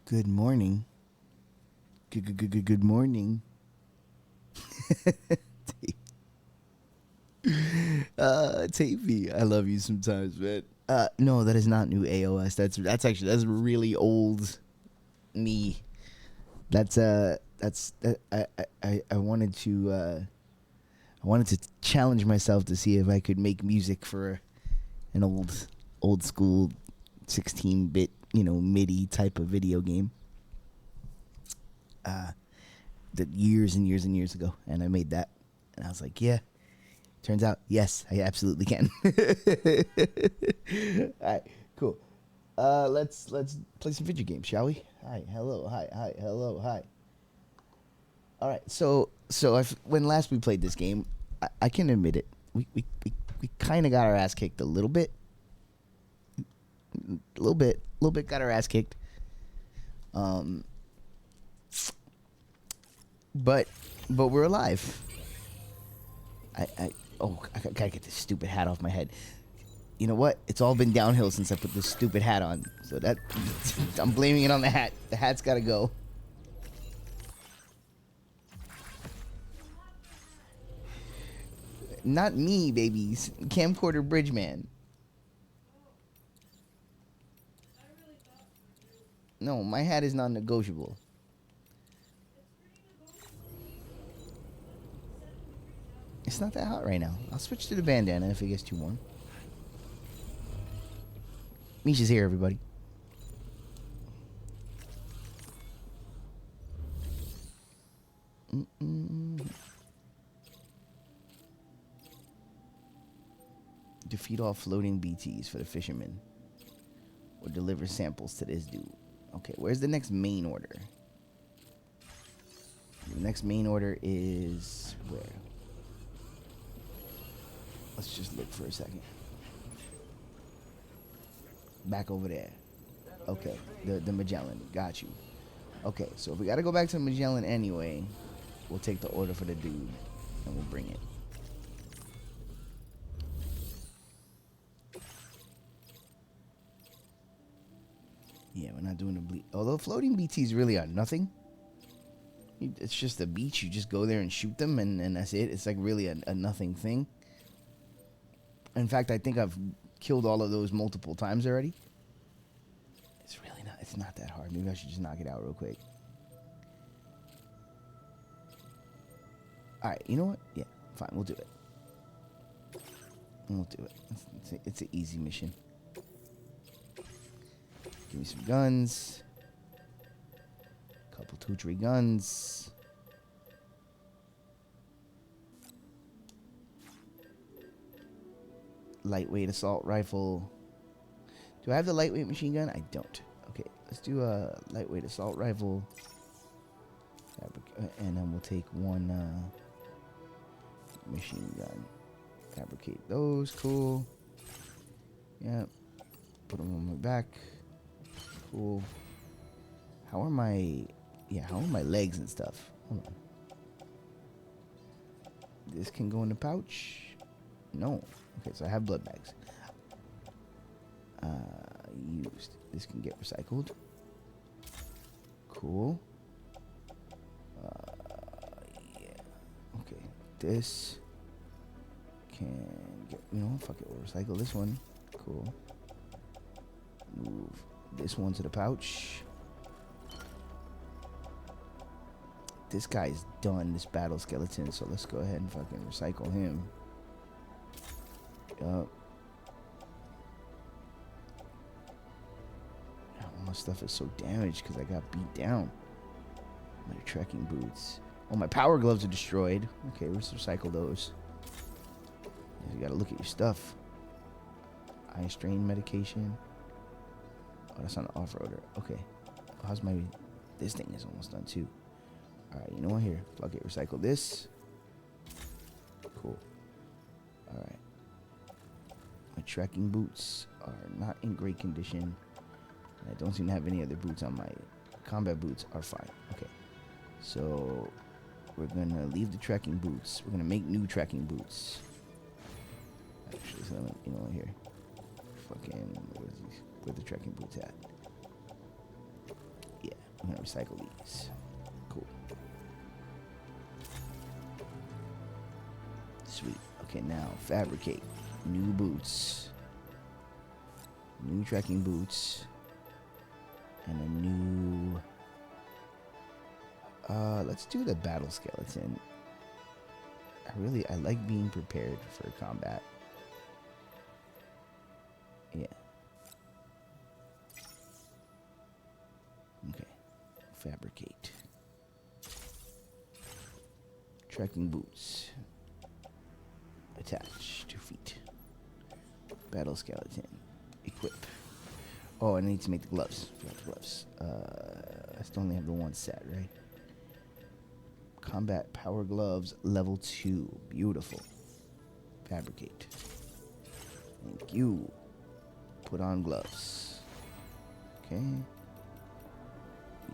Good morning. Good morning. Tavy, I love you sometimes, man. No, that is not new AOS. That's really old me. I wanted to challenge myself to see if I could make music for an old school 16-bit, MIDI type of video game. That years and years and years ago, and I made that, and I was like, yeah. Turns out, yes, I absolutely can. All right, cool. Let's play some video games, shall we? Hi, hello, hi, hello, hi. All right, when last we played this game, I can admit it. We kind of got our ass kicked a little bit. Got our ass kicked. But we're alive. I gotta get this stupid hat off my head. You know what? It's all been downhill since I put this stupid hat on. So that I'm blaming it on the hat. The hat's gotta go. Not me, babies. Camcorder Bridgeman. No, my hat is non-negotiable. It's not that hot right now. I'll switch to the bandana if it gets too warm. Misha's here, everybody. Defeat all floating BTs for the fishermen. Or deliver samples to this dude. Okay, where's the next main order? The next main order is where? Let's just look for a second. Back over there. Okay, the Magellan. Got you. Okay, so if we gotta go back to the Magellan anyway, we'll take the order for the dude and we'll bring it. Yeah, we're not doing the bleed. Although floating BTs really are nothing. It's just a beach. You just go there and shoot them, and that's it. It's like really a nothing thing. In fact, I think I've killed all of those multiple times already. It's really not. It's not that hard. Maybe I should just knock it out real quick. All right. You know what? Yeah. Fine. We'll do it. We'll do it. It's an easy mission. Give me some guns. Couple 2-3 guns. Lightweight assault rifle. Do I have the lightweight machine gun? I don't. Okay, let's do a lightweight assault rifle. And then we'll take one machine gun. Fabricate those. Cool. Yep. Put them on my back. Cool. How are my legs and stuff? Hold on. This can go in the pouch. No. Okay, so I have blood bags. Used. This can get recycled. Cool. Yeah. Okay. This can get, fuck it. We'll recycle this one. Cool. Move this one to the pouch. This guy's done, this battle skeleton, so let's go ahead and fucking recycle him. Yup. All my stuff is so damaged because I got beat down. My trekking boots. Oh, my power gloves are destroyed. Okay, let's recycle those. You gotta look at your stuff. Eye strain medication. Oh, that's on the off-roader. Okay. How's my... This thing is almost done too. Alright, you know what? Here. Fuck it. Recycle this. Cool. Alright. My trekking boots are not in great condition. I don't seem to have any other boots on my... Combat boots are fine. Okay. So, we're going to leave the trekking boots. We're going to make new trekking boots. Actually, so you know what? Here. Fucking... Where's the trekking boots at? Yeah. recycle these. Cool. Sweet. Okay, now fabricate new boots, new trekking boots, and a new. Let's do the battle skeleton. I like being prepared for combat. Yeah. Okay. Fabricate. Trekking boots. Attach 2 feet. Battle skeleton. Equip. Oh, I need to make the gloves. Forgot the gloves. I still only have the one set, right? Combat power gloves level 2. Beautiful. Fabricate. Thank you. Put on gloves. Okay.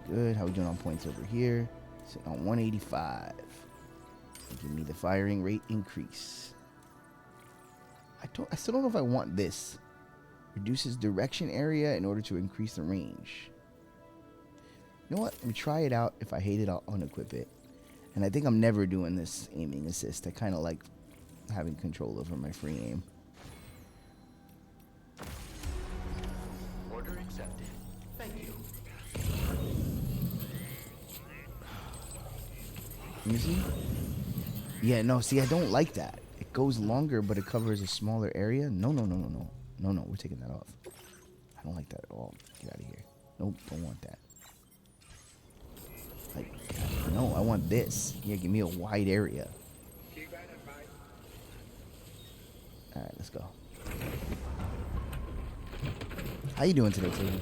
Good. How we doing on points over here? Sitting on 185. Give me the firing rate increase. I still don't know if I want this. Reduces direction area in order to increase the range. You know what? Let me try it out. If I hate it, I'll unequip it. And I think I'm never doing this aiming assist. I kind of like having control over my free aim. Order accepted. Thank you. Let me see. Yeah, no, see, I don't like that. It goes longer, but it covers a smaller area. No, we're taking that off. I don't like that at all. Get out of here. Nope, don't want that. Like, no, I want this. Yeah, give me a wide area. Alright, let's go. How you doing today, Taylor?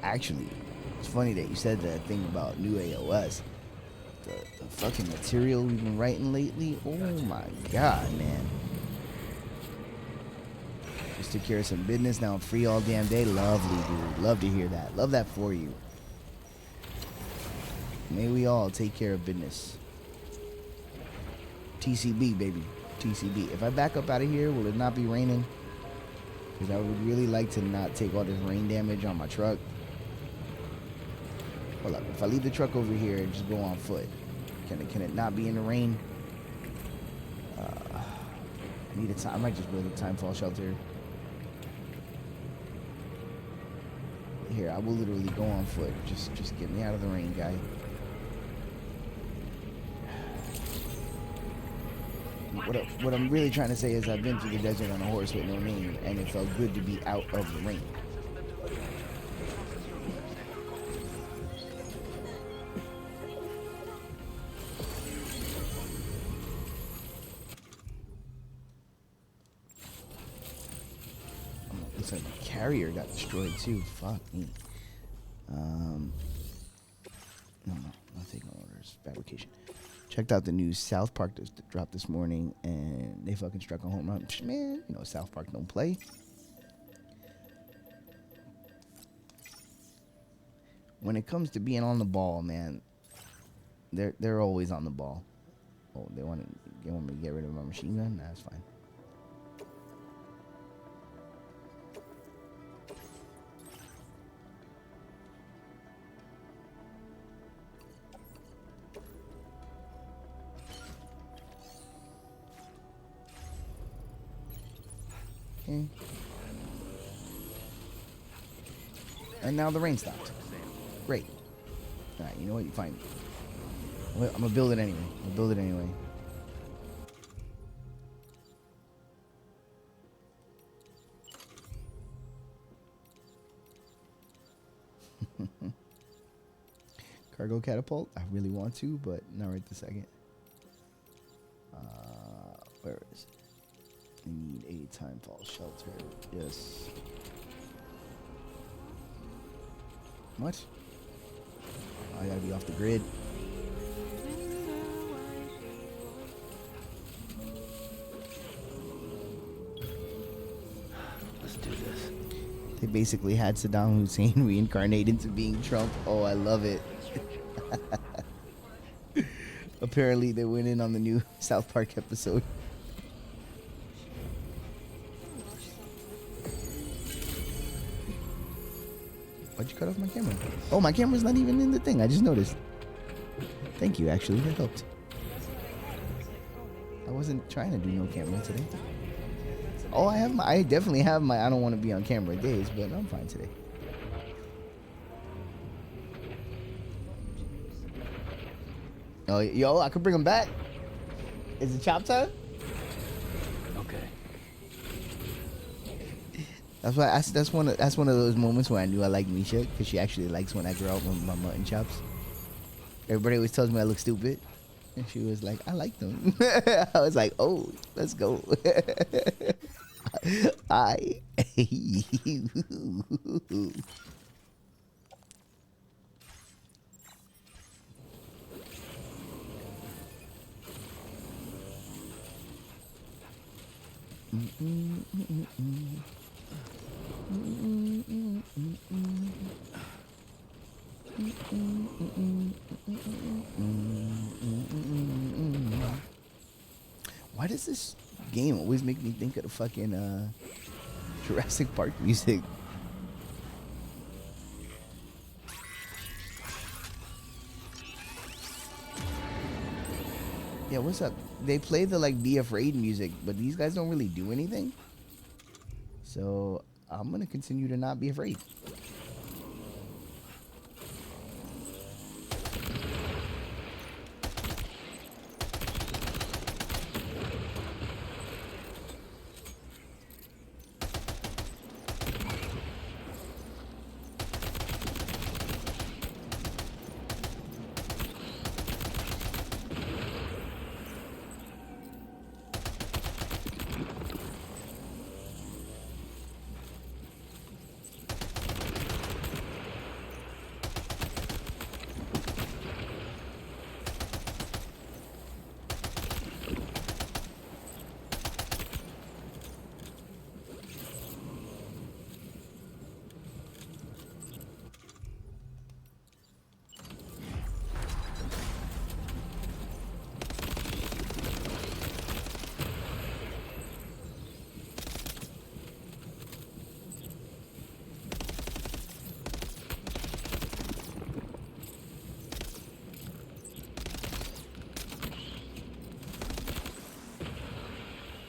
Actually, it's funny that you said that thing about new AOS. The fucking material we've been writing lately. Oh my god, man. Just took care of some business. Now I'm free all damn day. Lovely, dude. Love to hear that. Love that for you. May we all take care of business. TCB, baby. TCB. If I back up out of here, will it not be raining? Because I would really like to not take all this rain damage on my truck. Hold up. If I leave the truck over here and just go on foot, can it not be in the rain? I need a time. I might just build a timefall shelter. Here, I will literally go on foot. Just get me out of the rain, guy. What I'm really trying to say is I've been through the desert on a horse with no name, and it felt good to be out of the rain. Looks like my carrier got destroyed too. Fuck me. No, not taking orders. Fabrication. Checked out the news. South Park just dropped this morning, and they fucking struck a home run. Man, you know South Park don't play. When it comes to being on the ball, man, they're always on the ball. Oh, they want me to get rid of my machine gun? Nah, that's fine. Okay. And now the rain stopped. Great. Alright, you know what? You fine. I'm gonna build it anyway. Cargo catapult? I really want to, but not right this second. Where is it? I need a timefall shelter. Yes. What? I gotta be off the grid. Let's do this. They basically had Saddam Hussein reincarnate into being Trump. Oh, I love it. Apparently, they went in on the new South Park episode. Why'd you cut off my camera? Oh, my camera's not even in the thing. I just noticed. Thank you, actually. That helped. I wasn't trying to do no camera today. Oh, I definitely have my I don't want to be on camera days, but I'm fine today. Oh, yo, I could bring them back. Is it chop time? Okay. That's why that's one of those moments where I knew I liked Misha, because she actually likes when I grow out my mutton chops. Everybody always tells me I look stupid, and she was like, "I like them." I was like, "Oh, let's go." I. Why does this game always make me think of the fucking Jurassic Park music? Yeah, what's up? They play the like Be Afraid music, but these guys don't really do anything. So I'm gonna continue to not be afraid.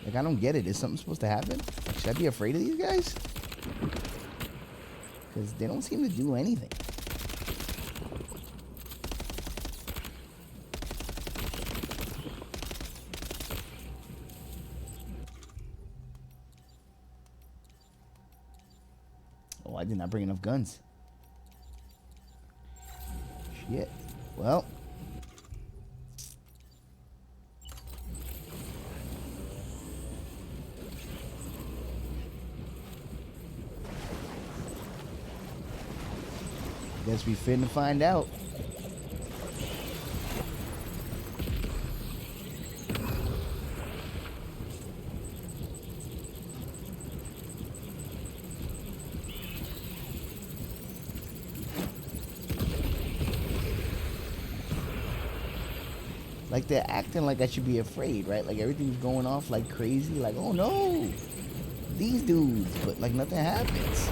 Like, I don't get it. Is something supposed to happen? Like, should I be afraid of these guys? Because they don't seem to do anything. Oh, I did not bring enough guns. Shit. Well. Guess we finna find out. Like, they're acting like I should be afraid, right? Like, everything's going off like crazy. Like, oh no, these dudes. But, like, nothing happens.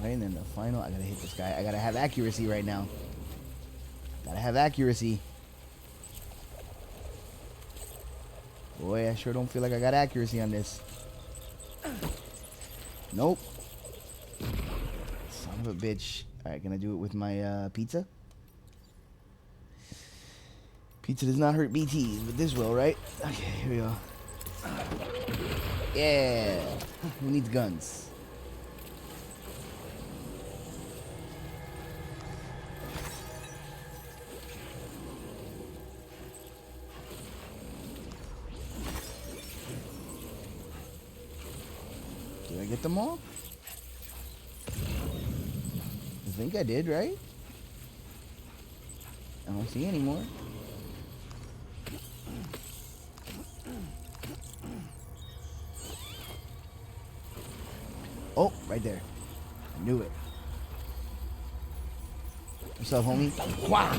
And then the final, I gotta hit this guy. I gotta have accuracy right now. Gotta have accuracy. Boy, I sure don't feel like I got accuracy on this. Nope. Son of a bitch. Alright, can I do it with my pizza? Pizza does not hurt BTs, but this will, right? Okay, here we go. Yeah. Who needs guns? get them all? I think I did, right? I don't see any more. Oh, right there. I knew it. What's up, homie? Wah!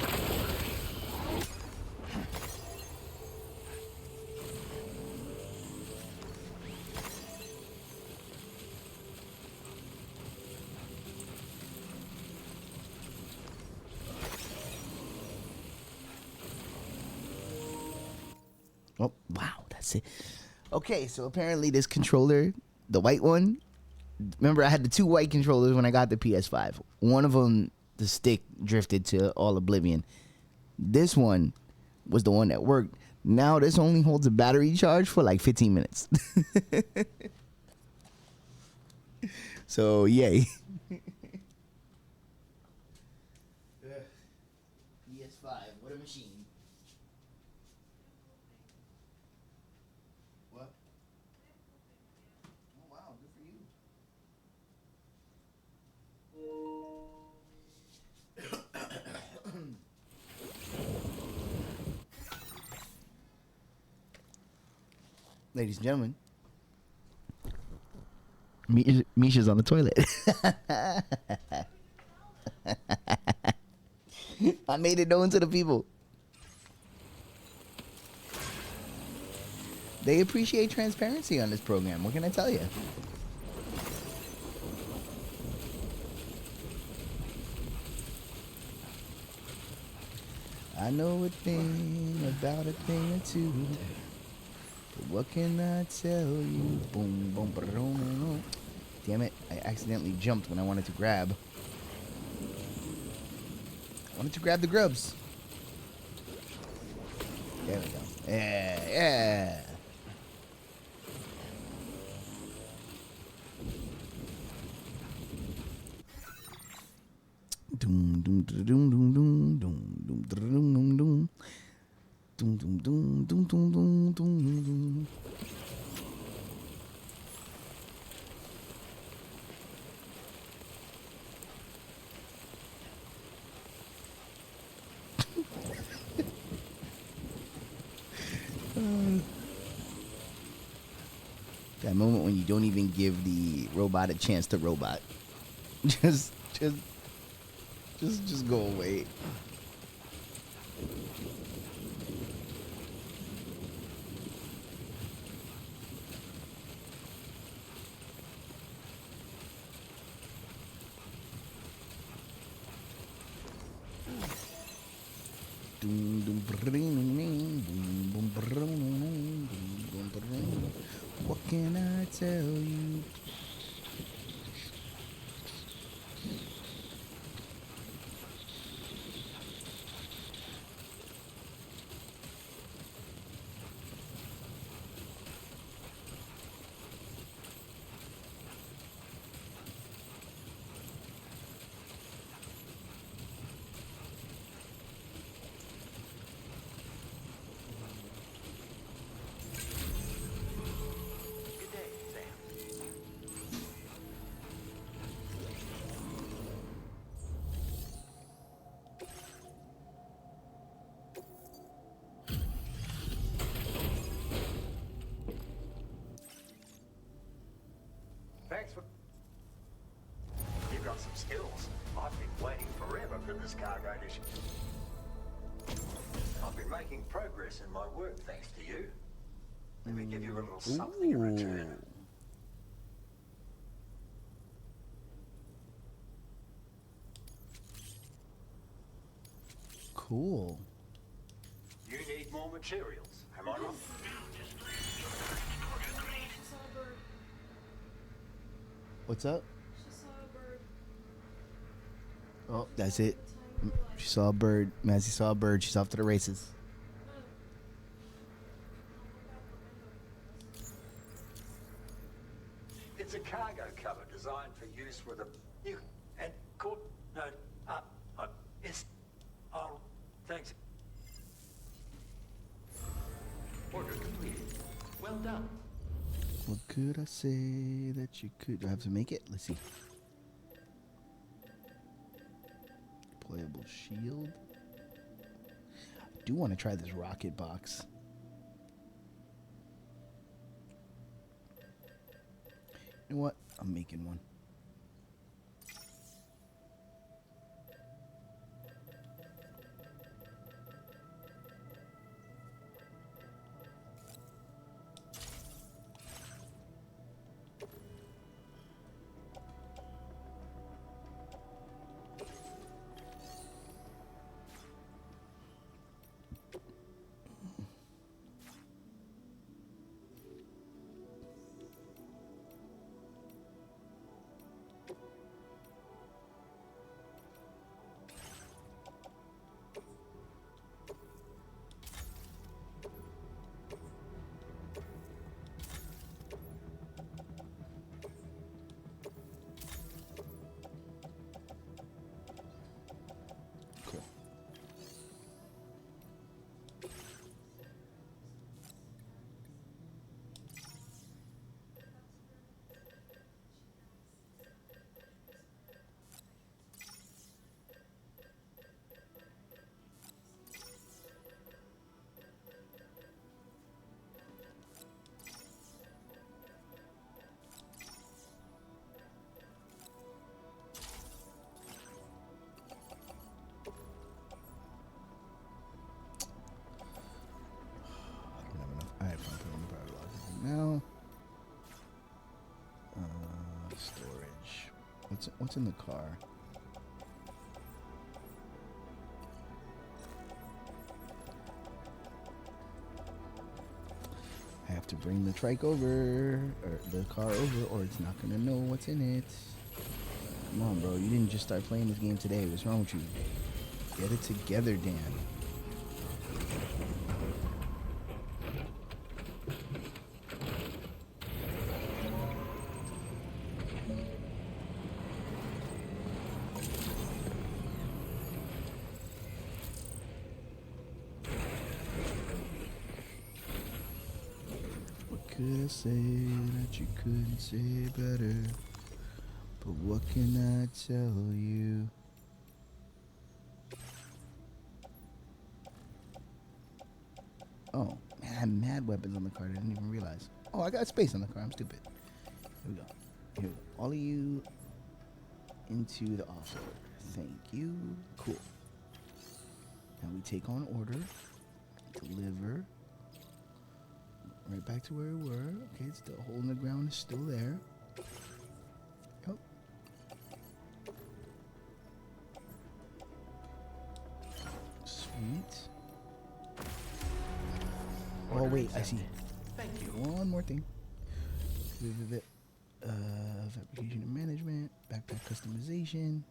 Oh, wow, that's it. Okay, so apparently this controller, the white one, remember I had the two white controllers when I got the PS5. One of them, the stick drifted to all oblivion. This one was the one that worked. Now this only holds a battery charge for like 15 minutes. So, yay. PS5, what a machine. What? Oh, wow, good for you. Ladies and gentlemen, Misha's on the toilet. I made it known to the people. They appreciate transparency on this program. What can I tell you? I know a thing about a thing or two. But what can I tell you? Boom, boom, boom, boom. Damn it, I accidentally jumped when I wanted to grab. I wanted to grab the grubs. There we go. Yeah, yeah. Doom, doom, doom, doom, doom, doom, doom, doom, doom, doom. Doom, doom, doom, doom, doom, doom, doom, doom. That moment when you don't even give the robot a chance to robot. Just go away. What can I tell you? Good day, Sam. Thanks for... You've got some skills. I've been waiting forever for this cargo mission. I've been making progress in my work thanks to you. Let me give you a little something in return. Cool. You need more materials, am I wrong? What's up? She saw a bird. Oh, that's it. She saw a bird. Mazzy saw a bird. She's off to the races. It's a cargo cover designed for use with a... You... And... Court... No... It's... Oh... Thanks. Order completed. Well done. What could I say that you could? Do I have to make it? Let's see. Deployable shield. I do want to try this rocket box. You know what? I'm making one. Cool. I don't have enough. I have to put on the power lock now. Storage. What's in the car? I have to bring the trike over, or the car over, or it's not gonna know what's in it. Come on, bro. You didn't just start playing this game today. What's wrong with you? Get it together, Dan. What could I say that you couldn't say better? But what can I tell you? Oh, man, I had mad weapons on the car. I didn't even realize. Oh, I got space on the car. I'm stupid. Here we go. Here we go. All of you into the offer. Thank you. Cool. Now we take on order. Deliver. Right back to where we were. Okay, it's the hole in the ground is still there. Yep. Sweet. Oh wait, I see. Thank you. One more thing. Fabrication and management, backpack customization,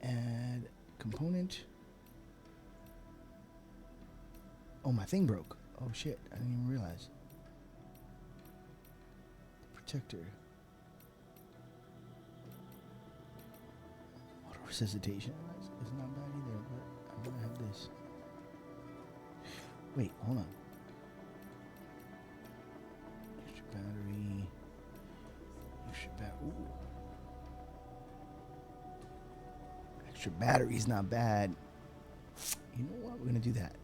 add component. Oh, my thing broke. Oh shit, I didn't even realize. Protector. Auto resuscitation. It's not bad either, but I'm gonna have this. Wait, hold on. Extra battery. Extra battery. Ooh. Extra battery's not bad. You know what? We're gonna do that.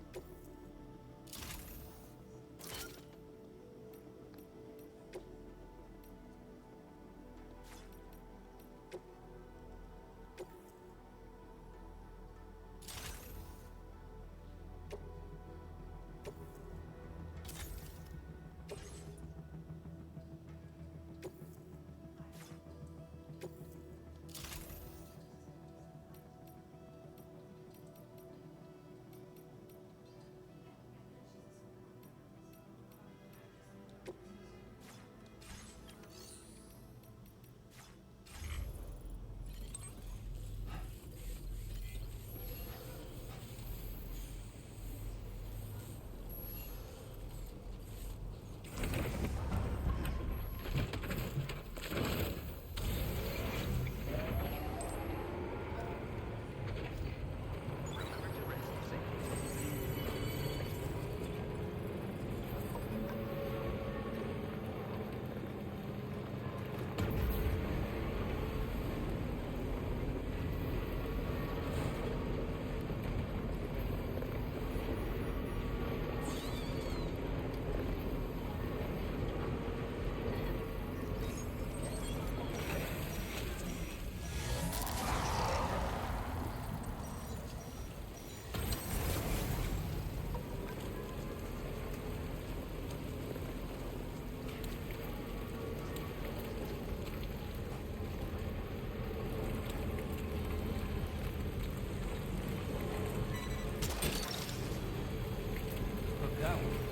that one.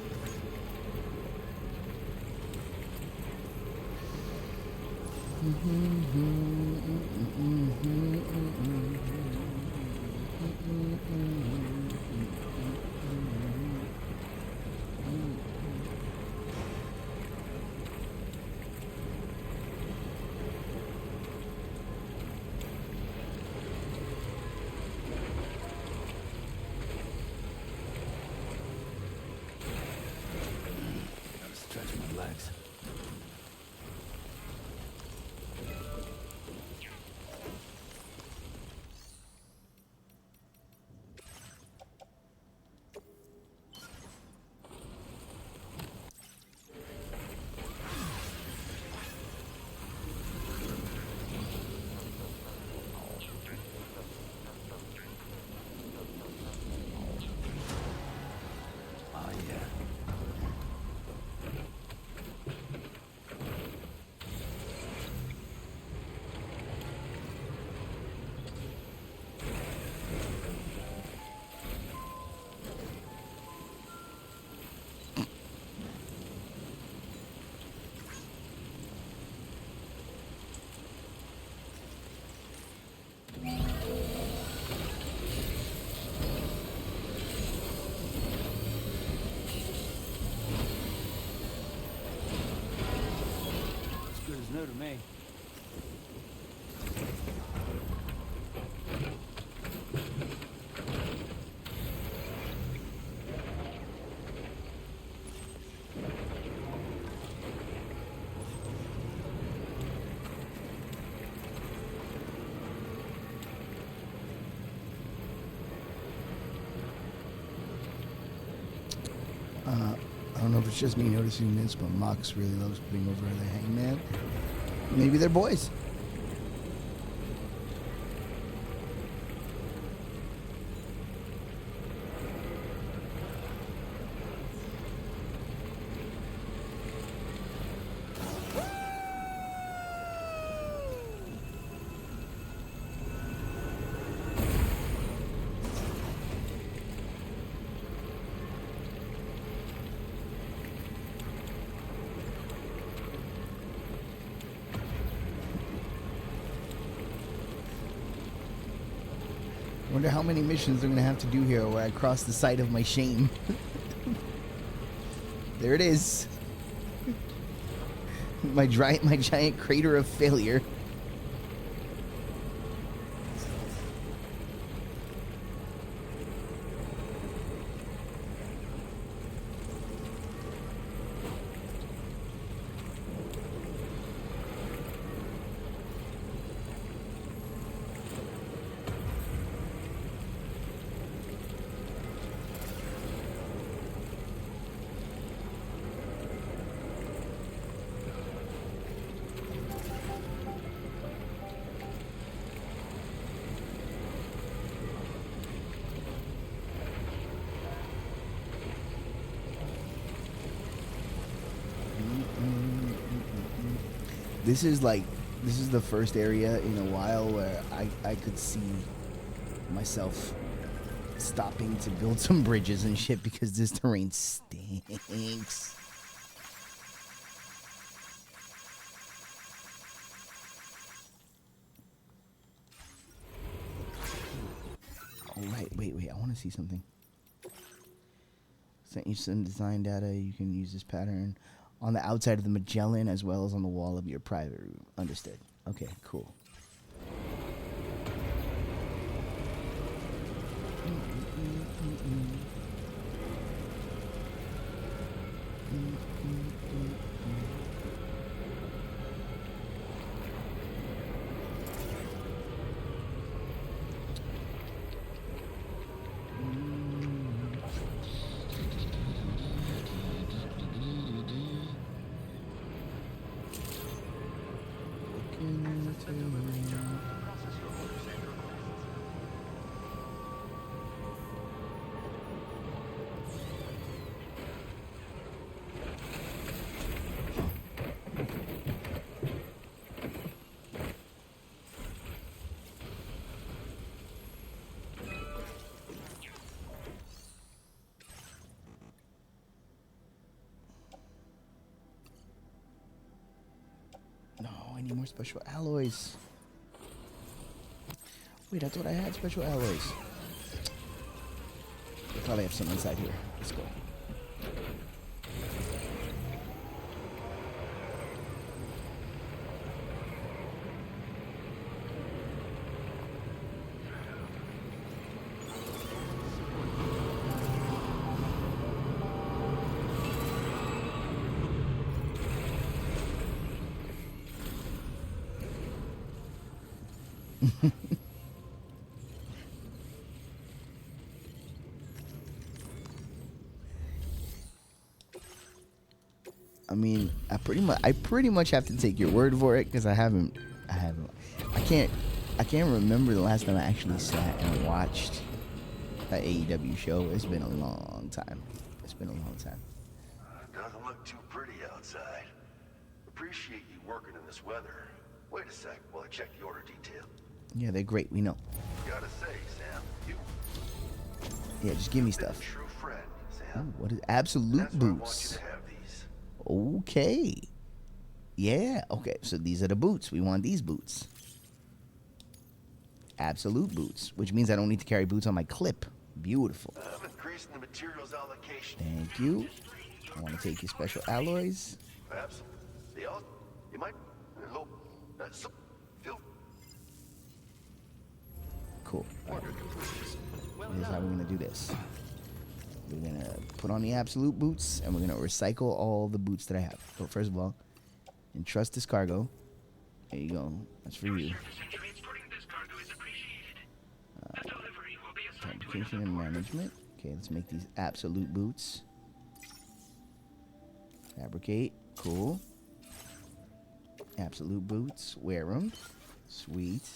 Gotta stretch my legs. Oh yeah. As good as new to me. I don't know if it's just me noticing this, but Mox really loves putting over the hangman. Maybe they're boys. Wonder how many missions I'm gonna have to do here where I cross the site of my shame. There it is. my giant crater of failure. This is the first area in a while where I could see myself stopping to build some bridges and shit because this terrain stinks. Oh, right. Wait. I want to see something. Sent you some design data. You can use this pattern on the outside of the Magellan as well as on the wall of your private room. Understood. Okay, cool. need more special alloys. Wait, I thought I had special alloys. I probably have some inside here. Let's go. I mean, I pretty much have to take your word for it because I can't remember the last time I actually sat and watched an AEW show. It's been a long time. It's been a long time. Doesn't look too pretty outside. Appreciate you working in this weather. Wait a sec while I check the order detail. Yeah, they're great. We know. Gotta say, Sam, you Yeah, just give me been a stuff. true friend, Oh, Sam. what is absolute That's why I want you boots? to have these. Okay. Yeah. Okay. So these are the boots. We want these boots. Absolute boots, which means I don't need to carry boots on my clip. Beautiful. I'm increasing the materials allocation. Thank you. I want to take your special alloys. Perhaps they all you might look feel Cool. All right. order completion. Here's how we're gonna do this. We're gonna put on the absolute boots, and we're gonna recycle all the boots that I have. So first of all, entrust this cargo. There you go. That's for you. Fabrication and management. Okay, let's make these absolute boots. Fabricate. Cool. Absolute boots. Wear them. Sweet.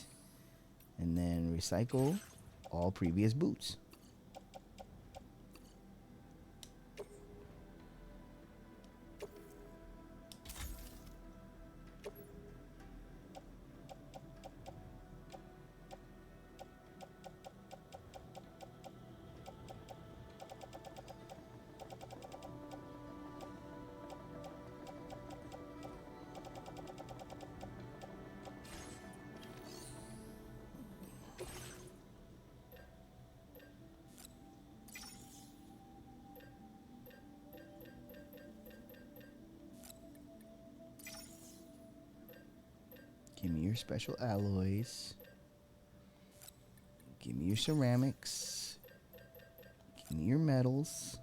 And then recycle all previous boots. Give me your special alloys. Give me your ceramics. Give me your metals.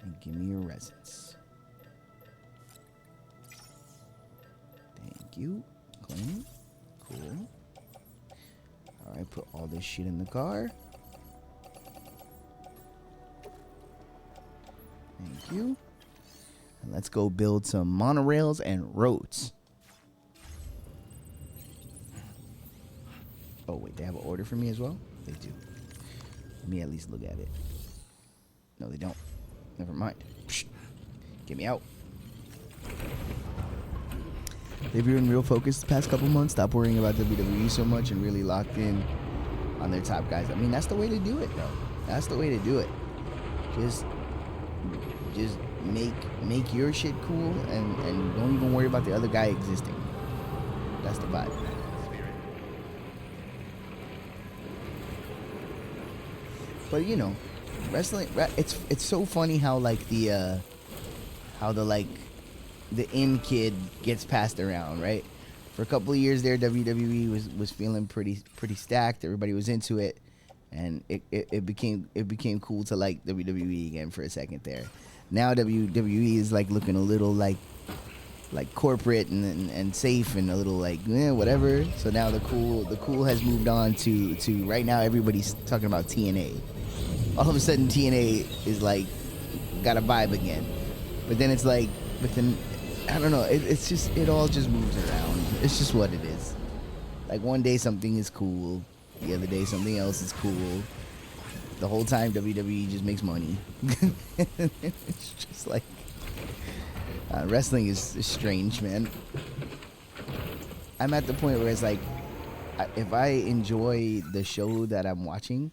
And give me your resins. Thank you. Clean. Cool. Alright, put all this shit in the car. Thank you. And let's go build some monorails and roads. Oh, wait, they have an order for me as well? They do. Let me at least look at it. No, they don't. Never mind. Psh. Get me out. They've been real focused the past couple months. Stop worrying about WWE so much and really locked in on their top guys. I mean, that's the way to do it, though. That's the way to do it. Just make your shit cool and don't even worry about the other guy existing. That's the vibe. But you know, wrestling, it's so funny how like the in kid gets passed around, right? For a couple of years there, WWE was feeling pretty stacked. Everybody was into it, and it became cool to like WWE again for a second there. Now WWE is like looking a little like corporate and safe and a little like whatever. So now the cool has moved on to right now everybody's talking about TNA. All of a sudden TNA is like got a vibe again, but then it's like, I don't know. It all just moves around. It's just what it is. Like one day something is cool, the other day something else is cool. The whole time WWE just makes money. It's just like wrestling is strange, man. I'm at the point where it's like, if I enjoy the show that I'm watching,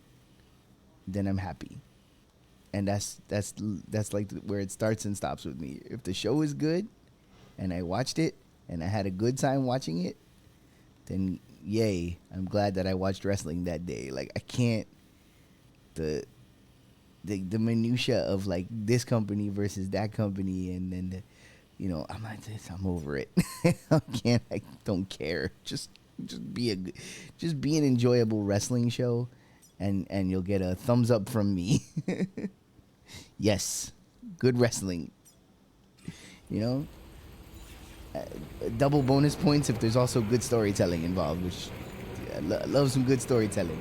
then I'm happy. And that's like where it starts and stops with me. If the show is good and I watched it and I had a good time watching it, then yay, I'm glad that I watched wrestling that day. Like, I can't, the minutia of like this company versus that company, and then I'm like this, I'm over it. I don't care. Just be an enjoyable wrestling show, and you'll get a thumbs up from me. Yes, good wrestling. You know, double bonus points if there's also good storytelling involved, which I love some good storytelling.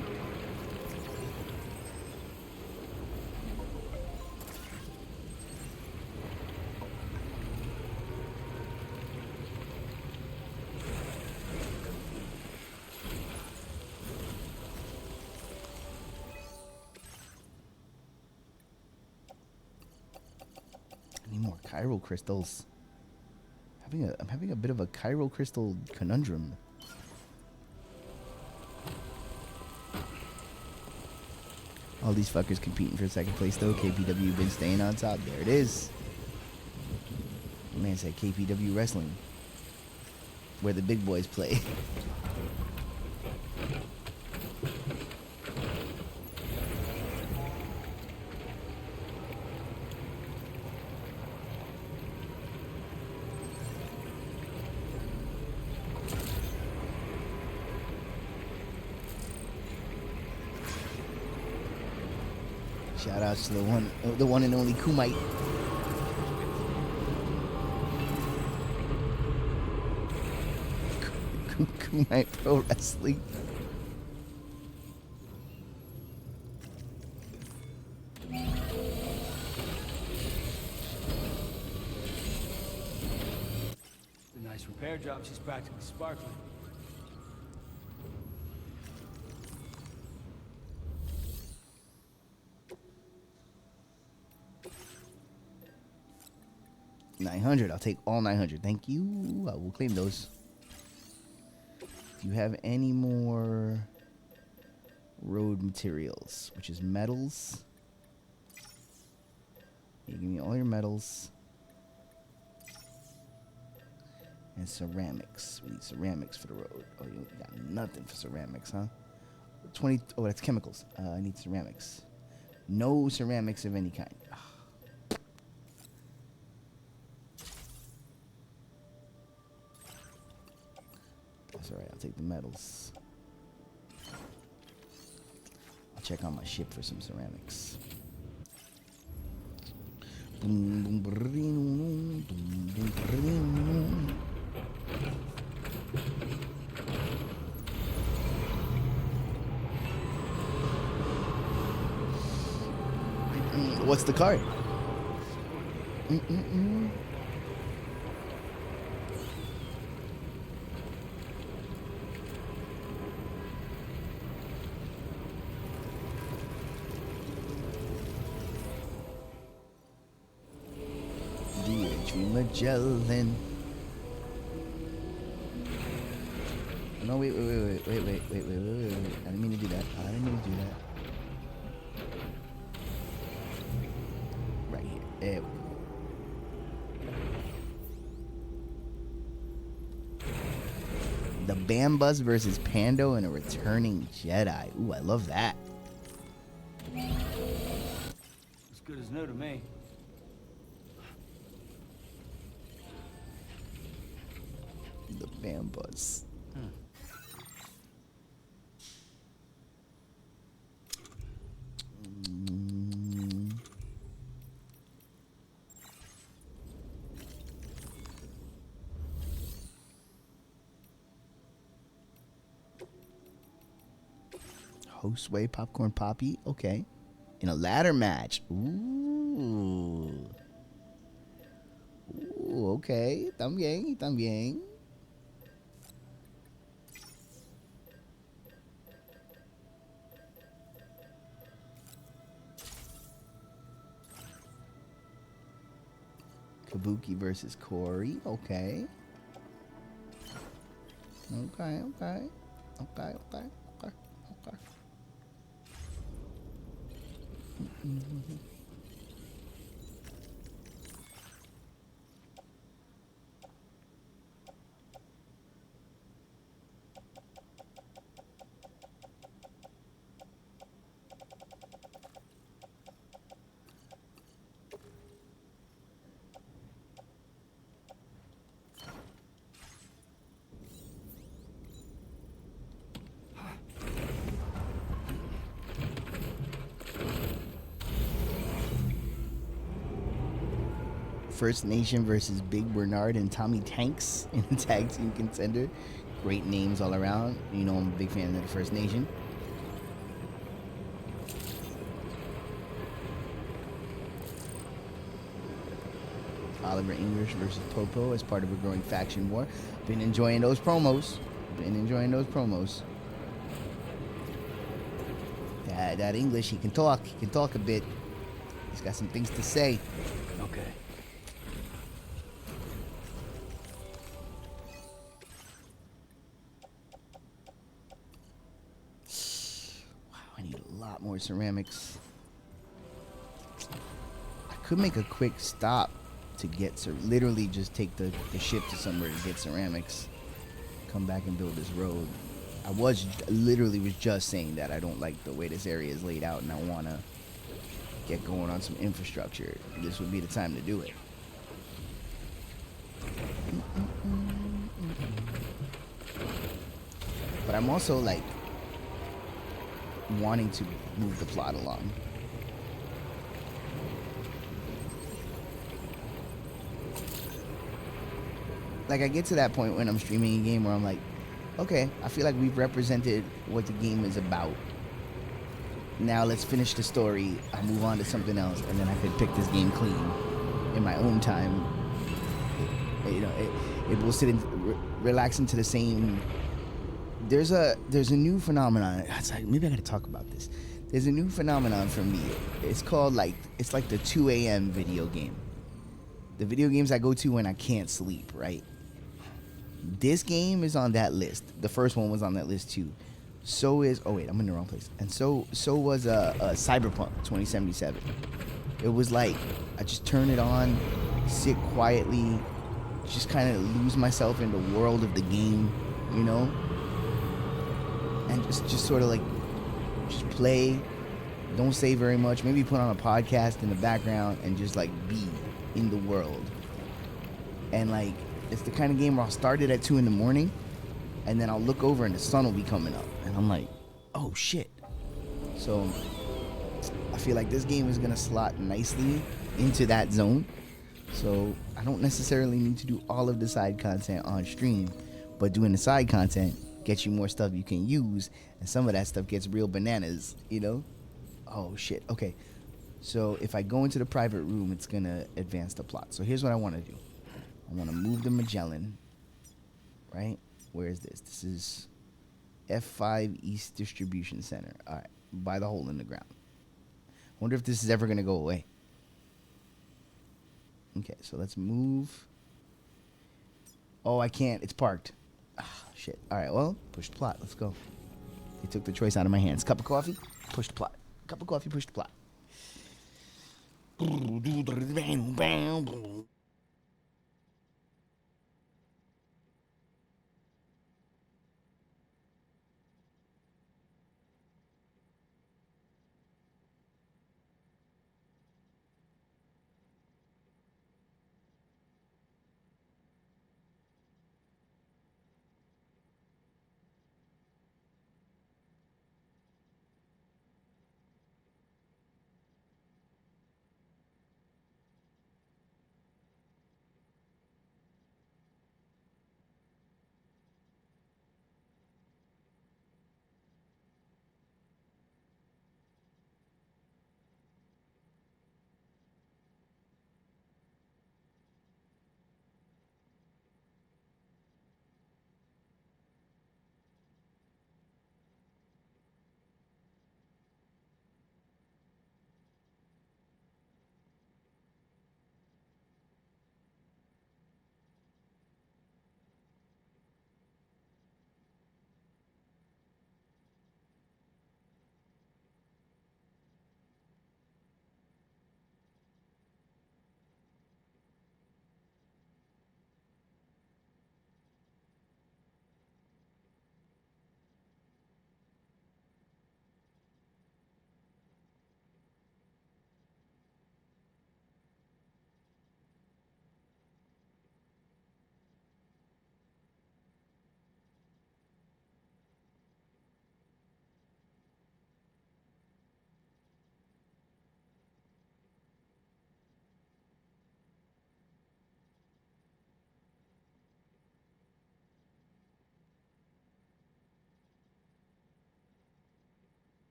I need more chiral crystals. I'm having a bit of a chiral crystal conundrum. All these fuckers competing for second place though. KPW been staying on top. There it is. My man said KPW Wrestling, where the big boys play. Shout outs to the one and only Kumite. Kumite Pro Wrestling. The nice repair job, she's practically sparkling. $900. I'll take all 900. Thank you. I will claim those. Do you have any more road materials, which is metals? You give me all your metals and ceramics. We need ceramics for the road. Oh, you got nothing for ceramics, huh? 20. Oh, that's chemicals. I need ceramics. No ceramics of any kind. That's alright, I'll take the metals. I'll check on my ship for some ceramics. What's the card? Magellan. No, wait. I didn't mean to do that. Right here. There we go. The Bambus versus Pando and a returning Jedi. Ooh, I love that. As good as new to me. The Bambus. Hostway Popcorn Poppy. Okay. In a ladder match. Ooh. Ooh, okay. También. Kabuki versus Corey. Okay. Okay. First Nation versus Big Bernard and Tommy Tanks in a tag team contender. Great names all around. You know, I'm a big fan of the First Nation. Oliver English versus Popo as part of a growing faction war. Been enjoying those promos. That English, he can talk. He can talk a bit. He's got some things to say. Okay. Wow, I need a lot more ceramics. I could make a quick stop to get literally just take the ship to somewhere to get ceramics. Come back and build this road. I was just saying that I don't like the way this area is laid out, and I want to get going on some infrastructure. This would be the time to do it. But I'm also like wanting to move the plot along. Like, I get to that point when I'm streaming a game where I'm like, okay, I feel like we've represented what the game is about. Now let's finish the story. I'll move on to something else, and then I could pick this game clean in my own time. You know, it will sit and relax into the same. There's a new phenomenon. It's like, maybe I gotta talk about this. There's a new phenomenon for me. It's called it's like the 2 a.m. video game. The video games I go to when I can't sleep, right? This game is on that list. The first one was on that list too. So is, oh wait, I'm in the wrong place. And so was Cyberpunk 2077. It was like, I just turn it on, sit quietly, just kind of lose myself in the world of the game, you know? And just sort of like, just play, don't say very much, maybe put on a podcast in the background and just like be in the world. And like, it's the kind of game where I'll start it at 2 in the morning, and then I'll look over and the sun will be coming up, and I'm like, oh shit. So I feel like this game is gonna slot nicely into that zone. So I don't necessarily need to do all of the side content on stream, but doing the side content gets you more stuff you can use, and some of that stuff gets real bananas, you know? Oh shit. Okay. So if I go into the private room, it's gonna advance the plot. So here's what I want to do. I want to move the Magellan, right? Where is this? This is F5 East Distribution Center. All right, by the hole in the ground. Wonder if this is ever going to go away. Okay, so let's move. Oh, I can't. It's parked. Ah, shit. All right, well, push the plot. Let's go. They took the choice out of my hands. Cup of coffee, push the plot. Cup of coffee, push the plot.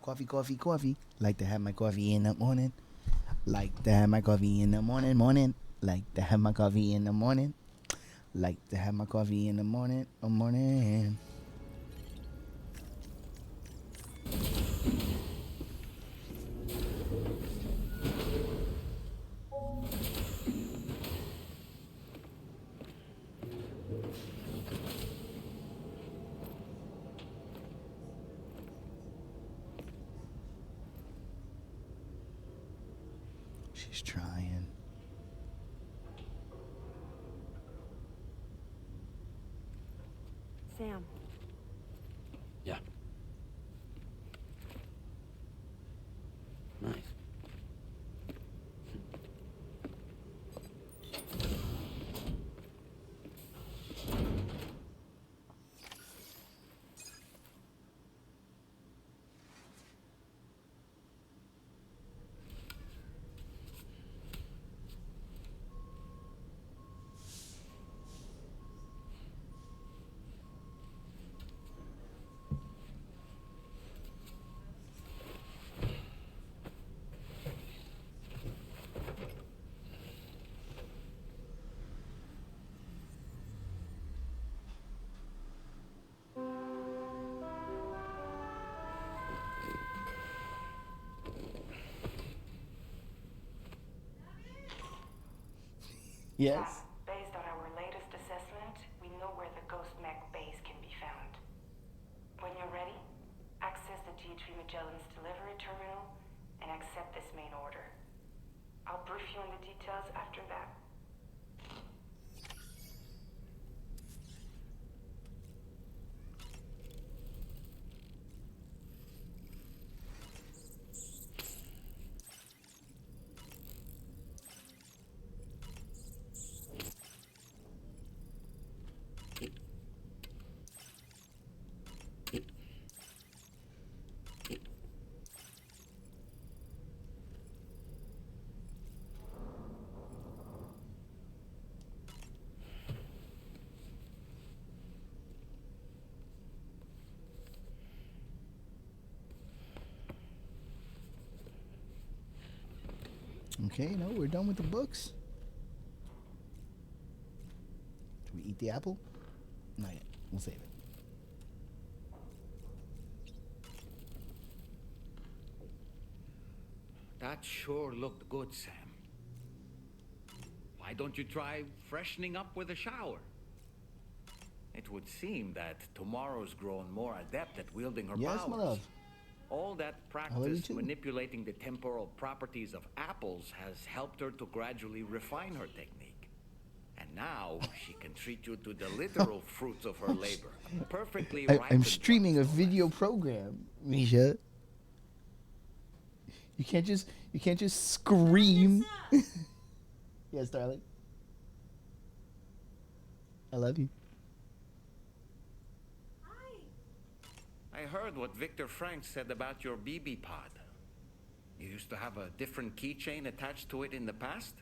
Coffee, coffee, coffee. Like to have my coffee in the morning. Like to have my coffee in the morning, morning. Like to have my coffee in the morning. Like to have my coffee in the morning, morning. She's trying. Sam, Yeah. Nice. Yes. Based on our latest assessment, we know where the Ghost Mech base can be found. When you're ready, access the G3 Magellan's delivery terminal and accept this main order. I'll brief you on the details after that. Okay, no, we're done with the books. Do we eat the apple? Not yet. We'll save it. That sure looked good, Sam. Why don't you try freshening up with a shower? It would seem that tomorrow's grown more adept at wielding her Yes, powers. my love. All that love you practice too. manipulating the temporal properties of apples has helped her to gradually refine her technique. And now she can treat you to the literal fruits of her labor. Perfectly I'm ripened streaming a ones, no video less. program, Misha. You can't just scream. Yes, darling. I love you. I heard what Victor Frank said about your BB pod. You used to have a different keychain attached to it in the past?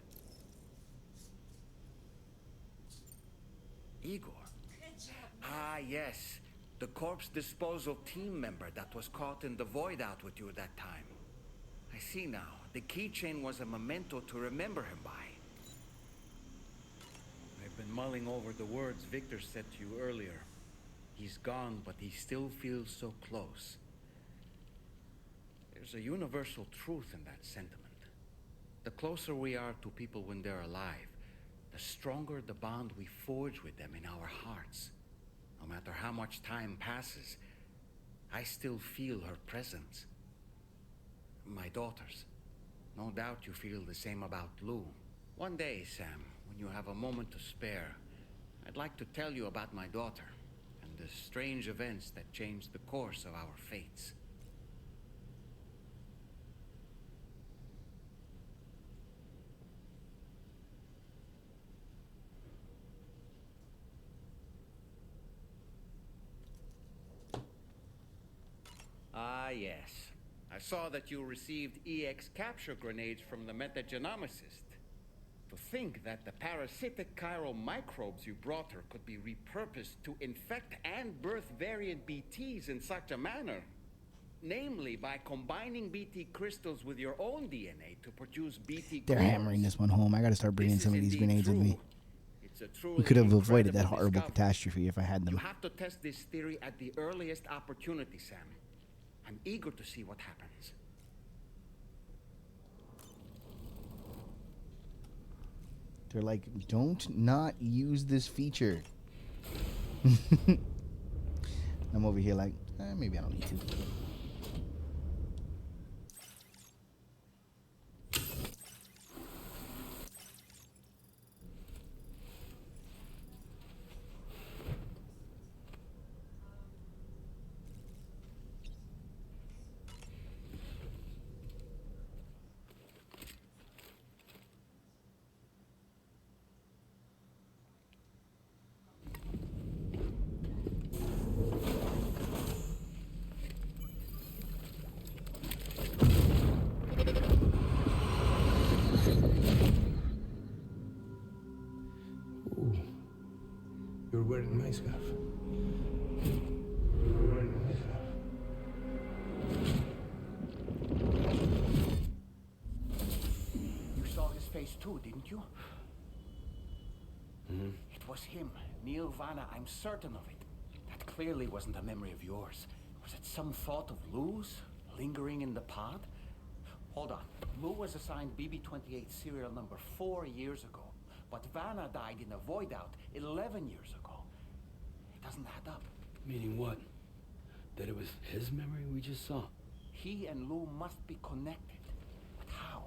Igor. Ah, yes. The corpse disposal team member that was caught in the void out with you that time. I see now. The keychain was a memento to remember him by. I've been mulling over the words Victor said to you earlier. He's gone, but he still feels so close. There's a universal truth in that sentiment. The closer we are to people when they're alive, the stronger the bond we forge with them in our hearts. No matter how much time passes, I still feel her presence. My daughters. No doubt you feel the same about Lou. One day, Sam, when you have a moment to spare, I'd like to tell you about my daughter and the strange events that changed the course of our fates. Ah, yes. I saw that you received EX capture grenades from the metagenomicist. To think that the parasitic chiral microbes you brought her could be repurposed to infect and birth variant BTs in such a manner. Namely, by combining BT crystals with your own DNA to produce BT They're cores. hammering this one home. I gotta start bringing This some is of these indeed grenades with me. true. It's a truly We could have avoided that incredible horrible discovery. catastrophe if I had You them. have to test this theory at the earliest opportunity, Sam. I'm eager to see what happens. They're like, don't not use this feature. I'm over here like, maybe I don't need to. Ooh, you're wearing my scarf. You're wearing my scarf. You saw his face too, didn't you? Mm-hmm. It was him, Neil Vanna. I'm certain of it. That clearly wasn't a memory of yours. Was it some thought of Lou's lingering in the pod? Hold on. Lou was assigned BB-28 serial number 4 years ago, but Vanna died in a void out 11 years ago. It doesn't add up. Meaning what? That it was his memory we just saw? He and Lou must be connected. But how?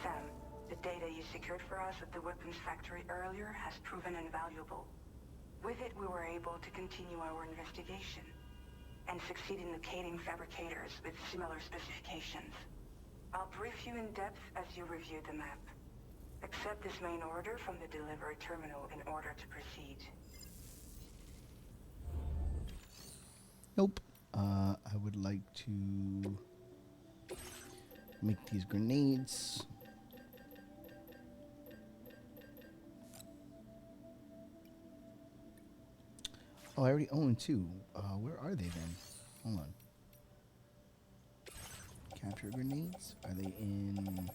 Sam, the data you secured for us at the weapons factory earlier has proven invaluable. With it, we were able to continue our investigation and succeed in locating fabricators with similar specifications. I'll brief you in depth as you review the map. Accept this main order from the delivery terminal in order to proceed. Nope. I would like to make these grenades. Oh, I already own 2. Where are they then? Hold on. Capture grenades? Are they in...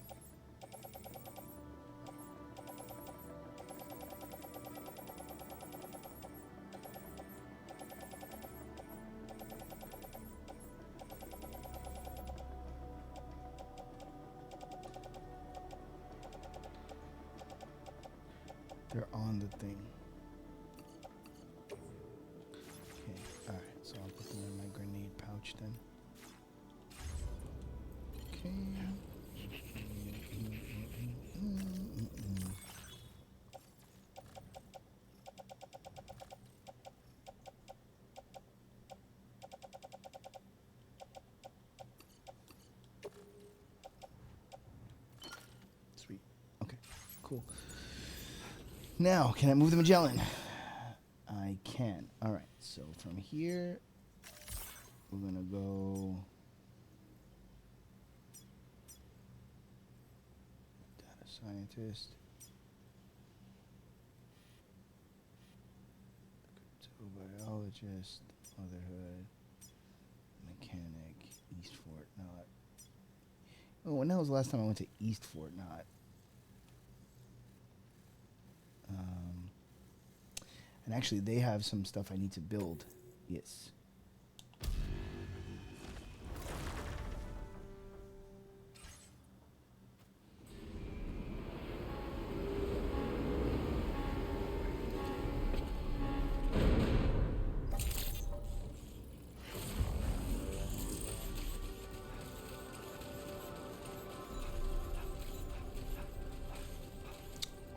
They're on the thing. Okay, alright, so I'll put them in my grenade pouch then. Okay. Sweet. Okay, cool. Now, can I move the Magellan? I can. Alright, so from here, we're going to go... Data scientist. Cryptobiologist. Motherhood. Mechanic. East Fort Knot. Oh, when that was the last time I went to East Fort Knot? And actually, they have some stuff I need to build. Yes.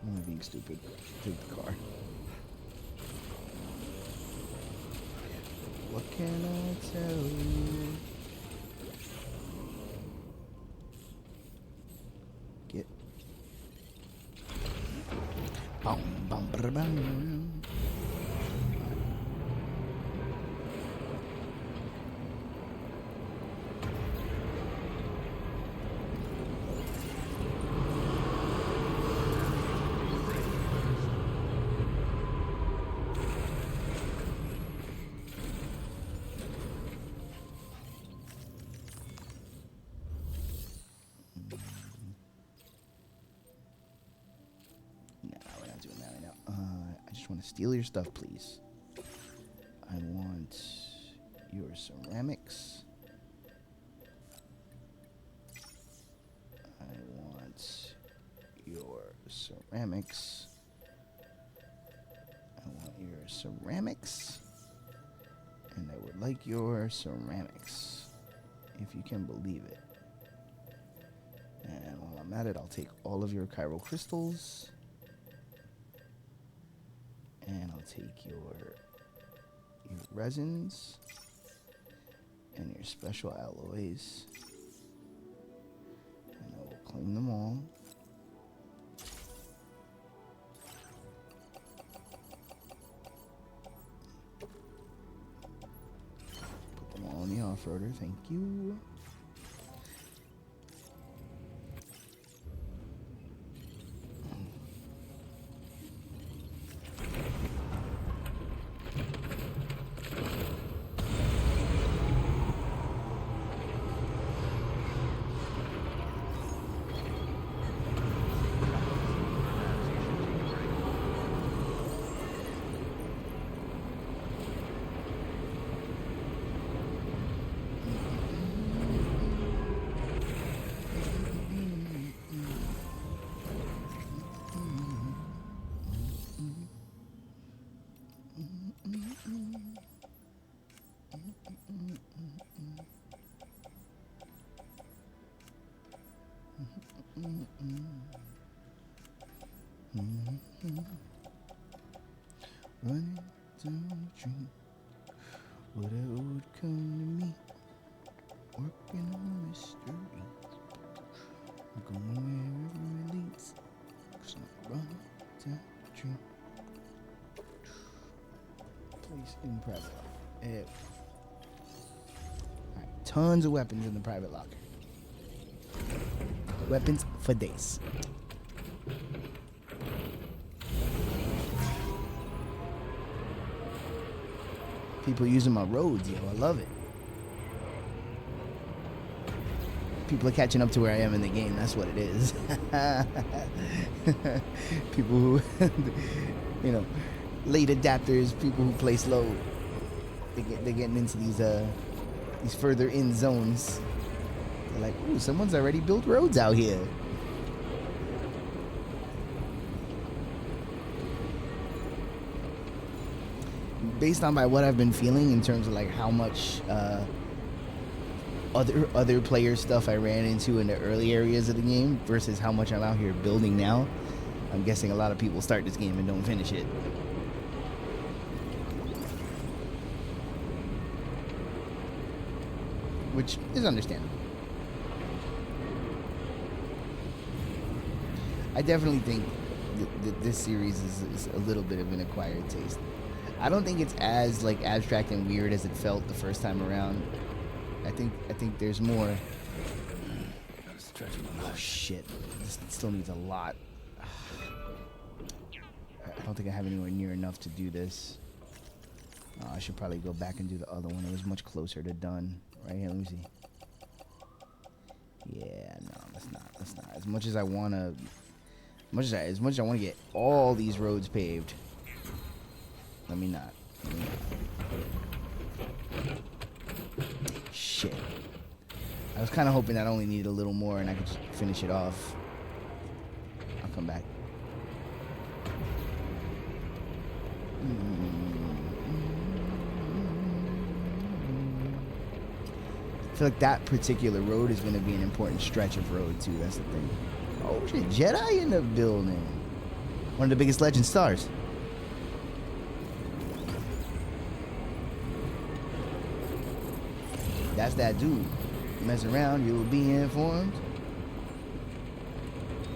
I'm being stupid. Take the car. What can I tell you? Get. Bum, bum, bum, bum. just want to steal your stuff, please. I want your ceramics. I want your ceramics. I want your ceramics. And I would like your ceramics. If you can believe it. And while I'm at it, I'll take all of your chiral crystals. And I'll take your resins. And your special alloys. And I will claim them all. Put them all in the off-roader, thank you. Running down the street, whatever would come to me, working on mystery, going wherever it leads, 'cause I'm running down the street. Place in private locker. Alright, tons of weapons in the private locker. Weapons for days. People using my roads, yo. I love it. People are catching up to where I am in the game. That's what it is. People who, you know, late adapters, people who play slow. They're getting into these further in zones. They're like, ooh, someone's already built roads out here. Based on by what I've been feeling in terms of like how much other player stuff I ran into in the early areas of the game versus how much I'm out here building now, I'm guessing a lot of people start this game and don't finish it. Which is understandable. I definitely think that this series is a little bit of an acquired taste. I don't think it's as like abstract and weird as it felt the first time around. I think there's more. Oh shit! This still needs a lot. I don't think I have anywhere near enough to do this. Oh, I should probably go back and do the other one. It was much closer to done. Right here, let me see. Yeah, no, that's not. As much as I wanna, as much as I wanna get all these roads paved. Let me not. Shit. I was kind of hoping that I only needed a little more and I could just finish it off. I'll come back. I feel like that particular road is going to be an important stretch of road too. That's the thing. Oh shit, Jedi in the building. One of the biggest legend stars. That's that dude. Mess around, you'll be informed.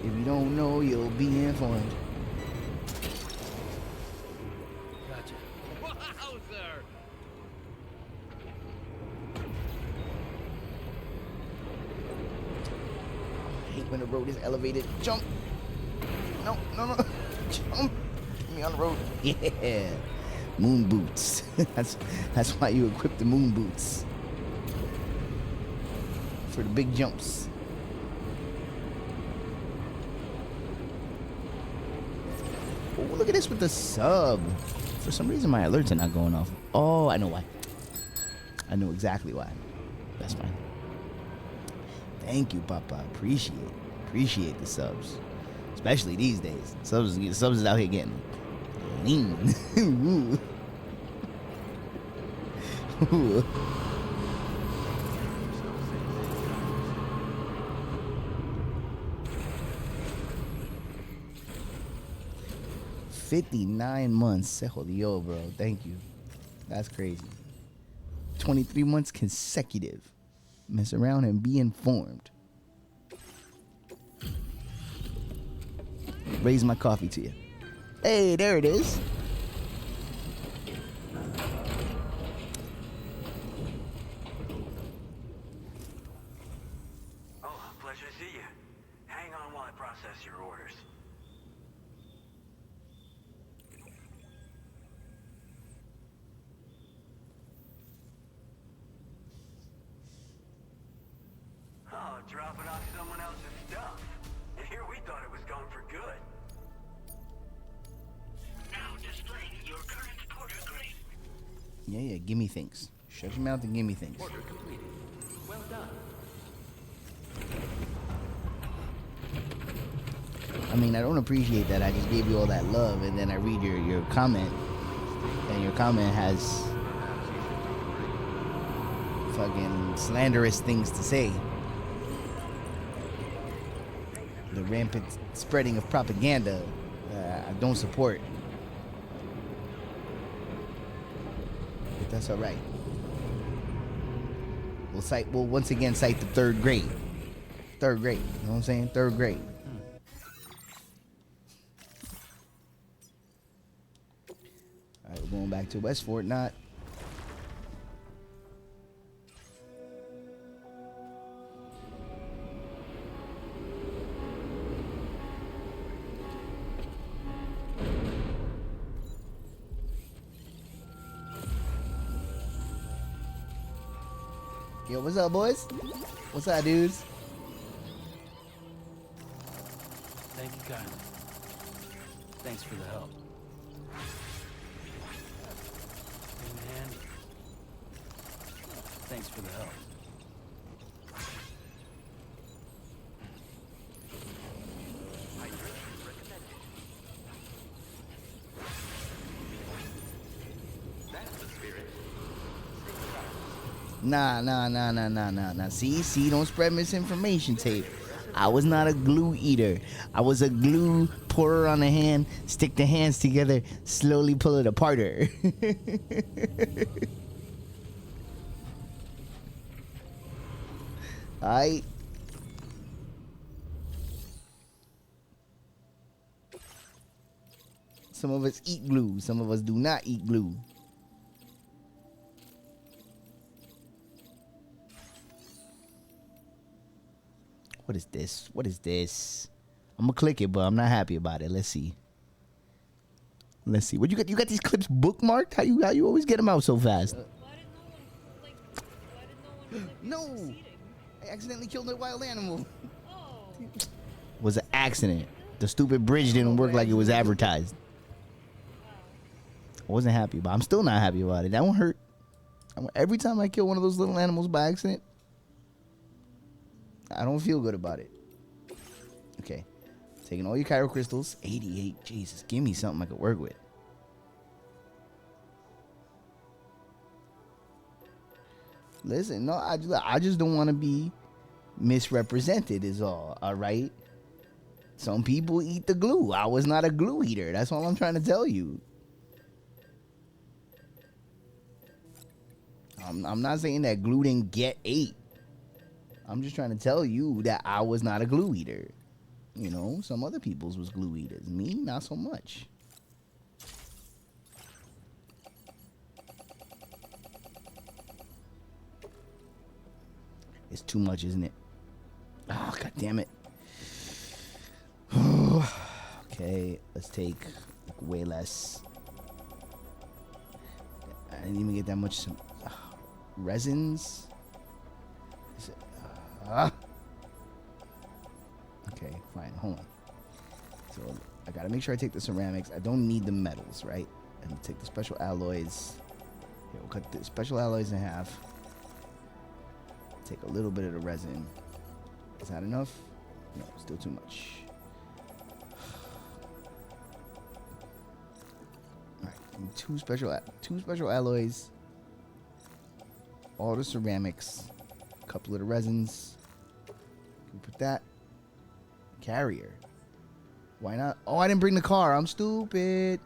If you don't know, you'll be informed. Gotcha. Wowzer! I hate when the road is elevated. Jump! No. Jump! Get me on the road. Yeah. Moon boots. That's why you equip the moon boots. For the big jumps. Oh, look at this with the sub. For some reason, my alerts are not going off. Oh, I know why. I know exactly why. That's fine. Thank you, Papa. Appreciate the subs. Especially these days. Subs is out here getting lean. Ooh. $59 Se jodió, bro. Thank you. That's crazy. 23 months consecutive. Mess around and be informed. Raise my coffee to you. Hey, there it is. Oh, pleasure to see you. Hang on while I process your orders. Oh, dropping off someone else's stuff. And here we thought it was going for good. Now displaying your current order grade. Yeah, give me things. Shut your mouth and give me things. Order completed. Well done. I mean, I don't appreciate that I just gave you all that love and then I read your comment and your comment has fucking slanderous things to say. The rampant spreading of propaganda I don't support. But that's all right. We'll once again cite the third grade. Third grade. You know what I'm saying? Third grade. All right, we're going back to West Fort Knot. Yo, what's up, boys? What's up, dudes? Thank you kindly. Thanks for the help. In handy. Thanks for the help. Nah. See, don't spread misinformation, tape. I was not a glue eater. I was a glue pourer on the hand, stick the hands together, slowly pull it aparter. Alright. Some of us eat glue, some of us do not eat glue. What is this? What is this? I'm gonna click it, but I'm not happy about it. Let's see. Let's see. What you got? You got these clips bookmarked? How you always get them out so fast? No! I accidentally killed a wild animal. Was an accident. The stupid bridge didn't work like it was advertised. I wasn't happy, but I'm still not happy about it. That won't hurt. Every time I kill one of those little animals by accident, I don't feel good about it. Okay. Taking all your Cairo crystals. 88. Jesus, give me something I could work with. Listen, no, I just don't want to be misrepresented is all right? Some people eat the glue. I was not a glue eater. That's all I'm trying to tell you. I'm not saying that glue didn't get ate. I'm just trying to tell you that I was not a glue eater. You know, some other people's was glue eaters. Me, not so much. It's too much, isn't it? Oh, God damn it. Okay, let's take way less. I didn't even get that much resins. Okay, fine. Hold on. So I gotta make sure I take the ceramics. I don't need the metals, right? And take the special alloys. Okay, we'll cut the special alloys in half. Take a little bit of the resin. Is that enough? No, still too much. Alright, two special alloys. All the ceramics. A couple of the resins. Can we put that? Carrier. Why not? Oh, I didn't bring the car. I'm stupid.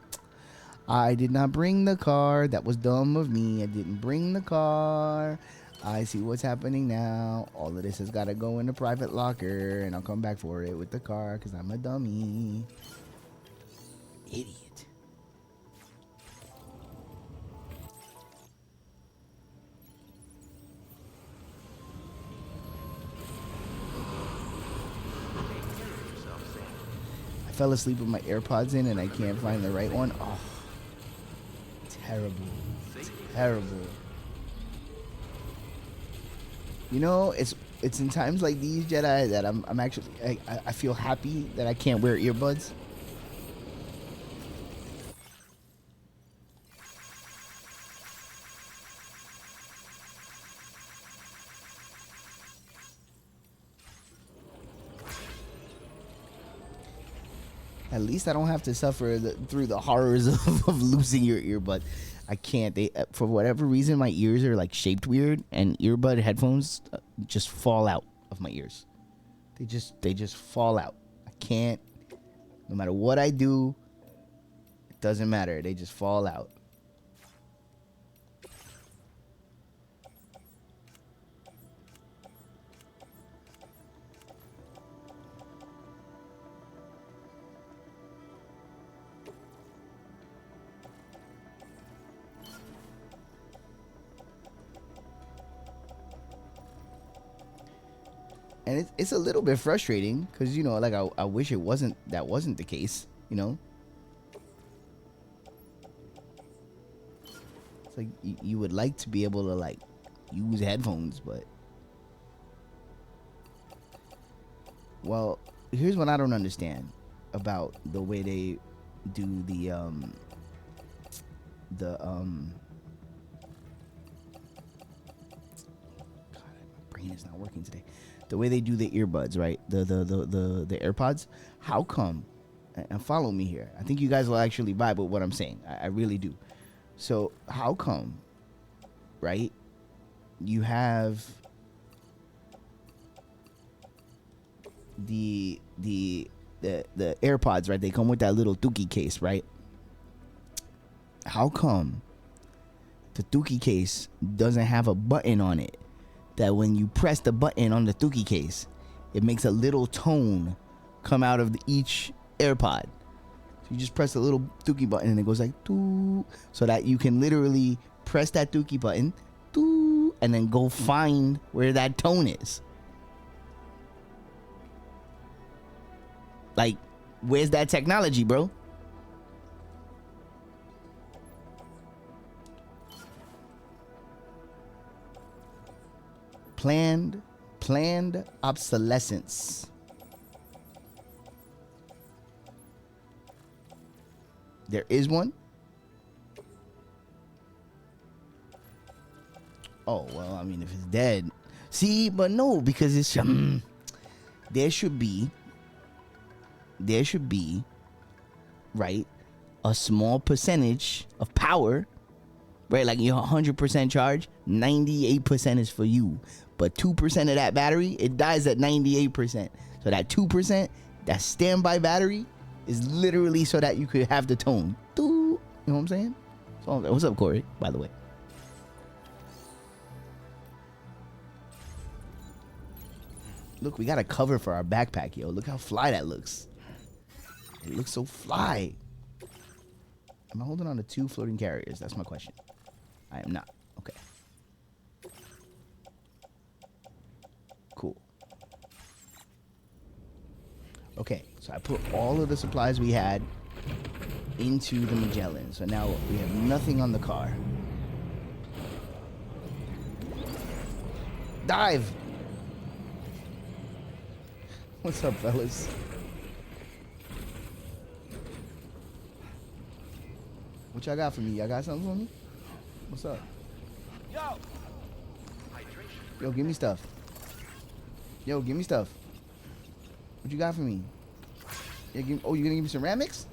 I did not bring the car. That was dumb of me. I didn't bring the car. I see what's happening now. All of this has got to go in the private locker, and I'll come back for it with the car because I'm a dummy. Idiot. I fell asleep with my AirPods in, and I can't find the right one. Oh, terrible. Terrible. You know, it's in times like these, Jedi, that I'm actually I feel happy that I can't wear earbuds. At least I don't have to suffer through the horrors of losing your earbud. I can't. They for whatever reason my ears are like shaped weird, and earbud headphones just fall out of my ears. They just fall out. I can't. No matter what I do, it doesn't matter. They just fall out. And it's a little bit frustrating because, you know, like I wish that wasn't the case, you know. It's like you would like to be able to like use headphones, but well, here's what I don't understand about the way they do God, my brain is not working today. The way they do the earbuds, right? The AirPods. How come? And follow me here. I think you guys will actually vibe with what I'm saying. I really do. So how come, right? You have the AirPods, right? They come with that little dookie case, right? How come the dookie case doesn't have a button on it that when you press the button on the dookie case, it makes a little tone come out of each AirPod? So you just press the little dookie button and it goes like doo, so that you can literally press that dookie button doo, and then go find where that tone is. Like, where's that technology, bro? Planned obsolescence. There is one. Oh, well, I mean, if it's dead. See, but no, because it's there should be, right, a small percentage of power, right? Like you're 100% charge, 98% is for you. But 2% of that battery, it dies at 98%. So that 2%, that standby battery, is literally so that you could have the tone. You know what I'm saying? So, what's up, Corey, by the way? Look, we got a cover for our backpack, yo. Look how fly that looks. It looks so fly. Am I holding on to 2 floating carriers? That's my question. I am not. Okay. Cool. Okay, so I put all of the supplies we had into the Magellan. So now we have nothing on the car. Dive! What's up, fellas? What y'all got for me? Y'all got something for me? What's up? Yo, give me stuff. Yo, give me stuff. What you got for me? Yeah, oh, you gonna give me ceramics?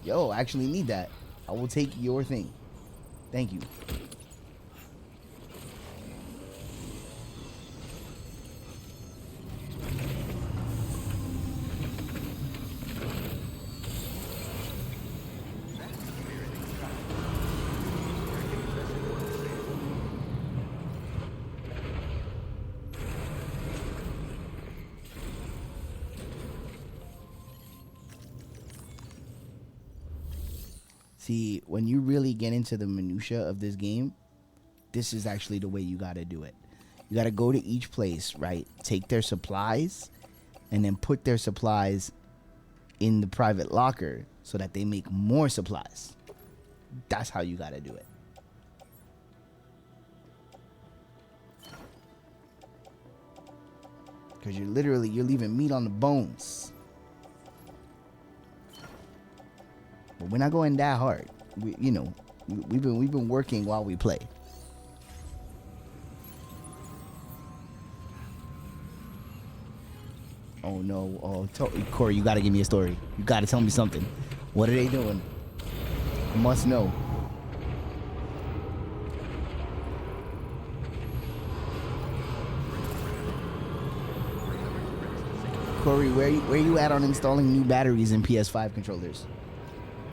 Yo, I actually need that. I will take your thing. Thank you. See, when you really get into the minutia of this game, this is actually the way you got to do it. You got to go to each place, right? Take their supplies and then put their supplies in the private locker so that they make more supplies. That's how you got to do it. Because you're leaving meat on the bones. But we're not going that hard. We've been working while we play. Oh no! Oh, Corey, you gotta give me a story. You gotta tell me something. What are they doing? I must know. Corey, where you at on installing new batteries in PS5 controllers?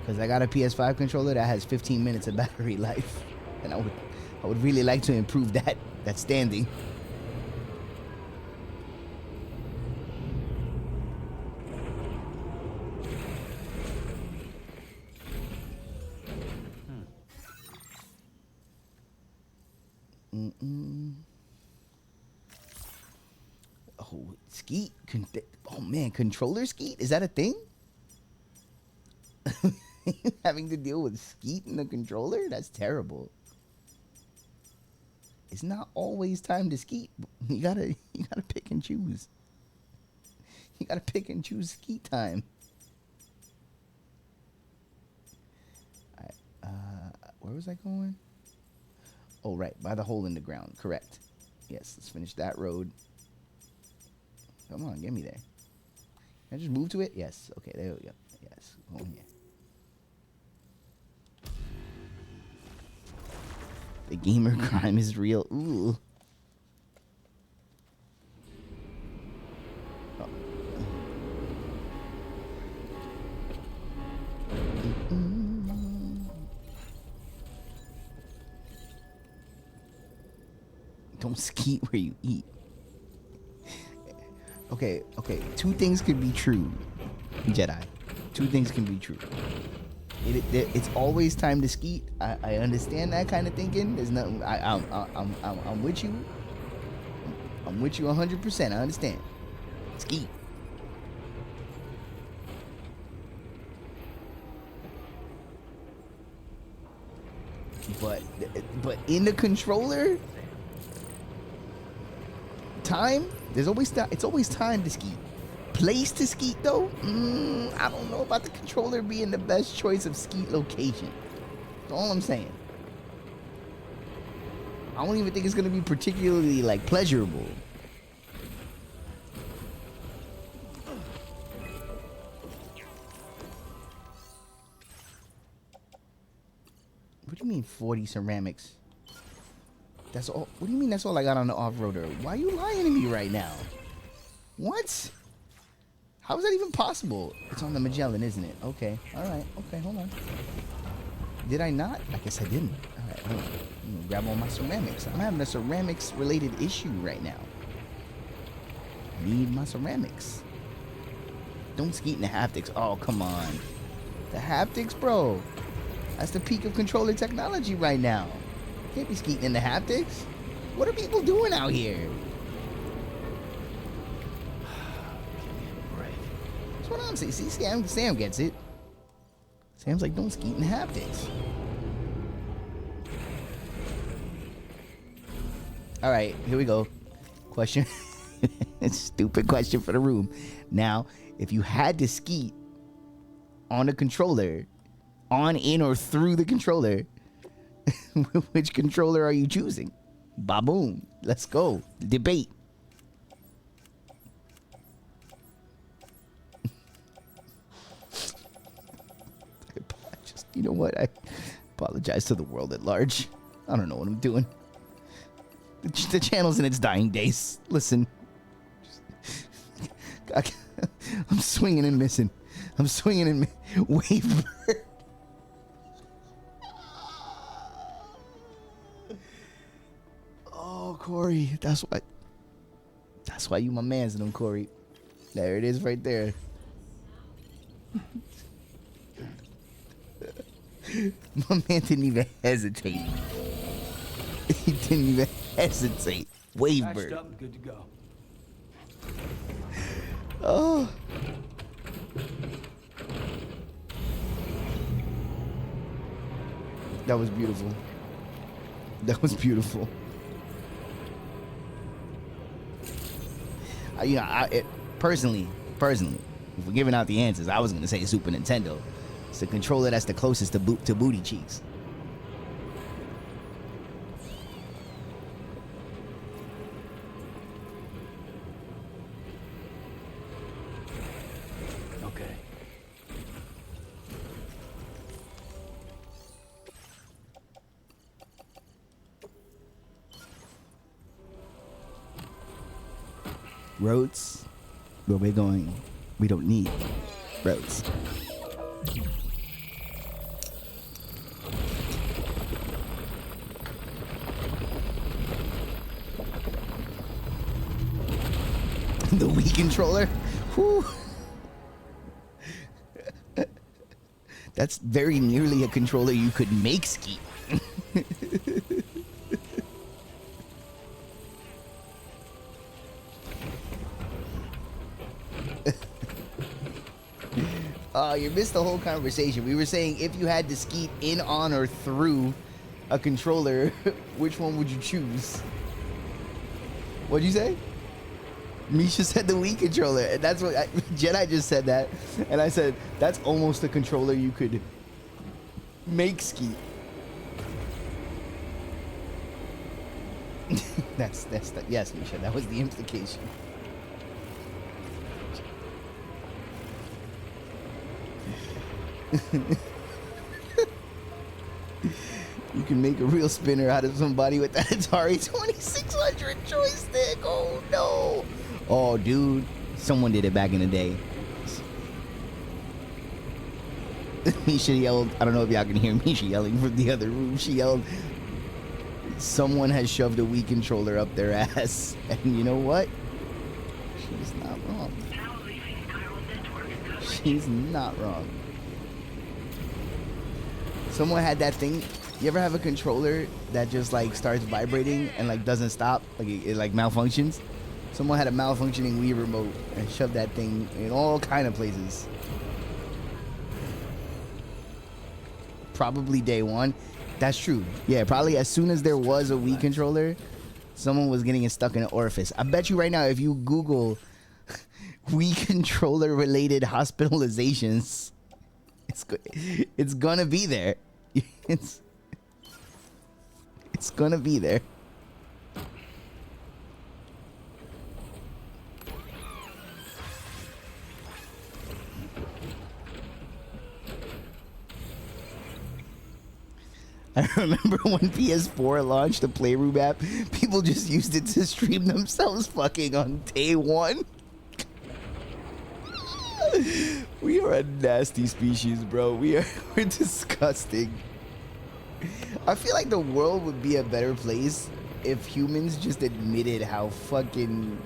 Because I got a PS5 controller that has 15 minutes of battery life, and I would really like to improve that standing. Oh, skeet. Oh man, controller skeet? Is that a thing? Having to deal with skeet in the controller? That's terrible. It's not always time to skeet. You gotta pick and choose. You gotta pick and choose skeet time. Where was I going? Oh, right, by the hole in the ground. Correct. Yes, let's finish that road. Come on, get me there. Can I just move to it? Yes. Okay, there we go. Yes, go here. The gamer crime is real. Ooh. Oh. Don't skeet where you eat. Okay. Two things could be true, Jedi. Two things can be true. It's always time to skeet. I understand that kind of thinking. There's nothing. I'm with you. I'm with you 100%. I understand. Skeet. But in the controller, time. It's always time to skeet. Place to skeet though, I don't know about the controller being the best choice of skeet location. That's all I'm saying. I don't even think it's gonna be particularly like pleasurable. What do you mean 40 ceramics? That's all. What do you mean that's all I got on the off-roader? Why are you lying to me right now? What? How is that even possible? It's on the Magellan, isn't it? Okay. All right. Okay, hold on. Did I not? I guess I didn't. All right, hold on. I'm gonna grab all my ceramics. I'm having a ceramics-related issue right now. I need my ceramics. Don't skeet in the haptics. Oh, come on. The haptics, bro. That's the peak of controller technology right now. Can't be skeeting in the haptics. What are people doing out here? That's what I'm saying. See, Sam gets it. Sam's like, don't skeet in the haptics. All right, here we go. Question. Stupid question for the room. Now, if you had to skeet on a controller on, in, or through the controller. Which controller are you choosing? Ba-boom. Let's go. Debate. You know what? I apologize to the world at large. I don't know what I'm doing. The channel's in its dying days. Listen. I'm swinging and missing. I'm swinging and Wave Bird. Oh, Corey. That's why you my man's in them, Corey. There it is right there. My man didn't even hesitate. He didn't even hesitate. Wave Patched Bird. up and good to go. Oh. That was beautiful. That was beautiful. Personally, if we're giving out the answers, I was gonna say Super Nintendo. It's the controller that's the closest to booty cheeks. Okay. Roads, where we're going, we don't need roads. The Wii controller? Whew. That's very nearly a controller you could make, Skeet. You missed the whole conversation. We were saying if you had to Skeet in, on, or through a controller, which one would you choose? What'd you say? Misha said the Wii controller, and that's what Jedi just said that, and I said that's almost a controller you could make, Skeet. that's yes, Misha, that was the implication. You can make a real spinner out of somebody with that Atari 2600 joystick. Oh no. Oh, dude, someone did it back in the day. Misha yelled, I don't know if y'all can hear Misha yelling from the other room. She yelled, someone has shoved a Wii controller up their ass. And you know what? She's not wrong. She's not wrong. Someone had that thing. You ever have a controller that just like starts vibrating and like doesn't stop? Like it like malfunctions? Someone had a malfunctioning Wii remote and shoved that thing in all kind of places. Probably day one. That's true. Yeah, probably as soon as there was a Wii controller, someone was getting it stuck in an orifice. I bet you right now if you Google Wii controller related hospitalizations, it's gonna be there. It's gonna be there. I remember when PS4 launched the Playroom app, people just used it to stream themselves fucking on day one. We are a nasty species, bro. We're disgusting. I feel like the world would be a better place if humans just admitted how fucking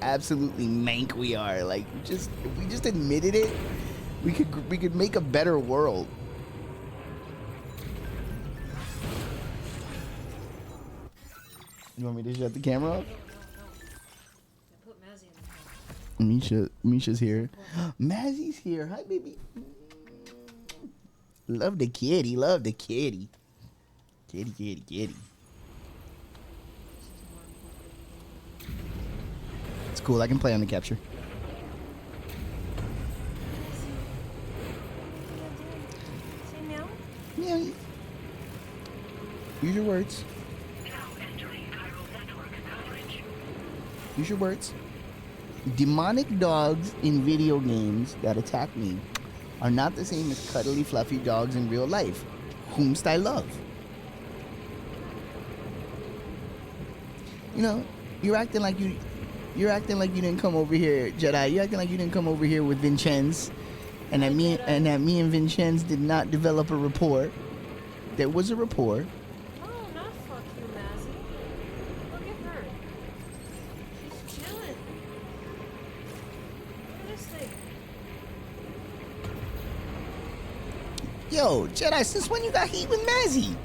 absolutely mank we are. Like, if we just admitted it, we could make a better world. You want me to shut the camera off? I put Mazzy in the camera. Misha's here. Mazzy's here. Hi, baby. Love the kitty. Love the kitty. Kitty. It's cool. I can play on the capture. Say Yeah. Use your words. Use your words. Demonic dogs in video games that attack me are not the same as cuddly, fluffy dogs in real life, whomst I love. You know, you're acting like you didn't come over here, Jedi. You're acting like you didn't come over here with Vincenz, and that me and Vincenz did not develop a rapport. There was a rapport. Oh, not fuck you, Mazzy. Look at her. She's chilling. Look at this thing. Yo, Jedi, since when you got heat with Mazzy?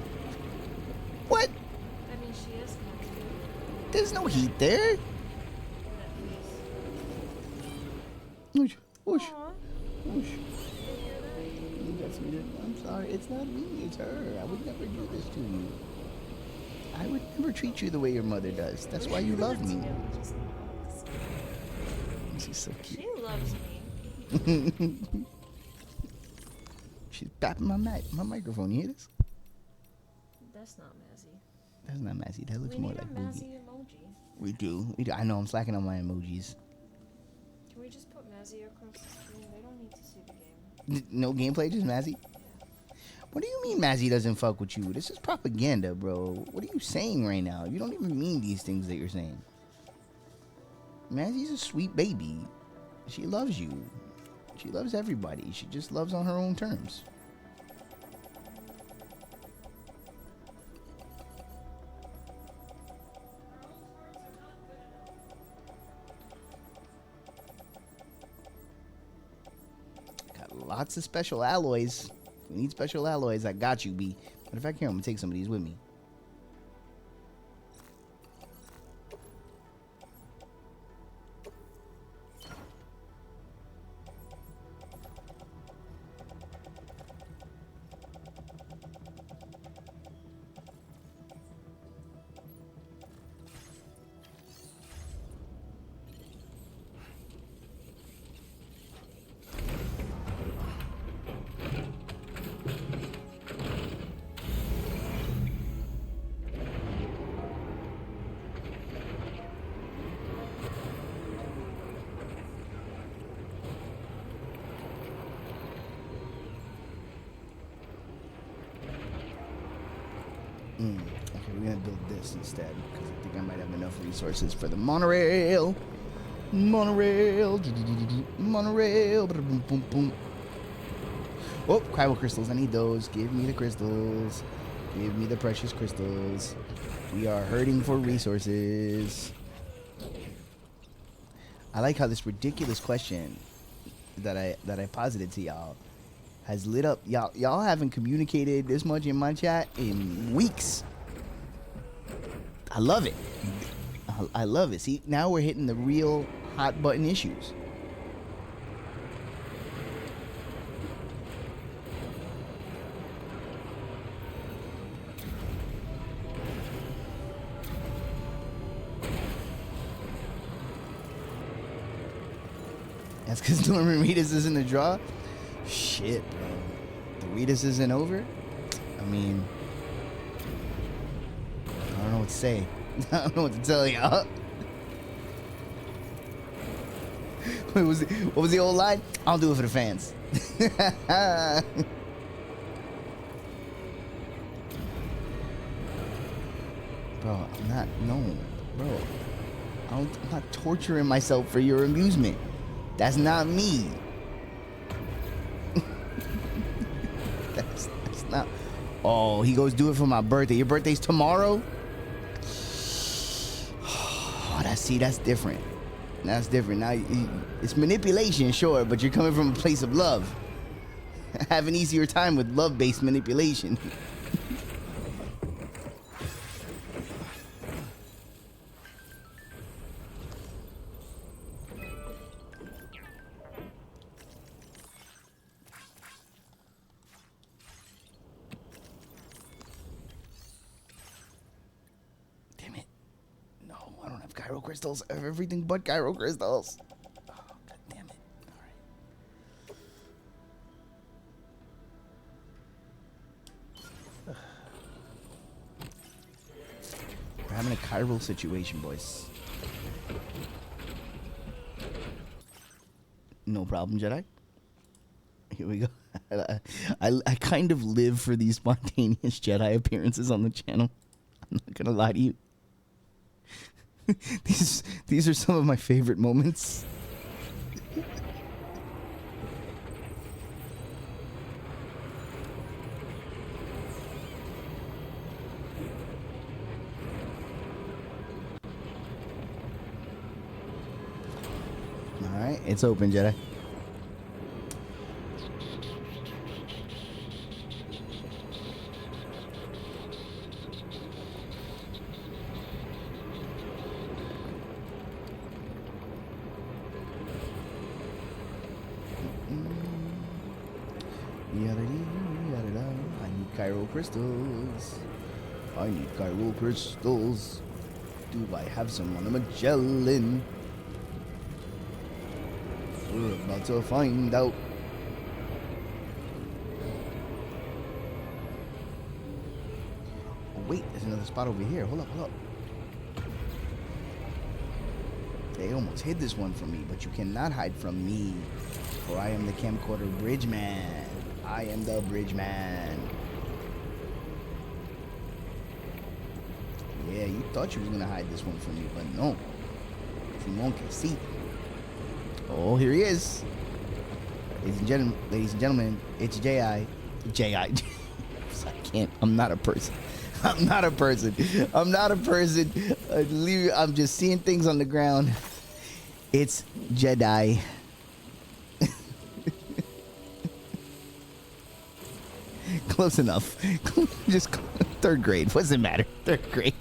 What? I mean, she is kind of There's no heat there. Whoosh, whoosh, whoosh. I'm sorry, it's not me, it's her. I would never do this to you. I would never treat you the way your mother does. That's why you love me. She's so cute. She loves me. She's tapping my microphone. You hear this? That's not Mazzy. That's not Mazzy. That looks more like We need a Boogie. Mazzy emoji. We do. I know I'm slacking on my emojis. Can we just put Mazzy across the screen? They don't need to see the game. No gameplay, just Mazzy? What do you mean Mazzy doesn't fuck with you? This is propaganda, bro. What are you saying right now? You don't even mean these things that you're saying. Mazzy's a sweet baby. She loves you. She loves everybody. She just loves on her own terms. Got lots of special alloys. If we need special alloys, I got you, B. Matter of fact, here, I'm gonna take some of these with me. Okay, we're gonna build this instead because I think I might have enough resources for the monorail. Monorail. Monorail. Boom, boom, boom. Oh, cryo crystals. I need those. Give me the crystals. Give me the precious crystals. We are hurting for resources. I like how this ridiculous question that I posited to y'all has lit up. Y'all haven't communicated this much in my chat in weeks. I love it. I love it. See, now we're hitting the real hot button issues. That's because Norman Reedus isn't a draw? Shit, bro. The Reedus isn't over? I mean, I don't know what to say. I don't know what to tell y'all. What was the old line? I'll do it for the fans. Bro, I'm not, no, bro. I'm not torturing myself for your amusement. That's not me. That's not. Oh, he goes do it for my birthday. Your birthday's tomorrow? Oh, that's different. That's different. Now, it's manipulation, sure, but you're coming from a place of love. Have an easier time with love-based manipulation. Gyro crystals. I have everything but gyro crystals. Oh, God damn it. having a chiral situation, boys. No problem, Jedi. Here we go. I kind of live for these spontaneous Jedi appearances on the channel. I'm not gonna lie to you. These are some of my favorite moments. All right, it's open, Jedi. I need chiral crystals. I need chiral crystals. Do I have some on a Magellan? We're about to find out. Oh, wait, there's another spot over here. Hold up. They almost hid this one from me, but you cannot hide from me. For I am the camcorder bridge man. I am the bridge man. Yeah, you thought you was gonna hide this one from me, but no. Simon can see. Oh, here he is. Ladies and gentlemen, it's J.I. I can't. I'm not a person. I'm not a person. I'm just seeing things on the ground. It's Jedi. Close enough. Just third grade. What does it matter? Third grade.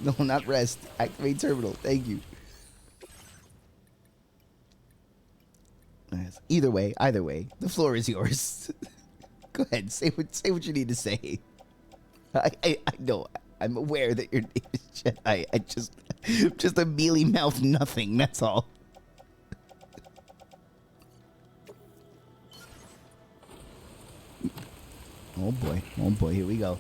No, not rest. Activate terminal. Thank you. Either way, the floor is yours. Go ahead, say what you need to say. I know. I'm aware that your name is Jedi. I just a mealy mouth nothing. That's all. Oh boy, here we go.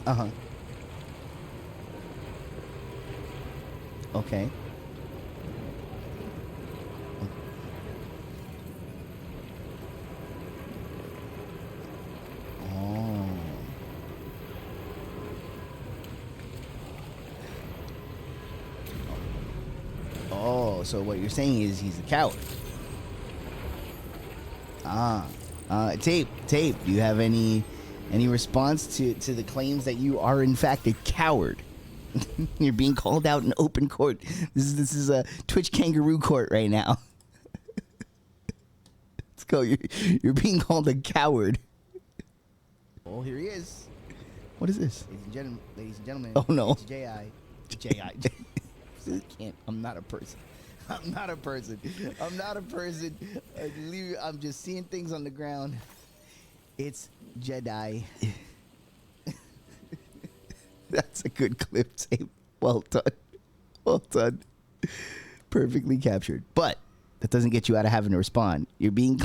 Uh-huh. Okay. Oh. Oh, so what you're saying is he's a coward. Tape, do you have any response to the claims that you are in fact a coward? You're being called out in open court. This is a Twitch kangaroo court right now. Let's go. You're being called a coward. Oh, here he is. What is this? Ladies and gentlemen. Oh no. It's J.I. Can't. I'm not a person. I'm just seeing things on the ground. It's Jedi. That's a good clip tape. Well done. Perfectly captured. But that doesn't get you out of having to respond. You're being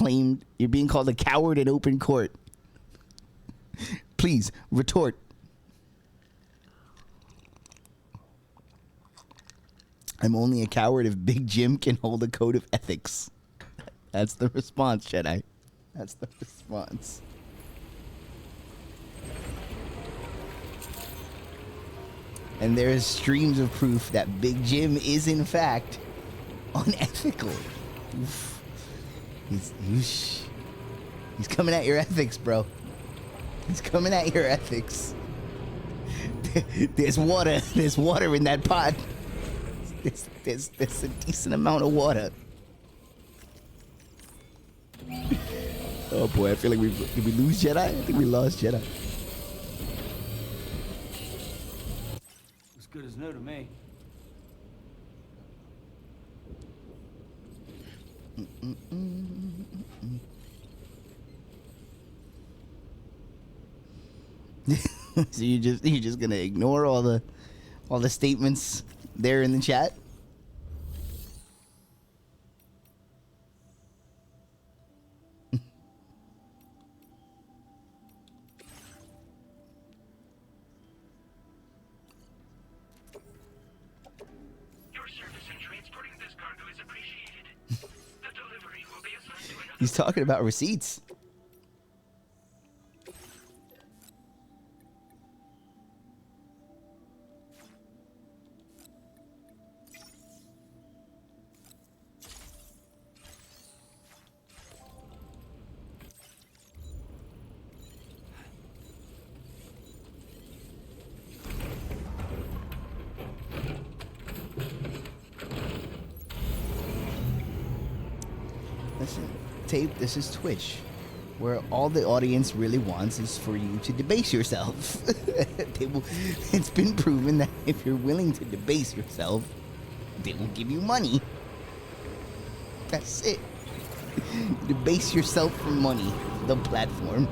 called a coward in open court. Please, retort. I'm only a coward if Big Jim can hold a code of ethics. That's the response, Jedi. That's the response. And there is streams of proof that Big Jim is in fact unethical. Oof. He's coming at your ethics, bro. He's coming at your ethics. There's water in that pot. There's a decent amount of water. Oh boy, I feel like did we lose Jedi? I think we lost Jedi. As good as new to me. So you're just gonna ignore all the statements there in the chat? Your service in transporting this cargo is appreciated. The delivery will be assigned to another. He's talking about receipts. Listen, tape, this is Twitch, where all the audience really wants is for you to debase yourself. It's been proven that if you're willing to debase yourself, they will give you money. That's it. Debase yourself for money, the platform.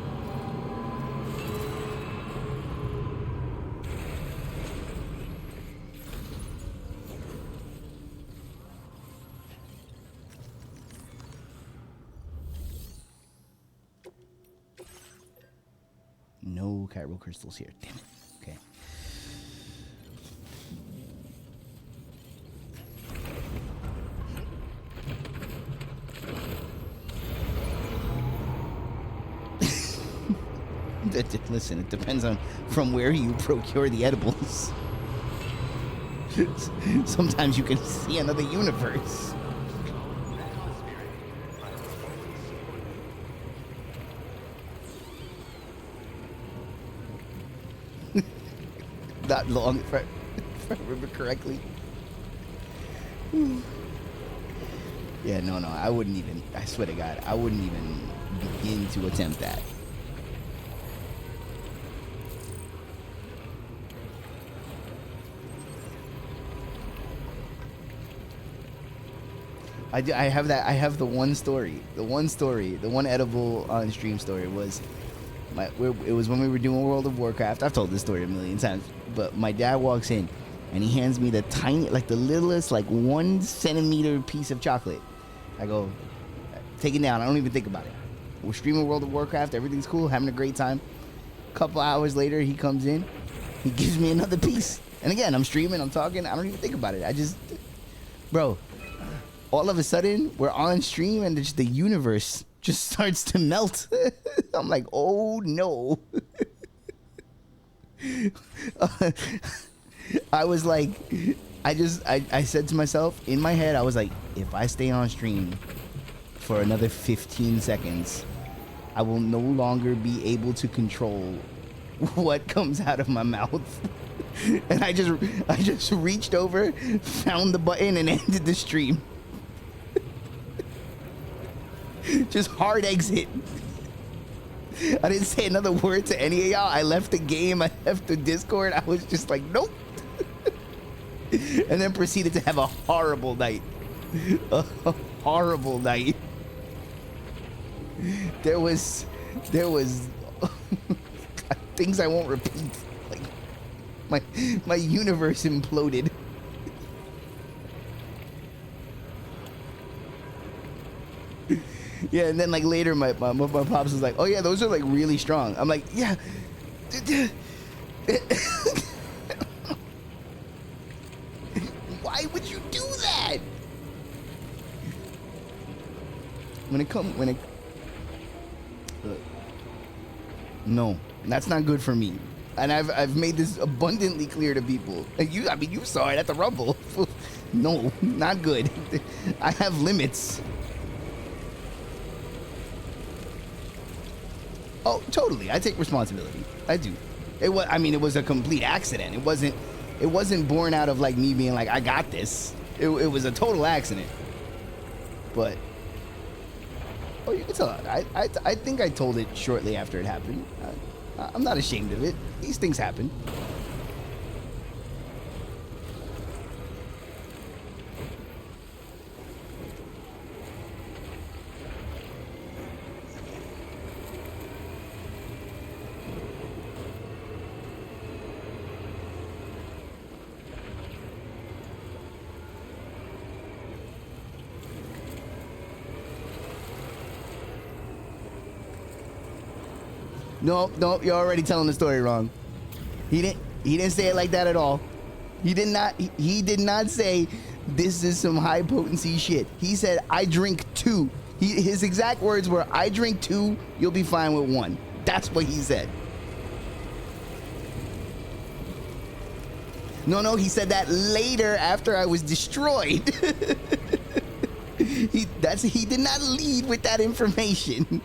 No chiral crystals here. Damn it. Okay. Listen, it depends on from where you procure the edibles. Sometimes you can see another universe. Not long, if I remember correctly. Yeah, no, I wouldn't even, I swear to God, I wouldn't even begin to attempt that. I have that. I have the one story. The one edible on stream story was it was when we were doing World of Warcraft. I've told this story a million times, but my dad walks in and he hands me the tiny, like the littlest, like 1 centimeter piece of chocolate. I go, take it down. I don't even think about it. We're streaming World of Warcraft. Everything's cool, having a great time. Couple hours later, he comes in. He gives me another piece. And again, I'm streaming. I'm talking. I don't even think about it. Bro, all of a sudden, we're on stream and just the universe just starts to melt. I'm like, oh no. I was like, I said to myself in my head, I was like, if I stay on stream for another 15 seconds, I will no longer be able to control what comes out of my mouth. And I just reached over, found the button, and ended the stream. Just hard exit. I didn't say another word to any of y'all. I left the game. I left the Discord. I was just like, nope. And then proceeded to have a horrible night. A horrible night. There was things I won't repeat. Like my universe imploded. Yeah, and then like later my pops was like, oh yeah, those are like really strong. I'm like, yeah. Why would you do that? No, that's not good for me. And I've made this abundantly clear to people. And you saw it at the Rumble. No, not good. I have limits. Oh, totally. I take responsibility. I do. It was a complete accident. It wasn't born out of like me being like, I got this. It was a total accident. But oh, you can tell. I think I told it shortly after it happened. I'm not ashamed of it. These things happen. No, you're already telling the story wrong. He didn't say it like that at all. He did not say this is some high potency shit. He said I drink 2. His exact words were, I drink 2, you'll be fine with 1. That's what he said. No, he said that later after I was destroyed. He did not lead with that information.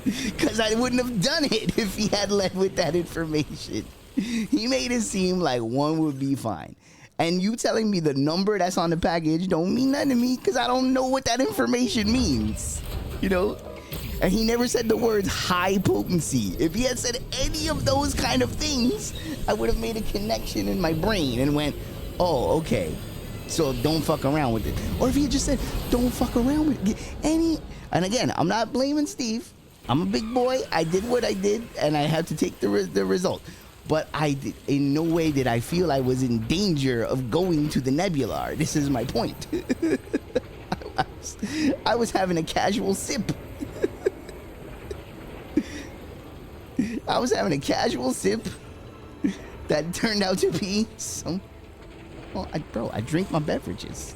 Because I wouldn't have done it if he had led with that information. He made it seem like 1 would be fine. And you telling me the number that's on the package don't mean nothing to me because I don't know what that information means. You know? And he never said the words high potency. If he had said any of those kind of things, I would have made a connection in my brain and went, oh, okay. So don't fuck around with it. Or if he had just said, don't fuck around with it. And again, I'm not blaming Steve. I'm a big boy. I did what I did, and I have to take the result. But in no way did I feel I was in danger of going to the Nebular. This is my point. I was having a casual sip. I was having a casual sip that turned out to be some... Well, I drink my beverages.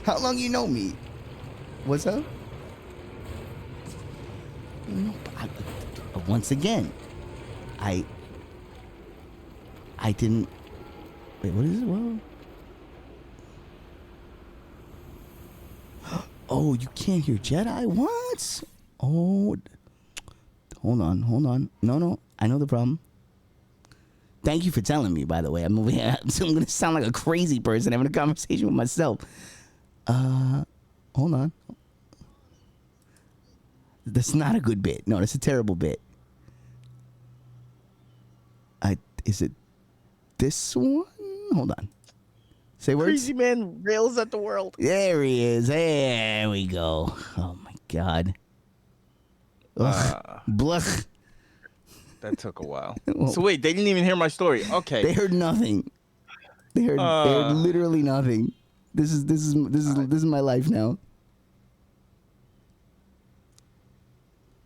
How long you know me? What's up? No, once again, I didn't. Wait, what is it? Whoa. Oh, you can't hear Jedi? What? Oh, hold on. No, I know the problem. Thank you for telling me, by the way. I'm over here. I'm gonna sound like a crazy person having a conversation with myself. Hold on. That's not a good bit. No, that's a terrible bit. Is it this one? Hold on. Say words. Crazy man rails at the world. There he is. There we go. Oh my God. Bluch. That took a while. So wait, they didn't even hear my story. Okay. They heard nothing. They heard literally nothing. This is my life now.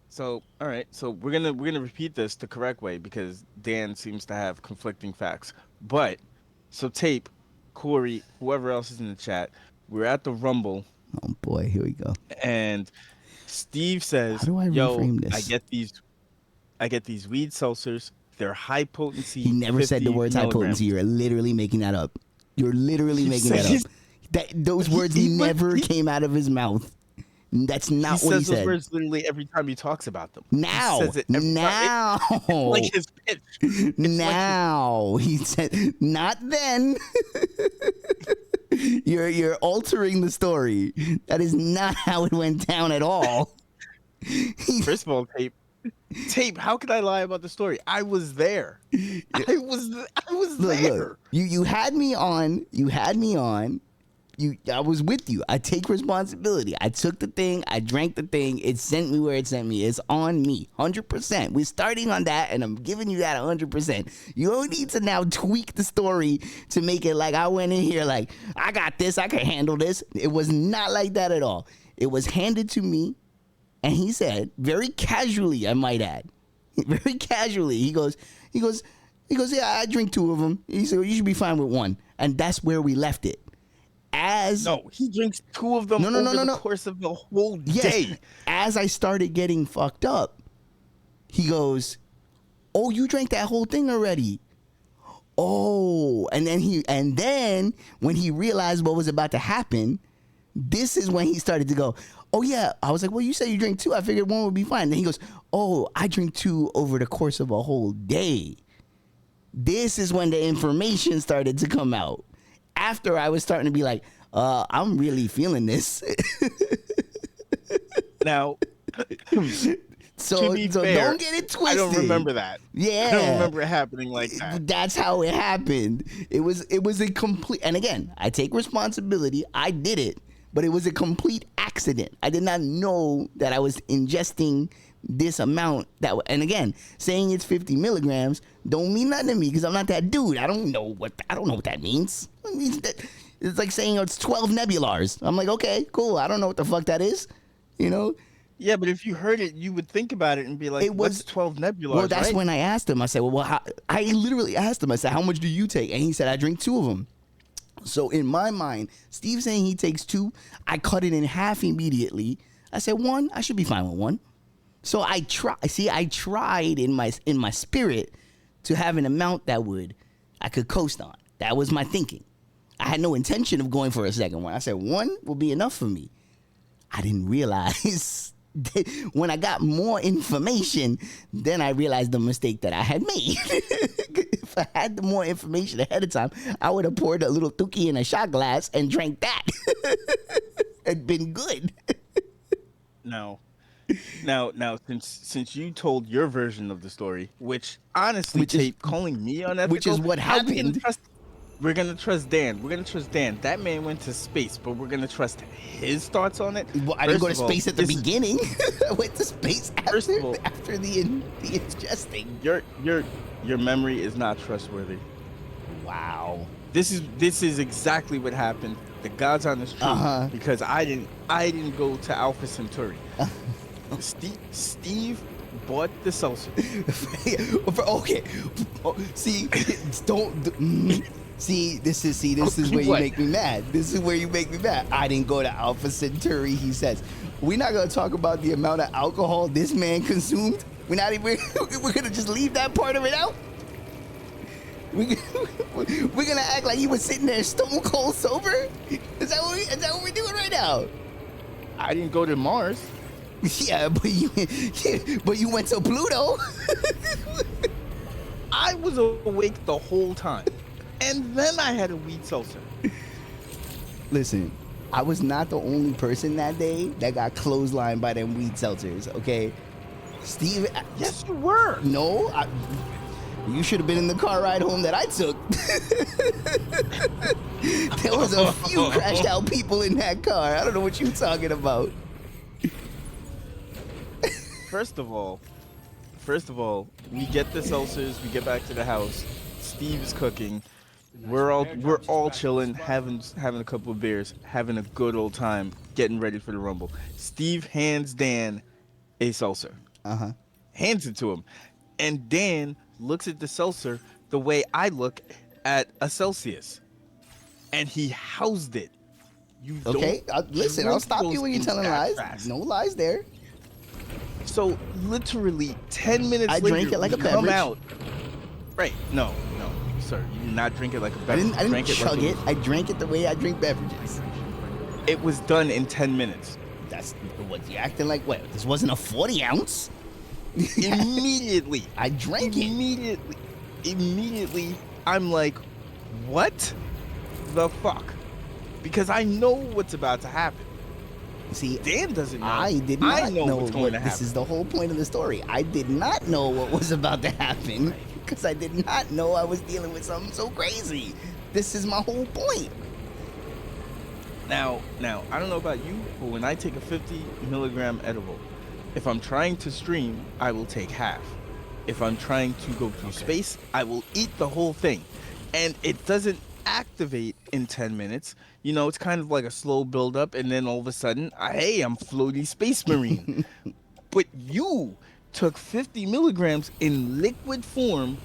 So, all right. So we're gonna repeat this the correct way because Dan seems to have conflicting facts. But so Tape, Corey, whoever else is in the chat, we're at the Rumble. Oh boy, here we go. And Steve says, "How do I reframe this? I get these weed seltzers. They're high potency." He never said the words high potency. You're literally making that up. You're literally making that up. Those words never came out of his mouth. That's not what he said. He says those words literally every time he talks about them. Now, he says it now, like his pitch. Now he said, not then. You're altering the story. That is not how it went down at all. First of all, Tape. How could I lie about the story? I was there. I was there. Look, you had me on. I was with you. I take responsibility. I took the thing. I drank the thing. It sent me where it sent me. It's on me. 100%. We're starting on that, and I'm giving you that 100%. You don't need to now tweak the story to make it like I went in here like, I got this. I can handle this. It was not like that at all. It was handed to me, and he said, very casually, I might add, very casually, he goes, yeah, I drink 2 of them. He said, you should be fine with 1. And that's where we left it. No, he drinks 2 of them over the course of the whole day. As I started getting fucked up, he goes, "Oh, you drank that whole thing already." Oh, and then when he realized what was about to happen, this is when he started to go, "Oh yeah." I was like, "Well, you said you drink 2. I figured 1 would be fine." Then he goes, "Oh, I drink 2 over the course of a whole day." This is when the information started to come out. After I was starting to be like, I'm really feeling this. Now, so fair, don't get it twisted. I don't remember that. Yeah. I don't remember it happening like that. That's how it happened. It was a complete, and again, I take responsibility. I did it, but it was a complete accident. I did not know that I was ingesting this amount and again, saying it's 50 milligrams don't mean nothing to me because I'm not that dude. I don't know what that means. It's like saying it's 12 nebulars. I'm like, okay, cool. I don't know what the fuck that is. You know? Yeah, but if you heard it, you would think about it and be like, It "What's was 12 nebulars?" well. That's right? when I asked him. I said, "Well, I literally asked him. I said, how much do you take?" And he said, "I drink 2 of them." So in my mind, Steve saying he takes 2, I cut it in half immediately. I said 1. I should be fine with 1. So I try. See, I tried in my spirit to have an amount that I could coast on. That was my thinking. I had no intention of going for a second one. I said 1 will be enough for me. I didn't realize that when I got more information, then I realized the mistake that I had made. If I had the more information ahead of time, I would have poured a little tuki in a shot glass and drank that. It'd been good. Now, since you told your version of the story, which honestly, Which is- Tape calling me unethical, which is what how we gonna happened. we're gonna trust Dan. We're gonna trust Dan. That man went to space, but we're gonna trust his thoughts on it. Well, I didn't go to First of all, space at the this is- beginning. I went to space First of all- after the ingesting. Your memory is not trustworthy. Wow. This is exactly what happened. The God's honest truth. Because I didn't go to Alpha Centauri. Steve bought the seltzer. Okay. Oh, see, see, this is where you What? make me mad. This is where you make me mad. I didn't go to Alpha Centauri, he says. We're not gonna talk about the amount of alcohol this man consumed. We're gonna just leave that part of it out. We're gonna act like he was sitting there stone cold sober. Is that what we're doing right now? I didn't go to Mars. Yeah, but you went to Pluto. I was awake the whole time, and then I had a weed seltzer. Listen, I was not the only person that day that got clotheslined by them weed seltzers. Okay, Steve. Yes, you were. No, you should have been in the car ride home that I took. There was a few crashed out people in that car. I don't know what you're talking about. First of all, we get the seltzers. We get back to the house. Steve is cooking. We're all chilling, having a couple of beers, having a good old time, getting ready for the Rumble. Steve hands Dan a seltzer. Hands it to him, and Dan looks at the seltzer the way I look at a Celsius, and he housed it. You Okay, listen, I'll drink stop those you when you're things telling that lies. fast. No lies there. So literally 10 minutes I later, drank it like we a come beverage. out. Right? No, sir. You did not drink it like a I beverage. didn't Drank chug like it. I drank it the way I drink beverages. It was done in 10 minutes. That's what you acting like. What? This wasn't a 40 ounce. Immediately. I drank it. Immediately, I'm like, what the fuck? Because I know what's about to happen. See, Dan doesn't know. I did not I know what's going to This happen. is the whole point of the story. I did not know what was about to happen because I did not know I was dealing with something so crazy. This is my whole point. Now, I don't know about you, but when I take a 50 milligram edible, if I'm trying to stream, I will take half. If I'm trying to go through space, I will eat the whole thing. And it doesn't activate in 10 minutes. You know, it's kind of like a slow build up, and then all of a sudden, hey, I'm floaty space marine. But you took 50 milligrams in liquid form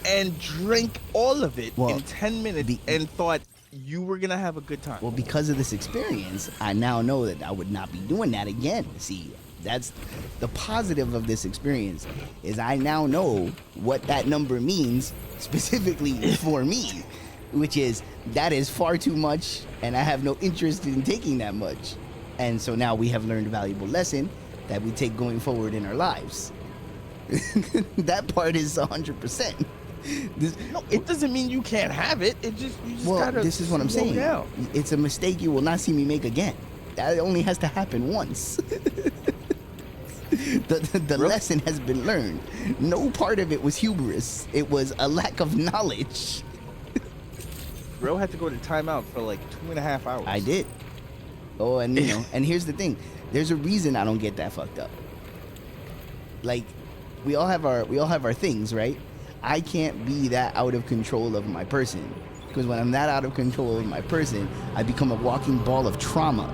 and drank all of it in 10 minutes and thought you were gonna have a good time. Well, because of this experience, I now know that I would not be doing that again. See, that's the positive of this experience is I now know what that number means specifically for me, which is that is far too much and I have no interest in taking that much. And so now we have learned a valuable lesson that we take going forward in our lives. That part is 100%. No, it doesn't mean you can't have it. You just gotta this is what I'm slow saying. down. It's a mistake you will not see me make again. That only has to happen once. The lesson has been learned. No part of it was hubris. It was a lack of knowledge. Bro had to go to timeout for like 2.5 hours. I did. Oh, and you know, and here's the thing. There's a reason I don't get that fucked up. Like, we all have our things, right? I can't be that out of control of my person. Because when I'm that out of control of my person, I become a walking ball of trauma.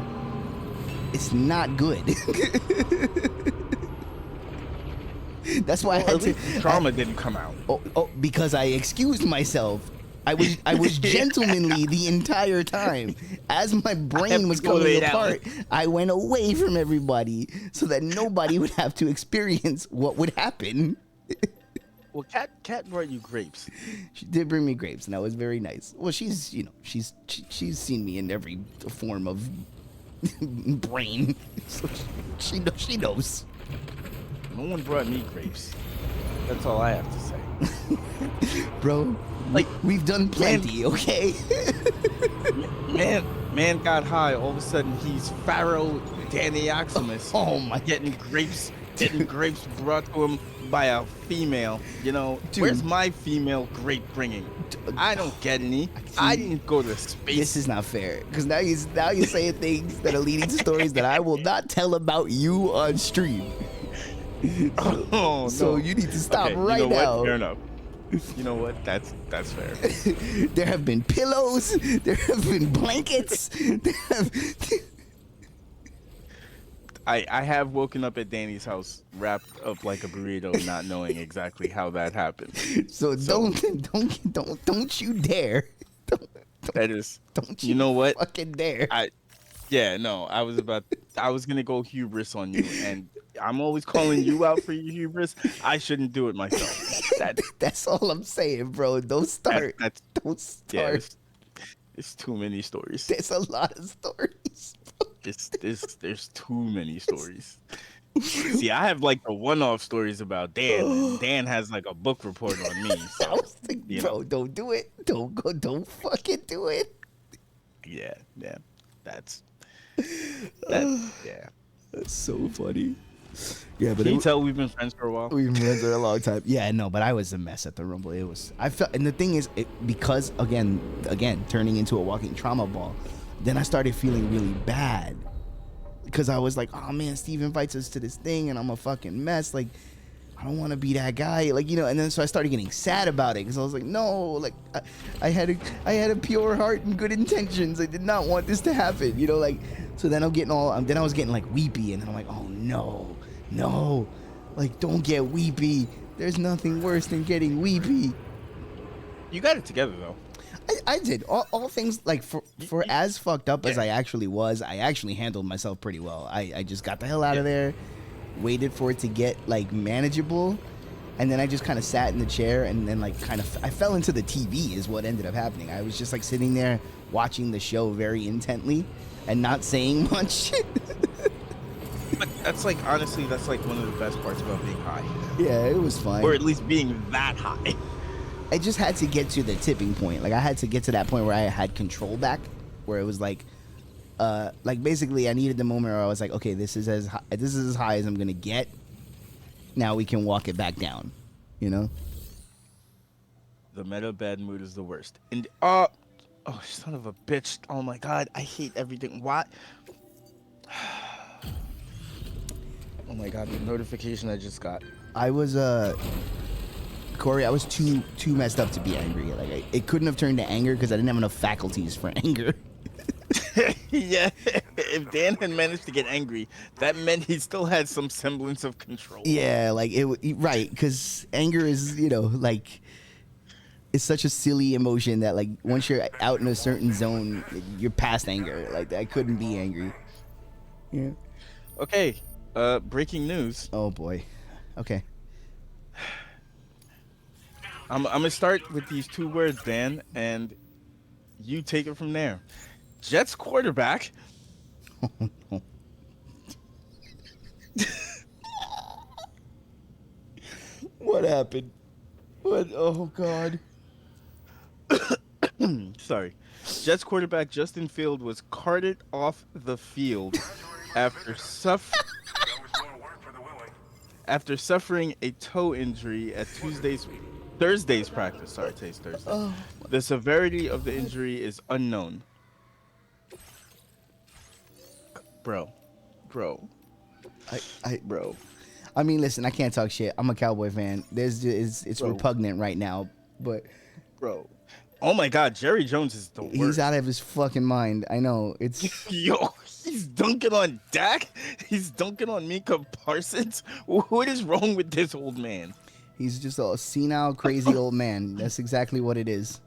It's not good. That's why I had to. Trauma didn't come out. Because I excused myself. I was gentlemanly the entire time. As my brain was coming apart, I went away from everybody so that nobody would have to experience what would happen. Well, Kat brought you grapes. She did bring me grapes, and that was very nice. Well, she's she's seen me in every form of brain, so she knows. No one brought me grapes. That's all I have to say. Bro, like, we've done plenty, okay? man got high. All of a sudden, he's Pharaoh Danny Oximus. Oh my! Getting grapes brought to him by a female. You know, dude, where's my female grape bringing? I don't get any. I didn't go to space. This is not fair, because now you're saying things that are leading to stories that I will not tell about you on stream. Oh, so no. You need to stop right you know now. What? Fair enough. You know what? That's fair. There have been pillows. There have been blankets. I have woken up at Danny's house wrapped up like a burrito, not knowing exactly how that happened. So don't you dare. Don't you know what? Fucking dare. I was gonna go hubris on you, and I'm always calling you out for your hubris. I shouldn't do it myself. That's all I'm saying, bro. Don't start. Don't start. Yeah, it's too many stories. There's a lot of stories. There's too many stories. See, I have like the one-off stories about Dan. And Dan has like a book report on me. So, I was thinking, bro, don't do it. Don't fucking do it. Yeah. That's so funny. Yeah, but can you tell we've been friends for a while? We've been friends for a long time. Yeah, no, but I was a mess at the Rumble. I felt, and the thing is, because again, turning into a walking trauma ball, then I started feeling really bad because I was like, oh man, Steve invites us to this thing, and I'm a fucking mess. Like, I don't want to be that guy, like, you know. And then so I started getting sad about it because I was like, no, like I had a pure heart and good intentions. I did not want this to happen, you know, like. So then then I was getting like weepy, and then I'm like, oh no, like, don't get weepy. There's nothing worse than getting weepy. You got it together though. I did all things, like, for as fucked up as I actually was. I actually handled myself pretty well. I just got the hell out of there, waited for it to get like manageable, and then I just kind of sat in the chair, and then like I fell into the TV is what ended up happening. I was just like sitting there watching the show very intently and not saying much. But that's like, honestly, that's like one of the best parts about being high. Yeah, it was fine. Or at least being that high. I just had to get to the tipping point. Like, I had to get to that point where I had control back, where it was like basically I needed the moment where I was like, okay, this is as high as I'm gonna get. Now we can walk it back down, you know. The meta bad mood is the worst. And oh, son of a bitch! Oh my god, I hate everything. What? Oh my god, the notification I just got. I was Corey, I was too messed up to be angry. Like, it couldn't have turned to anger because I didn't have enough faculties for anger. Yeah, if Dan had managed to get angry, that meant he still had some semblance of control. Yeah, like right, because anger is, you know, like, it's such a silly emotion that, like, once you're out in a certain zone, you're past anger. Like, I couldn't be angry. Yeah. Okay, breaking news. Oh boy. Okay. I'm gonna start with these two words, Dan, and you take it from there. Jets quarterback. Oh, no. What happened? What? Oh God. Sorry. Jets quarterback Justin Field was carted off the field after suffering a toe injury at Thursday's practice. Sorry, today's Thursday. Oh. The severity of the injury is unknown. Bro. I mean, listen, I can't talk shit. I'm a Cowboy fan. It's repugnant right now, but bro. Oh my God, Jerry Jones is the worst. He's out of his fucking mind. I know. It's yo, He's dunking on Dak. He's dunking on Mika Parsons. What is wrong with this old man? He's just a senile, crazy old man. That's exactly what it is.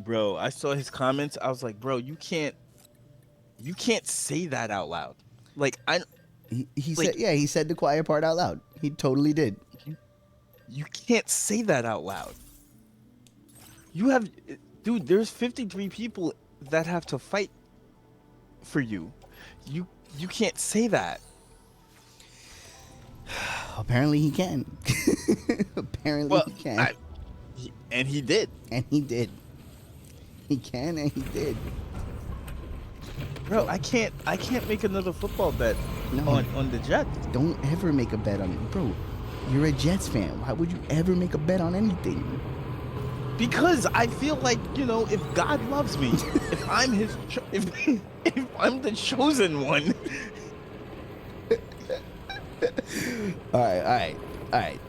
Bro, I saw his comments. I was like, bro, you can't say that out loud. Like He like, said, yeah, he said the quiet part out loud. He totally did. you can't say that out loud. You have, dude, there's 53 people that have to fight for you. You can't say that. Apparently he can. Apparently he can. And he did. And he did. He can and he did. Bro, I can't make another football bet on the Jets. Don't ever make a bet on it. Bro, you're a Jets fan. Why would you ever make a bet on anything? Because I feel like, if God loves me, if I'm his if I'm the chosen one. All right,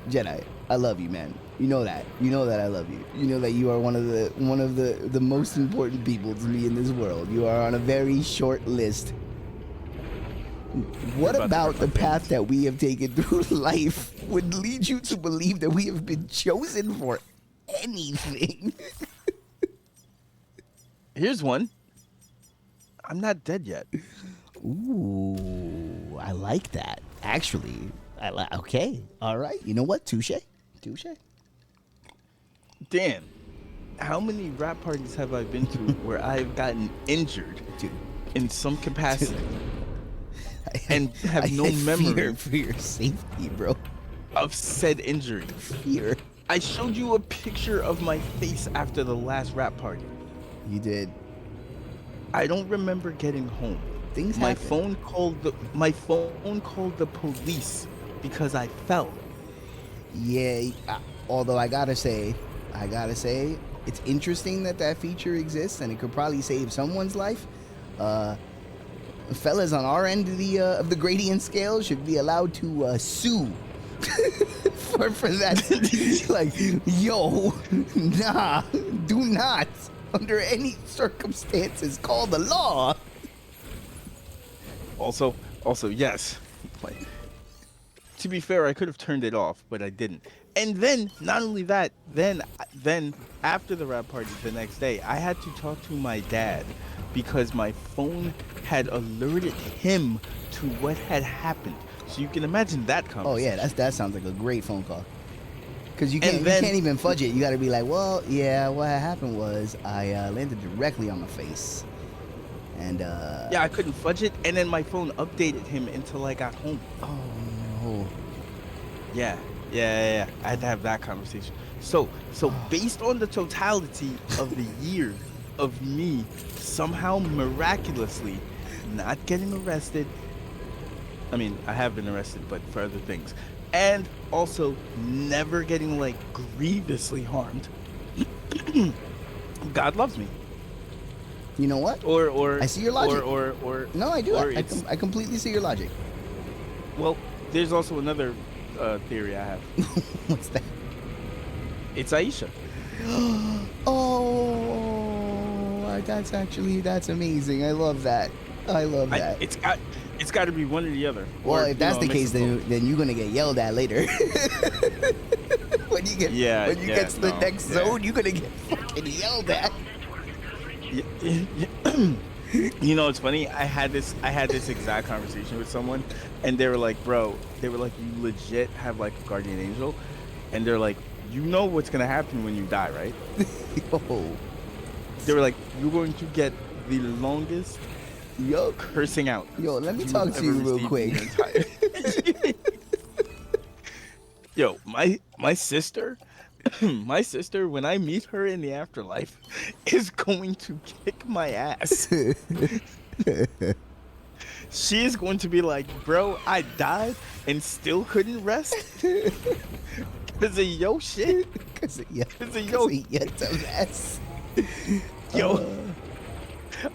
Jedi. I love you, man. You know that. You know that I love you. You know that you are one of the most important people to me in this world. You are on a very short list. What about the path that we have taken through life would lead you to believe that we have been chosen for anything? Here's one. I'm not dead yet. Ooh, I like that. Actually, okay. All right. You know what? Touche. Dan, how many rap parties have I been to where I've gotten injured in some capacity and have no memory fear for your safety, bro. of said injury? Fear. I showed you a picture of my face after the last rap party. You did. I don't remember getting home. Things my happen. phone called the police because I fell. Yeah. Although I gotta say, it's interesting that feature exists, and it could probably save someone's life. Fellas on our end of the gradient scale should be allowed to sue for that. Like, yo, nah, do not, under any circumstances, call the law. Also, yes. Like, to be fair, I could have turned it off, but I didn't. And then, not only that, then after the rap party the next day, I had to talk to my dad because my phone had alerted him to what had happened. So you can imagine that conversation. Oh yeah, that sounds like a great phone call. Because you can't even fudge it. You got to be like, well, yeah, what happened was I landed directly on my face. And yeah, I couldn't fudge it, and then my phone updated him until I got home. Oh no. Yeah. I had to have that conversation. So based on the totality of the year of me somehow miraculously not getting arrested, I mean, I have been arrested, but for other things, and also never getting like grievously harmed, God loves me. You know what? Or I see your logic. Or no, I do. Or I completely see your logic. Well, there's also another theory I have. What's that? It's Aisha. Oh, that's amazing. I love that. It's got to be one or the other. Well, or, if that's the case, then you're gonna get yelled at later. when you get to the next zone, you're gonna get fucking yelled at. You know, it's funny. I had this exact conversation with someone, and they were like, "Bro," they were like, "You legit have like a guardian angel," and they're like, "You know what's gonna happen when you die, right?" Yo. They were like, "You're going to get the longest cursing out." Yo, let me talk to you real quick. Yo, my sister. My sister, when I meet her in the afterlife, is going to kick my ass. She is going to be like, "Bro, I died and still couldn't rest because of yo shit. Because of your dumbass. Yo,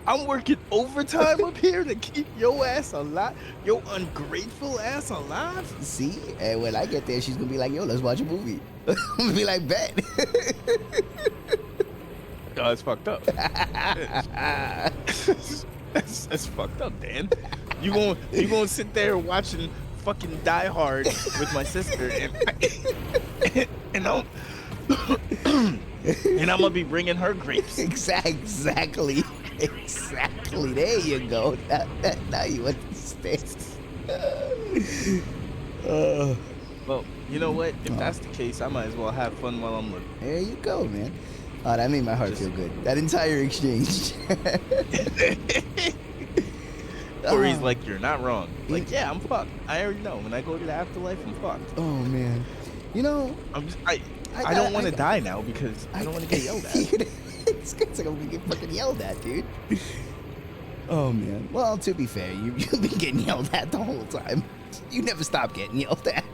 I'm working overtime up here to keep your ass alive, your ungrateful ass alive." See, and when I get there, she's gonna be like, "Yo, let's watch a movie." I'm gonna be like, "Bet." Oh, it's fucked up. That's fucked up, Dan. You gonna sit there watching fucking Die Hard with my sister, and I'm and I'm gonna be bringing her grapes. Exactly. There you go. Now you understand. Well, you know what? If that's the case, I might as well have fun while I'm looking. There you go, man. Oh, that made my heart feel good. That entire exchange. Corey's like, you're not wrong. Like, yeah, I'm fucked. I already know. When I go to the afterlife, I'm fucked. Oh man, you know, I don't want to die now because I don't want to get yelled at. It's like I'm gonna get fucking yelled at, dude. Oh man. Well, to be fair, you've been getting yelled at the whole time. You never stop getting yelled at.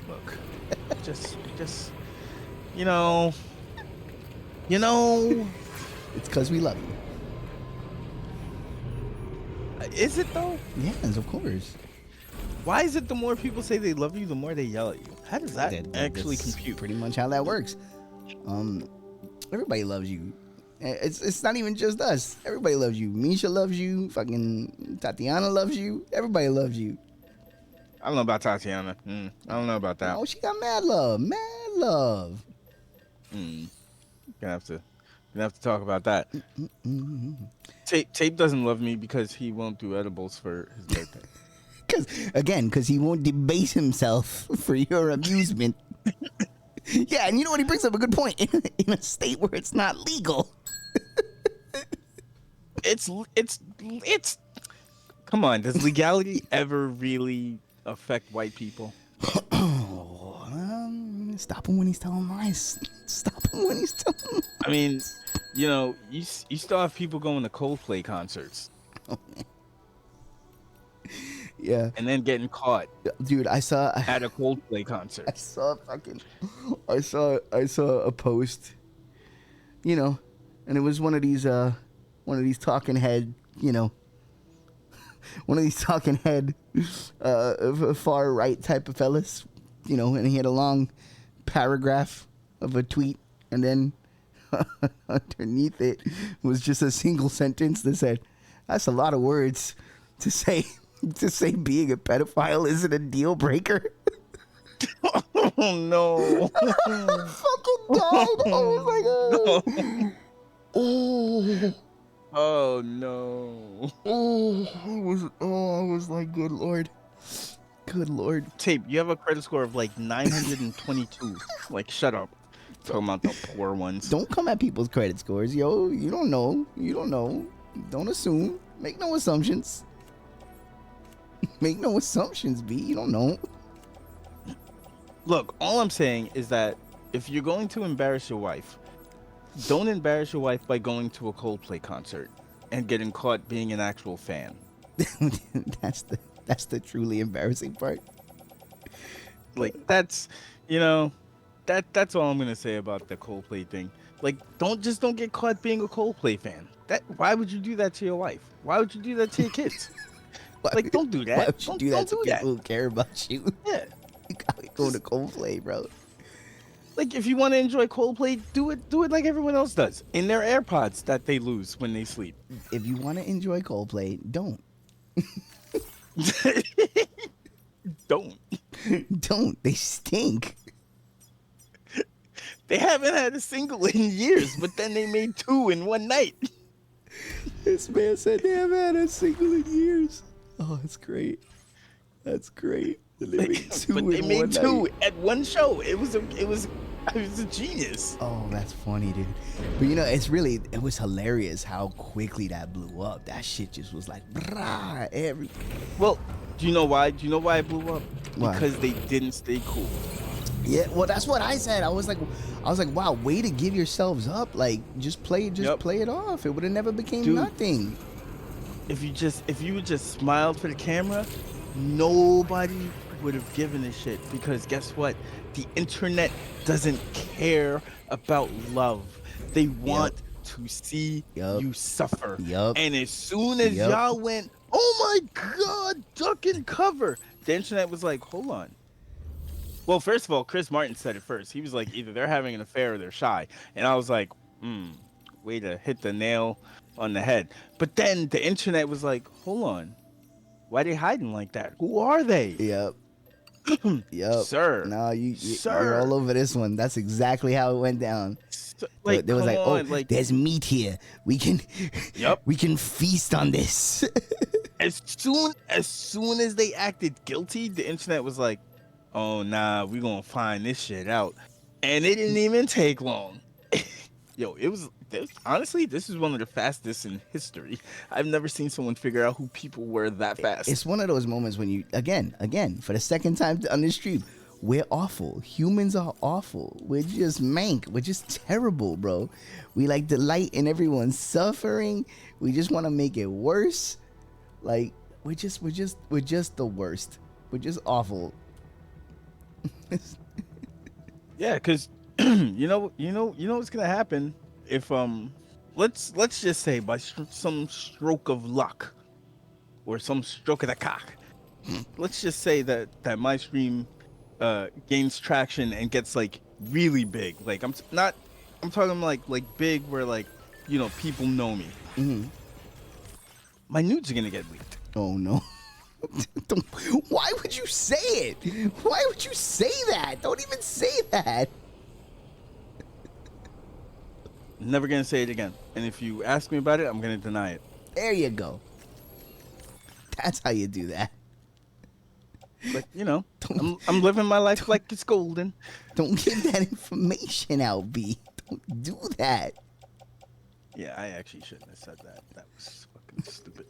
Look, just, you know, it's because we love you. Is it though? Yes, of course. Why is it the more people say they love you, the more they yell at you? How does that actually That's compute? Pretty much how that works. Everybody loves you. It's not even just us. Everybody loves you. Misha loves you. Fucking Tatiana loves you. Everybody loves you. I don't know about Tatiana. I don't know about that. Oh, she got mad love. Mad love. Gonna have to talk about that. Tape doesn't love me because he won't do edibles for his birthday. Because he won't debase himself for your amusement. Yeah, and you know what? He brings up a good point. In a state where it's not legal. It's. Come on, does legality ever really affect white people? Stop him when he's telling lies. Stop him when he's telling lies. I mean, you still have people going to Coldplay concerts. Oh, man. Yeah. And then getting caught. Dude, I saw at a Coldplay concert. I saw a post, and it was one of these talking head, one of these talking head far right type of fellas, and he had a long paragraph of a tweet, and then underneath it was just a single sentence that said, "That's a lot of words to say." To say being a pedophile isn't a deal breaker. Oh no! I fucking died. I was like, oh no! I was like, good lord. Tape, you have a credit score of like 922. Like, shut up. Talking about the poor ones. Don't come at people's credit scores, yo. You don't know. Don't assume. Make no assumptions. Make no assumptions, B. You don't know. Look, all I'm saying is that if you're going to embarrass your wife, don't embarrass your wife by going to a Coldplay concert and getting caught being an actual fan. That's the truly embarrassing part. Like, that's all I'm gonna say about the Coldplay thing. Like, don't get caught being a Coldplay fan. Why would you do that to your wife? Why would you do that to your kids? Like, don't do that. Why would you do that to people who care about you? Yeah. You gotta go to Coldplay, bro. Like, if you want to enjoy Coldplay, do it like everyone else does. In their AirPods that they lose when they sleep. If you want to enjoy Coldplay, don't. Don't. They stink. They haven't had a single in years, but then they made 2 in one night. This man said they haven't had a single in years. Oh, that's great. That's great. They made 2 but they made 2 night. at one show. It was a genius. Oh, that's funny, dude. But it was hilarious how quickly that blew up. That shit just was like, brah, Well, do you know why? Do you know why it blew up? Why? Because they didn't stay cool. Yeah, well, that's what I said. I was like, wow, way to give yourselves up. Like, just play it off. It would have never became nothing. If you would just smiled for the camera, nobody would have given a shit, because guess what? The internet doesn't care about love. They want to see you suffer. And as soon as y'all went, oh my God, duck and cover, the internet was like, hold on. Well, first of all, Chris Martin said it first. He was like, either they're having an affair or they're shy. And I was like, way to hit the nail on the head. But then the internet was like, hold on, why they hiding like that? Who are they? Yep. Yep. Sir, No, you're all sir, over this one. That's exactly how it went down. like, There was come like, oh, on, like, there's meat here. We can, yep. we can feast on this. As soon as they acted guilty, the internet was like, oh nah, we gonna find this shit out. And it didn't even take long. Yo, honestly, this is one of the fastest in history. I've never seen someone figure out who people were that fast. It's one of those moments when you, again, for the second time on this stream, we're awful. Humans are awful. We're just mank. We're just terrible, bro. We like delight in everyone's suffering. We just want to make it worse. Like, we're just the worst. We're just awful. Yeah, because you know what's gonna happen if let's just say by some stroke of luck or some stroke of the cock, let's just say that my stream gains traction and gets like really big. Like I'm talking like big where like, you know, people know me. Mm-hmm. My nudes are gonna get leaked. Oh no. Why would you say it? Why would you say that? Don't even say that. Never gonna say it again. And if you ask me about it, I'm gonna deny it. There you go. That's how you do that. But you know, I'm living my life like it's golden. Don't give that information out, B. Don't do that. Yeah, I actually shouldn't have said that. That was fucking stupid.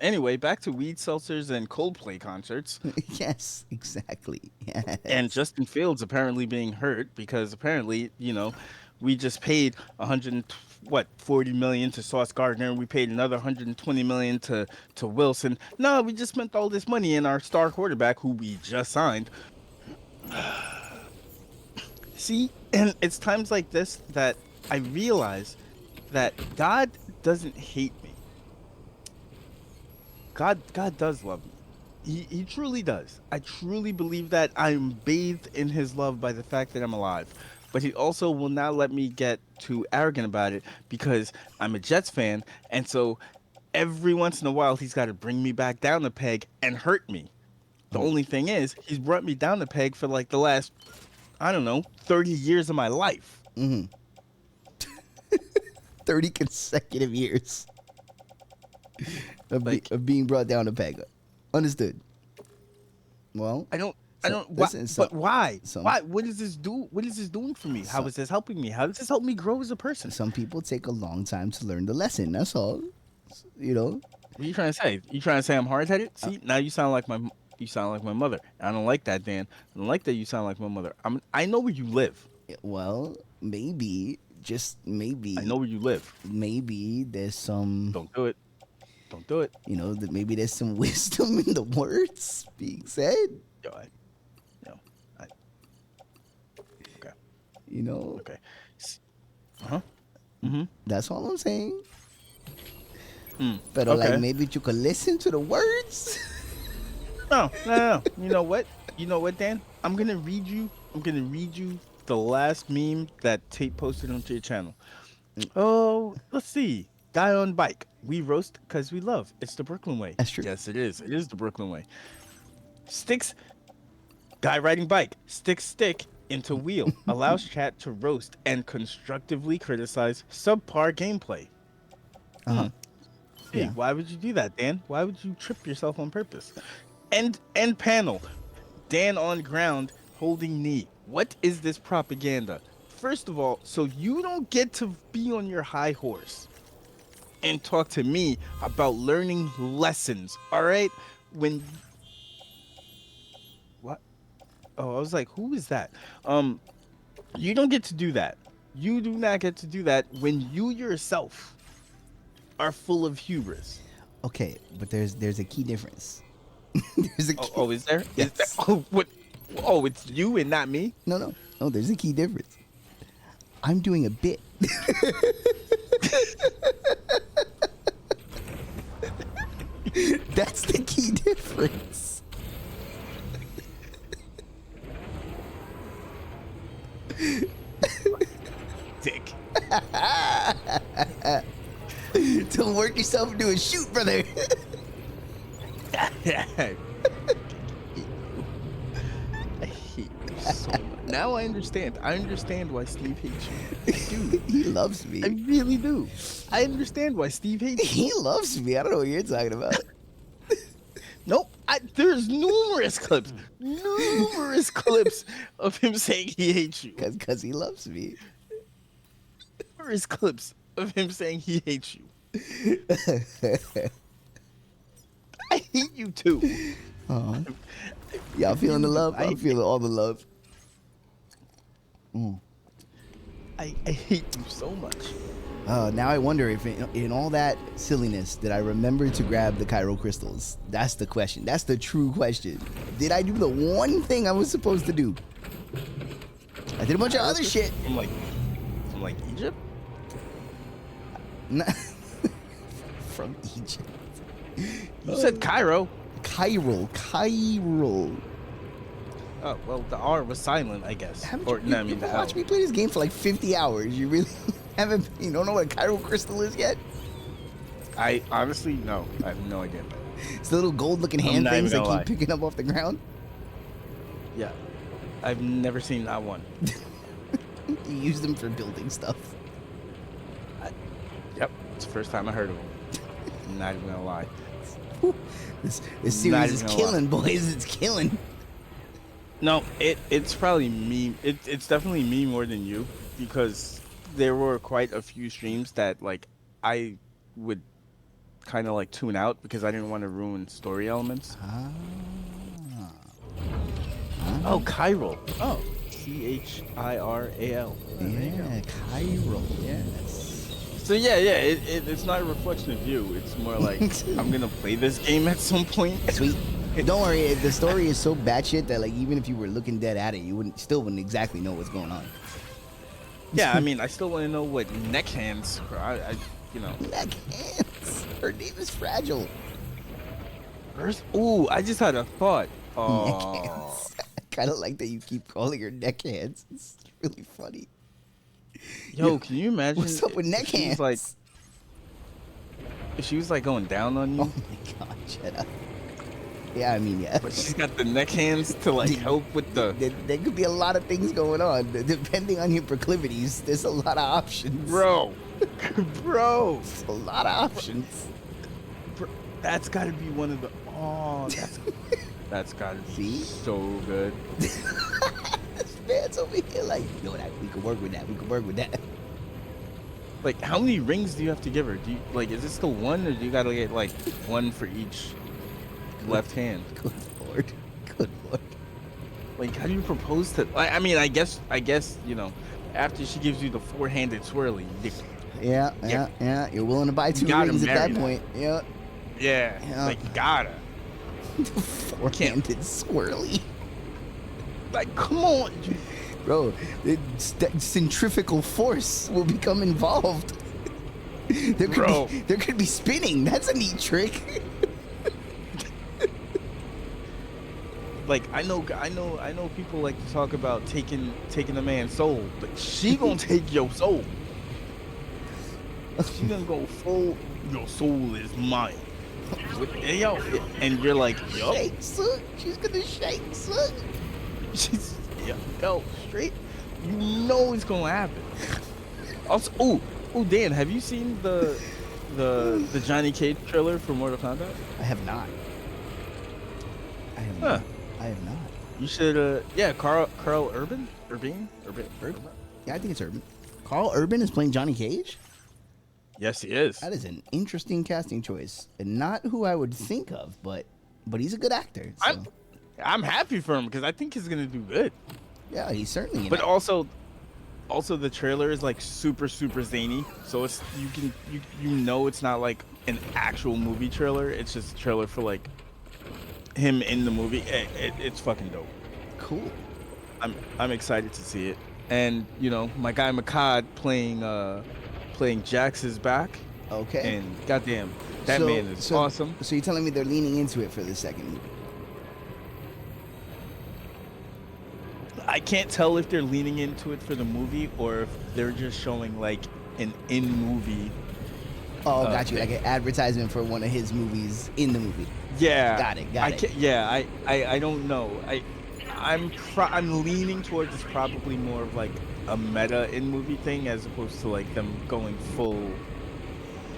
Anyway, back to weed seltzers and Coldplay concerts. Yes, exactly. Yes. And Justin Fields apparently being hurt because apparently, you know, we just paid 40 million to Sauce Gardner. We paid another 120 million to Wilson. No, we just spent all this money in our star quarterback who we just signed. See, and it's times like this that I realize that God doesn't hate me. God does love me. He truly does. I truly believe that I'm bathed in his love by the fact that I'm alive. But he also will not let me get too arrogant about it because I'm a Jets fan. And so every once in a while, he's got to bring me back down the peg and hurt me. The only thing is, he's brought me down the peg for like the last, I don't know, 30 years of my life. Mm-hmm. 30 consecutive years of being brought down the peg. Understood. Well, I don't. Listen, but why? Why? What does this do? What is this doing for me? How is this helping me? How does this help me grow as a person? Some people take a long time to learn the lesson. That's all. You know. What are you trying to say? You trying to say I'm hard-headed? See, now you sound like my mother. I don't like that, Dan. I don't like that you sound like my mother. I know where you live. Well, maybe, just maybe. I know where you live. Maybe there's some. Don't do it. Don't do it. You know, that maybe there's some wisdom in the words being said. Okay. You know. Okay. Uh-huh. Mm-hmm. That's all I'm saying. But okay. like maybe you could listen to the words. No. You know what, Dan? I'm gonna read you the last meme that Tate posted onto your channel. Oh, let's see. Guy on bike. We roast because we love. It's the Brooklyn way. That's true. Yes, it is. It is the Brooklyn way. Sticks. Guy riding bike. Stick into wheel. Allows chat to roast and constructively criticize subpar gameplay. Uh-huh. Hey, Yeah. why would you do that, Dan? Why would you trip yourself on purpose? End panel. Dan on ground holding knee. What is this propaganda? First of all, so you don't get to be on your high horse and talk to me about learning lessons, all right? When... What? Oh, I was like, who is that? You don't get to do that. You do not get to do that when you yourself are full of hubris. Okay, but there's a key difference. There's a key. Oh, is there? Yes. Is there? Oh, what? Oh, it's you and not me? No. There's a key difference. I'm doing a bit. That's the key difference. Dick. yourself into a shoot, brother. I hate you so much. Now I understand. I understand why Steve hates you. I do. He loves me. I really do. I understand why Steve hates you. He loves me. I don't know what you're talking about. Nope. There's numerous clips of him saying he hates you. Because he loves me. Numerous clips of him saying he hates you. I hate you too. Uh-huh. Yeah, I'm feeling the love. I'm feeling all the love. I hate you so much. Now I wonder if in all that silliness did I remember to grab the Chiral crystals? That's the question. That's the true question. Did I do the one thing I was supposed to do? I did a bunch of other shit. From like Egypt? From Egypt. You said Cairo. Chiral. Oh, well, the R was silent, I guess. You've watched me play this game for like 50 hours. You really you don't know what a chiral crystal is yet? I honestly, no. I have no idea. It's the little gold-looking hand things that keep picking up off the ground. Yeah. I've never seen that one. You use them for building stuff. Yep. It's the first time I heard of them. I'm not even gonna lie. This series is killing, boys. It's killing. No, it's probably me. It's definitely me more than you, because there were quite a few streams that like I would kind of like tune out because I didn't want to ruin story elements. Oh, Chiral. Oh, Chiral. Yeah, Chiral. Yes. So yeah, it's not a reflection of you. It's more like I'm gonna play this game at some point. Sweet. Don't worry, the story is so batshit that like even if you were looking dead at it, you still wouldn't exactly know what's going on. Yeah, I mean, I still want to know what neck hands. Neck hands. Her name is Fragile. Ooh, I just had a thought. Neck hands. I kind of like that you keep calling her neck hands. It's really funny. Yo, can you imagine? What's up with neck hands? If she was like going down on you. Oh my god, shut up. Yeah, I mean, yeah. But she's got the neck hands to like help with the. There could be a lot of things going on. Depending on your proclivities, there's a lot of options. Bro. There's a lot of options. Bro, that's got to be one of the. Oh, that's got to be so good. This man's over here like, yo, we could work with that. We could work with that. Like, how many rings do you have to give her? Do you like? Is it still one, or do you gotta get like one for each left hand? Good lord. Good lord. Like, how do you propose to? I mean, I guess after she gives you the four-handed swirly. Yeah. You're willing to buy two rings at that point. Yeah. Yeah. Like, you gotta. The four-handed swirly. Like, come on, bro. Centrifugal force will become involved. There could be spinning. That's a neat trick. Like, I know people like to talk about taking a man's soul, but she gonna take your soul. She gonna go full. Your soul is mine. And you're like, yo. Shake, son. She's gonna shake, son. She's straight. You know it's gonna happen. Also, Dan, have you seen the Johnny Cage trailer for Mortal Kombat? I have not. I have not. You should. Yeah, Carl Urban. Yeah, I think it's Urban. Carl Urban is playing Johnny Cage. Yes, he is. That is an interesting casting choice, and not who I would think of, but he's a good actor. So. I'm happy for him because I think he's gonna do good. Yeah, he's certainly. But also the trailer is like super zany, so it's you know it's not like an actual movie trailer. It's just a trailer for like him in the movie. It's fucking dope. Cool. I'm excited to see it, and my guy Makad playing Jax is back. Okay. And goddamn, that man is awesome. So you're telling me they're leaning into it for the second movie? I can't tell if they're leaning into it for the movie or if they're just showing like an in-movie Oh, got you. Like an advertisement for one of his movies in the movie. Yeah. Got it. Yeah, I don't know. I'm leaning towards it's probably more of like a meta in movie thing as opposed to like them going full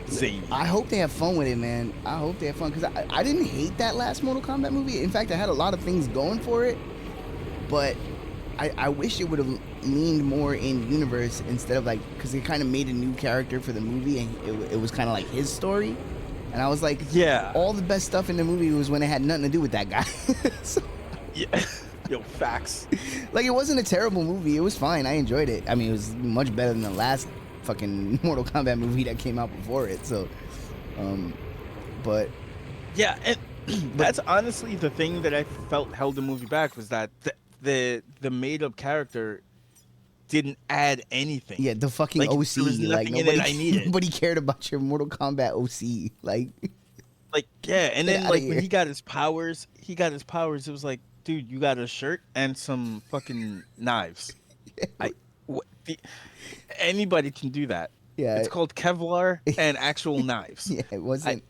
zany. I hope they have fun with it, man. I hope they have fun because I didn't hate that last Mortal Kombat movie. In fact, I had a lot of things going for it, but I wish it would have leaned more in universe instead of like, because they kind of made a new character for the movie and it was kind of like his story. And I was like, yeah, all the best stuff in the movie was when it had nothing to do with that guy. So, yeah, yo, facts. Like, it wasn't a terrible movie. It was fine. I enjoyed it. I mean, it was much better than the last fucking Mortal Kombat movie that came out before it. So, but yeah, and that's honestly the thing that I felt held the movie back was that the made up character didn't add anything. Yeah, the fucking like, OC. There was Like nothing in it I needed. Nobody cared about your Mortal Kombat OC. Like yeah, and then like when here. he got his powers, it was like, dude, you got a shirt and some fucking knives. Anybody can do that. Yeah, it's called Kevlar and actual knives. Yeah, it wasn't.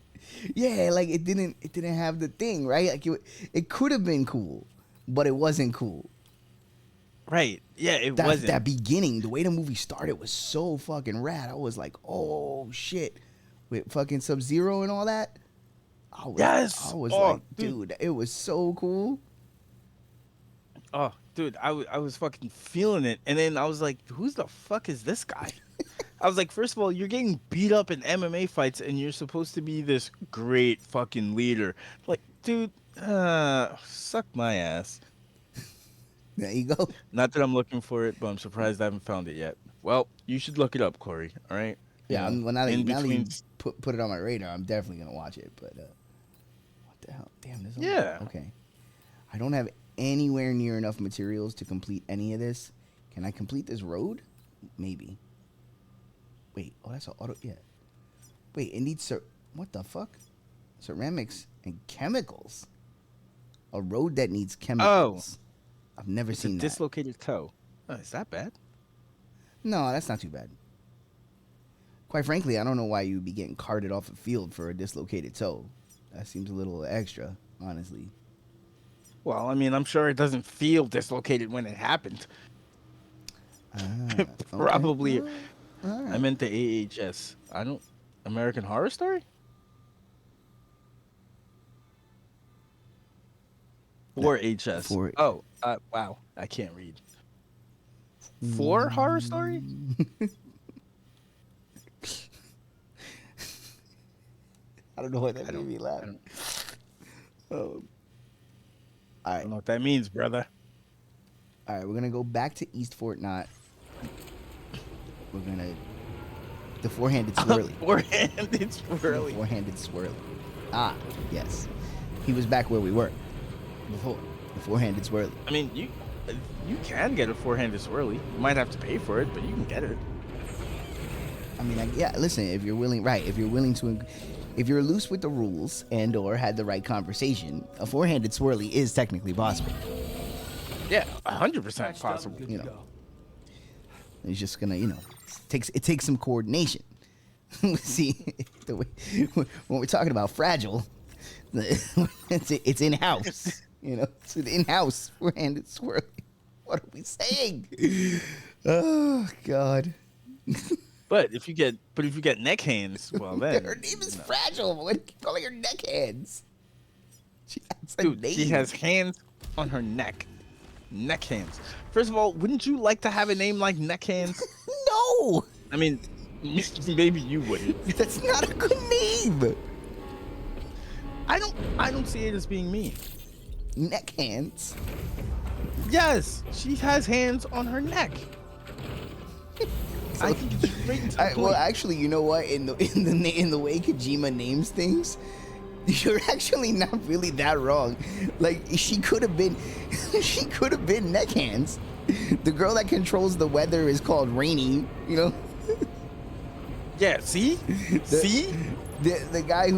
Yeah, like it didn't have the thing, right? Like it could have been cool, but it wasn't cool. Right. Yeah, it wasn't. That beginning, the way the movie started was so fucking rad. I was like, oh shit, with fucking Sub-Zero and all that. I was like, dude, it was so cool. Oh, dude, I was fucking feeling it, and then I was like, who's the fuck is this guy? I was like, first of all, you're getting beat up in MMA fights, and you're supposed to be this great fucking leader. Like, dude, suck my ass. There you go. Not that I'm looking for it, but I'm surprised I haven't found it yet. Well, you should look it up, Corey. All right? Yeah, well, now that you put it on my radar, I'm definitely gonna watch it. But what the hell? Damn, this. Okay. I don't have anywhere near enough materials to complete any of this. Can I complete this road? Maybe. Wait. Oh, that's an auto. Yeah. Wait. It needs what the fuck? Ceramics and chemicals. A road that needs chemicals. Oh. I've never seen that. Dislocated toe. Oh, is that bad? No, that's not too bad. Quite frankly, I don't know why you'd be getting carted off a field for a dislocated toe. That seems a little extra, honestly. Well, I mean, I'm sure it doesn't feel dislocated when it happened. Probably. Okay. Right. I meant the AHS. American Horror Story? 4HS. Oh, wow. I can't read. 4 Horror Story? I don't know what that made me laugh. All right. I don't know what that means, brother. All right, we're going to go back to East Fort Knott. We're going to... The four-handed swirly. Four-handed swirly. The four-handed swirly. Ah, yes. He was back where we were before. The four-handed swirly. I mean, you can get a four-handed swirly. You might have to pay for it, but you can get it. I mean, yeah, listen, if you're willing to... If you're loose with the rules and or had the right conversation, a four-handed swirly is technically possible. Yeah, 100% possible. You know, it's just gonna, it takes some coordination. See, the way when we're talking about fragile, it's in house. It's an in-house four-handed swirly. What are we saying? Oh God. But if you get neck hands, well then her name is Fragile. What are you calling her neck hands? She has a dude, name. she has hands on her neck. Neck hands. First of all, wouldn't you like to have a name like Neck Hands? No. I mean, maybe you wouldn't. That's not a good name. I don't see it as being mean. Neck Hands. Yes, she has hands on her neck. I think it's straight to the point. Well, actually, you know what? In the way Kojima names things, you're actually not really that wrong. Like she could have been Neck Hands. The girl that controls the weather is called Rainy. Yeah. See. The guy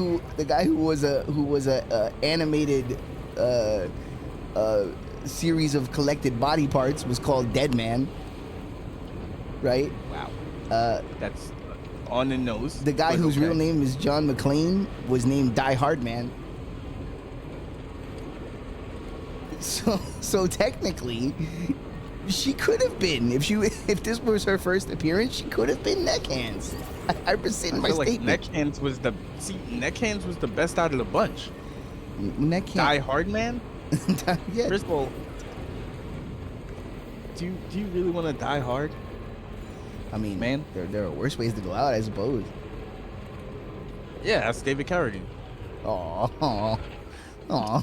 who was a animated series of collected body parts was called Dead Man. Right? Wow. That's on the nose. The guy but whose okay. real name is John McClane was named Die Hard Man. So technically, she could have been if this was her first appearance, she could have been Neckhands. I rescind my feel like statement. Neckhands was the best out of the bunch. Neckhand. Die Hard Man. Yeah. First of all, do you really want to die hard? I mean, man, there are worse ways to go out, I suppose. Yeah, that's David Carradine. Aw.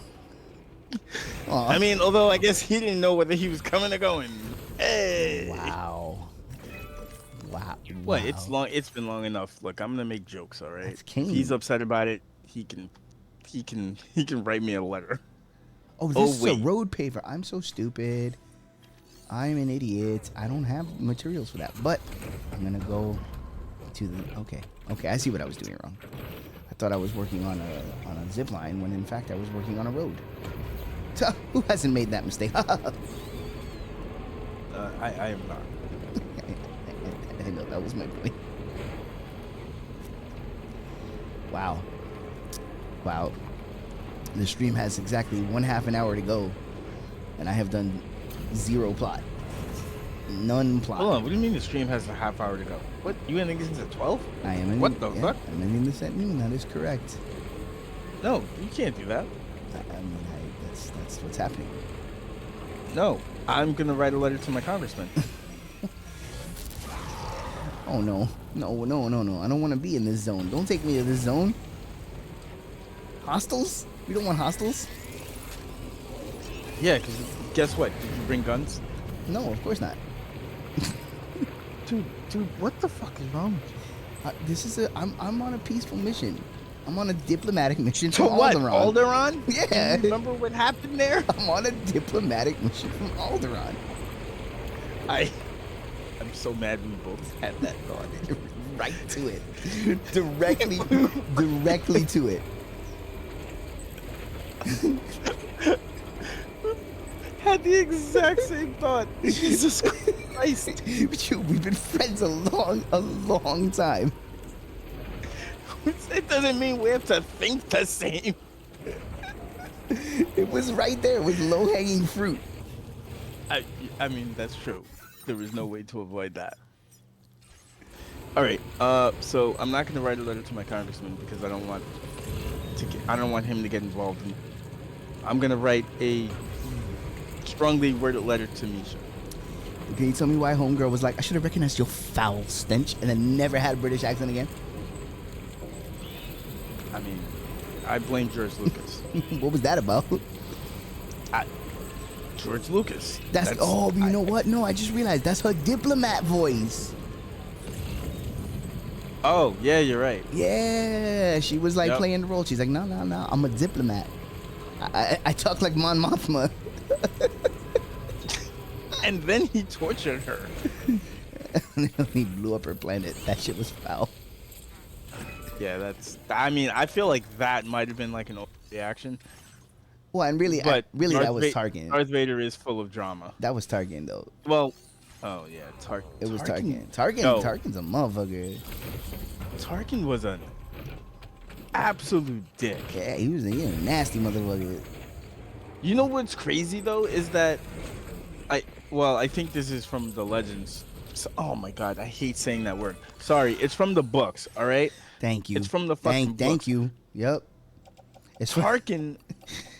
I mean, although I guess he didn't know whether he was coming or going. Hey. Wow. What? It's been long enough. Look, I'm gonna make jokes. All right. That's King. If he's upset about it, he can write me a letter. Oh, this is a road paver. I'm so stupid. I'm an idiot. I don't have materials for that. But I'm gonna go to the. Okay. I see what I was doing wrong. I thought I was working on a zip line when in fact I was working on a road. Who hasn't made that mistake? I am not. I know, that was my point. Wow. The stream has exactly 1/2 an hour to go, and I have done 0 plot. None plot. Hold on, what do you mean the stream has a half hour to go? What? You ending this at 12? I am ending. What the fuck? I'm ending this at noon. That is correct. No, you can't do that. I mean, that's what's happening. No, I'm gonna write a letter to my congressman. Oh no. I don't want to be in this zone. Don't take me to this zone. Hostels? We don't want hostels. Yeah, because guess what? Did you bring guns? No, of course not. Dude, what the fuck is wrong with you? I'm on a peaceful mission. I'm on a diplomatic mission To from what? Alderaan. Alderaan? Yeah. Do you remember what happened there? I'm on a diplomatic mission from Alderaan. I'm so mad we both had that thought. Right to it. Directly to it. Had the exact same thought. Jesus Christ. We've been friends a long time. It doesn't mean we have to think the same. It was right there with low-hanging fruit. I mean, that's true. There was no way to avoid that. All right. So I'm not gonna write a letter to my congressman because I don't want him to get involved. I'm gonna write a strongly worded letter to Misha. Can you tell me why Homegirl was like, I should have recognized your foul stench, and then never had a British accent again? I mean, I blame George Lucas. What was that about? George Lucas. You know what? No, I just realized that's her diplomat voice. Oh, yeah, you're right. Yeah, she was like playing the role. She's like, no, I'm a diplomat. I talk like Mon Mothma. And then he tortured her. He blew up her planet. That shit was foul. Yeah, I mean, I feel like that might have been like an overreaction. Well, and really, that was Tarkin. Darth Vader is full of drama. That was Tarkin, though. Well, oh yeah, Tarkin. It was Tarkin. Tarkin's a motherfucker. Tarkin was an absolute dick. Yeah, he was a nasty motherfucker. You know what's crazy though is that I think this is from the Legends. Oh my god, I hate saying that word. Sorry, it's from the books. All right. Thank you. It's from the fucking books. Thank you. Yep. It's Tarkin.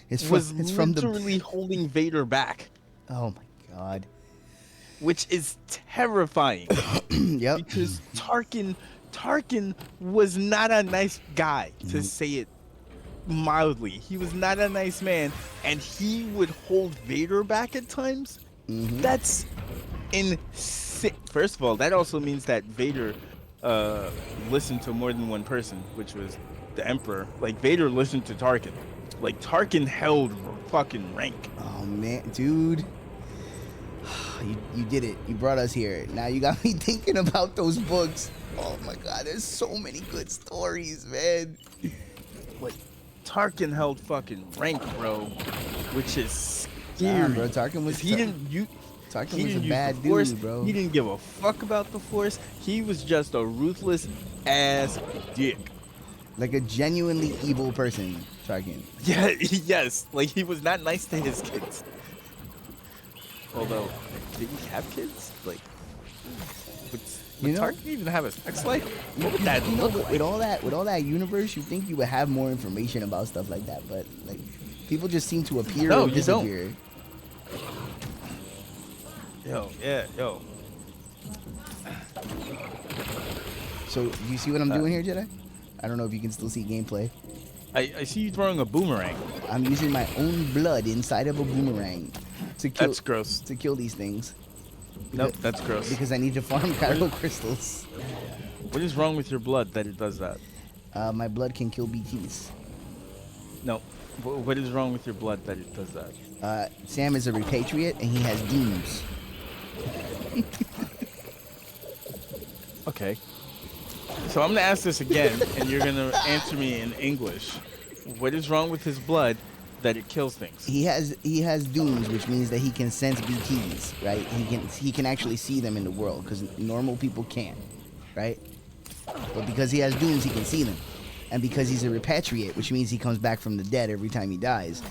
It's from literally holding Vader back. Oh my god. Which is terrifying. Yep. Because Tarkin was not a nice guy, to say it mildly. He was not a nice man, and he would hold Vader back at times. Mm-hmm. That's insane. First of all, that also means that Vader listened to more than one person, which was the Emperor. Like, Vader listened to Tarkin. Like, Tarkin held fucking rank. Oh man, dude. You did it. You brought us here. Now you got me thinking about those books. Oh my god, there's so many good stories, man. But Tarkin held fucking rank, bro, which is scary. Bro, Tarkin was. Tarkin He was a didn't use bad the Force. dude, bro. He didn't give a fuck about the Force. He was just a ruthless ass dick. Like a genuinely evil person, Tarkin. Yeah, yes. Like, he was not nice to his kids. Although, did he have kids? Like, would Tarkin even have a sex life? What would that look like? With all that universe, you think you would have more information about stuff like that, but like people just seem to appear and disappear. Yo, yeah, yo. So, do you see what I'm doing here, Jedi? I don't know if you can still see gameplay. I see you throwing a boomerang. I'm using my own blood inside of a boomerang to kill. That's gross. To kill these things. Nope, that's gross. Because I need to farm chiral crystals. What is wrong with your blood that it does that? My blood can kill BTs. No. What is wrong with your blood that it does that? Sam is a repatriate and he has demons. Okay. So I'm gonna ask this again, and you're gonna answer me in English. What is wrong with his blood that it kills things? He has dooms, which means that he can sense BTs, right? He can actually see them in the world because normal people can't, right? But because he has dooms, he can see them, and because he's a repatriate, which means he comes back from the dead every time he dies,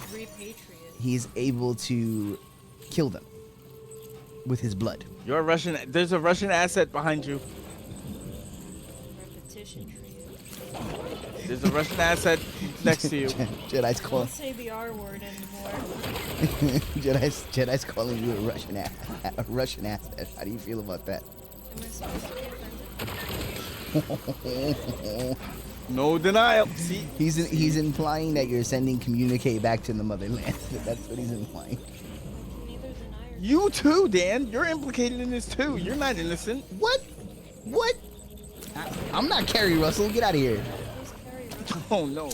he's able to kill them with his blood. You're a Russian. There's a Russian asset behind you. Repetition tree. There's a Russian asset next to you. Jedi's calling. Don't say the R word anymore. Jedi's calling you a Russian asset. How do you feel about that? Am I supposed to be offended? No denial. See, he's implying that you're sending communique back to the motherland. That's what he's implying. You too, Dan. You're implicated in this too. You're not innocent. What? What? I'm not Carrie Russell. Get out of here. Oh no.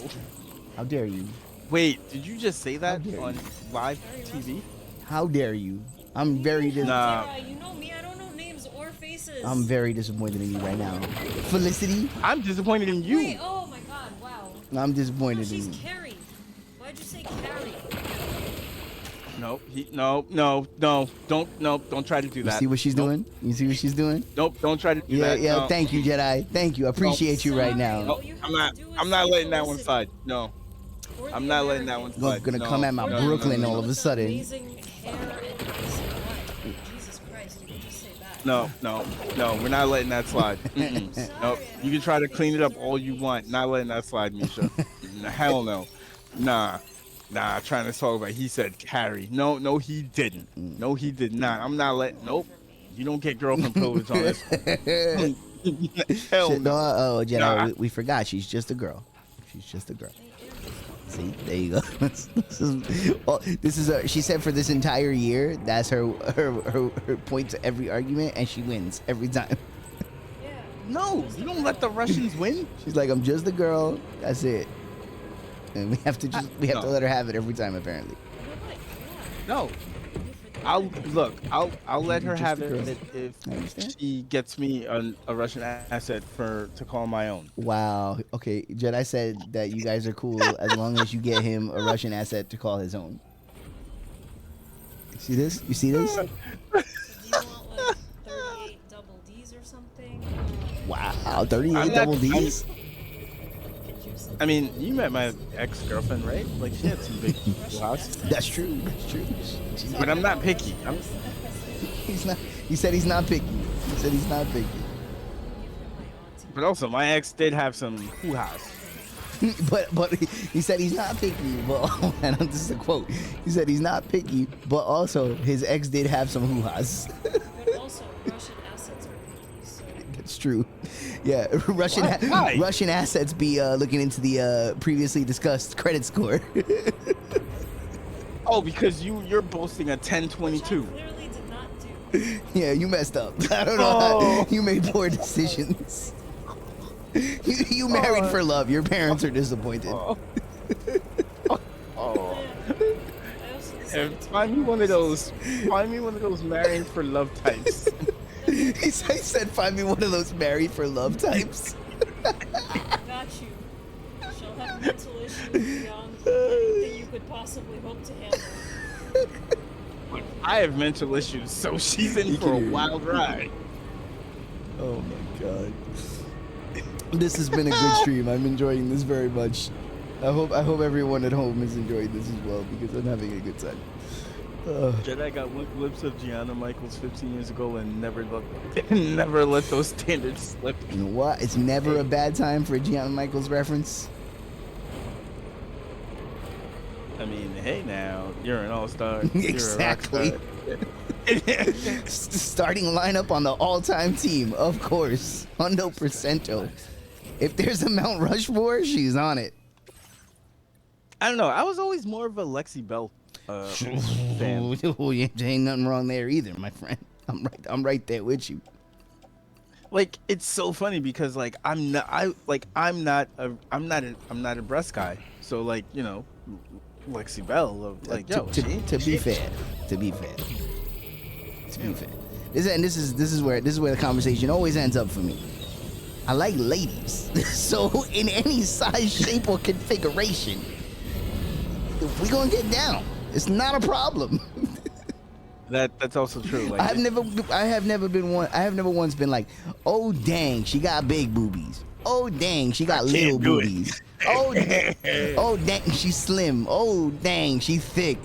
How dare you? Wait, did you just say that on live TV? How dare you? I'm very disappointed. You know me, I don't know names or faces. I'm very disappointed in you right now. Felicity? I'm disappointed in you. Wait, oh my god, wow. I'm disappointed in She's you. Carrie. Why'd you say Carrie? No, don't try to do that. You see what she's doing? You see what she's doing? Nope, don't try to do that. Yeah, no. thank you, Jedi. Thank you. I appreciate you right now. No, I'm not letting that one slide. No. I'm not letting that one slide. Gonna come at my Brooklyn all of a sudden. Amazing hair and amazing life. Jesus Christ, you can just say that. No, we're not letting that slide. Nope. You can try to clean it up all you want. Not letting that slide, Misha. Hell no. Nah, trying to talk about he said Carrie. No, he didn't. No, he did not. I'm not letting. Nope. You don't get girlfriend privilege on this one. Hell no. Oh, Jedi, Nah. we forgot. She's just a girl. She's just a girl. See, there you go. This is she said for this entire year, that's her point to every argument, and she wins every time. No, you don't let the Russians win. She's like, I'm just a girl. That's it. And we have to to let her have it every time, apparently. No. I'll let her have it if she gets me a Russian asset to call my own. Wow. Okay, Jedi said that you guys are cool as long as you get him a Russian asset to call his own. You see this? You see this? Do you want like 38 double D's or something? Wow, 38 double D's? I mean, you met my ex-girlfriend, right? Like, she had some big house. That's true. But I'm not picky. He's not. He said he's not picky. He said he's not picky. But also, my ex did have some hoo-ha's. but he said he's not picky. But and this is a quote. He said he's not picky, but also his ex did have some hoo-ha's. But also, Russian assets are picky, so... That's true. Yeah, Russian assets be looking into the previously discussed credit score. Oh, because you're boasting a 1022. Which I clearly did not do. Yeah, you messed up. I don't know. You made poor decisions. You married for love. Your parents are disappointed. And find me one of those marrying for love types. He said, find me one of those married for love types. Got you. She'll have mental issues beyond anything you could possibly hope to handle. but I have mental issues, so she's in You for a can hear wild ride. Oh my god. This has been a good stream. I'm enjoying this very much. I hope everyone at home is enjoying this as well because I'm having a good time. Jedi got one glimpse of Gianna Michaels 15 years ago and never never let those standards slip. You know what? It's never a bad time for a Gianna Michaels reference. I mean, hey now, you're an all-star. Exactly. You're a rock star. Starting lineup on the all-time team, of course. 100%. If there's a Mount Rushmore, she's on it. I don't know. I was always more of a Lexi Bell fan. Oh, yeah, there ain't nothing wrong there either, my friend. I'm right there with you. Like, it's so funny because like I'm not a breast guy. So like, you know, Lexi Bell, like, yo, to be fair, this is where the conversation always ends up for me. I like ladies, so in any size, shape, or configuration, we gonna get down. It's not a problem. That's also true. Like, I have never once been like, oh dang, she got big boobies. Oh dang, she got little boobies. Oh dang, she's slim. Oh dang, she's thick.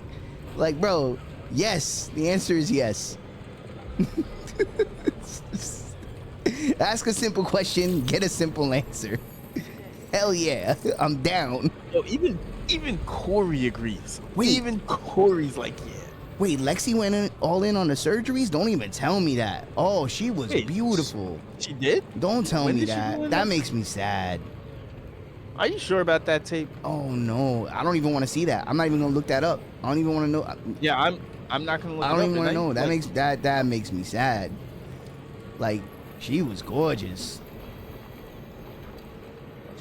Like, bro, yes. The answer is yes. Ask a simple question, get a simple answer. Hell yeah, I'm down. Yo, even Corey agrees. Even Corey's like, yeah. Wait, Lexi went all in on the surgeries? Don't even tell me that. Oh, she was beautiful. She did? Don't tell me that. That makes me sad. Are you sure about that tape? Oh no, I don't even want to see that. I'm not even gonna look that up. I don't even want to know. Yeah, I'm not gonna look. I don't even want to know. That makes me sad. Like, she was gorgeous.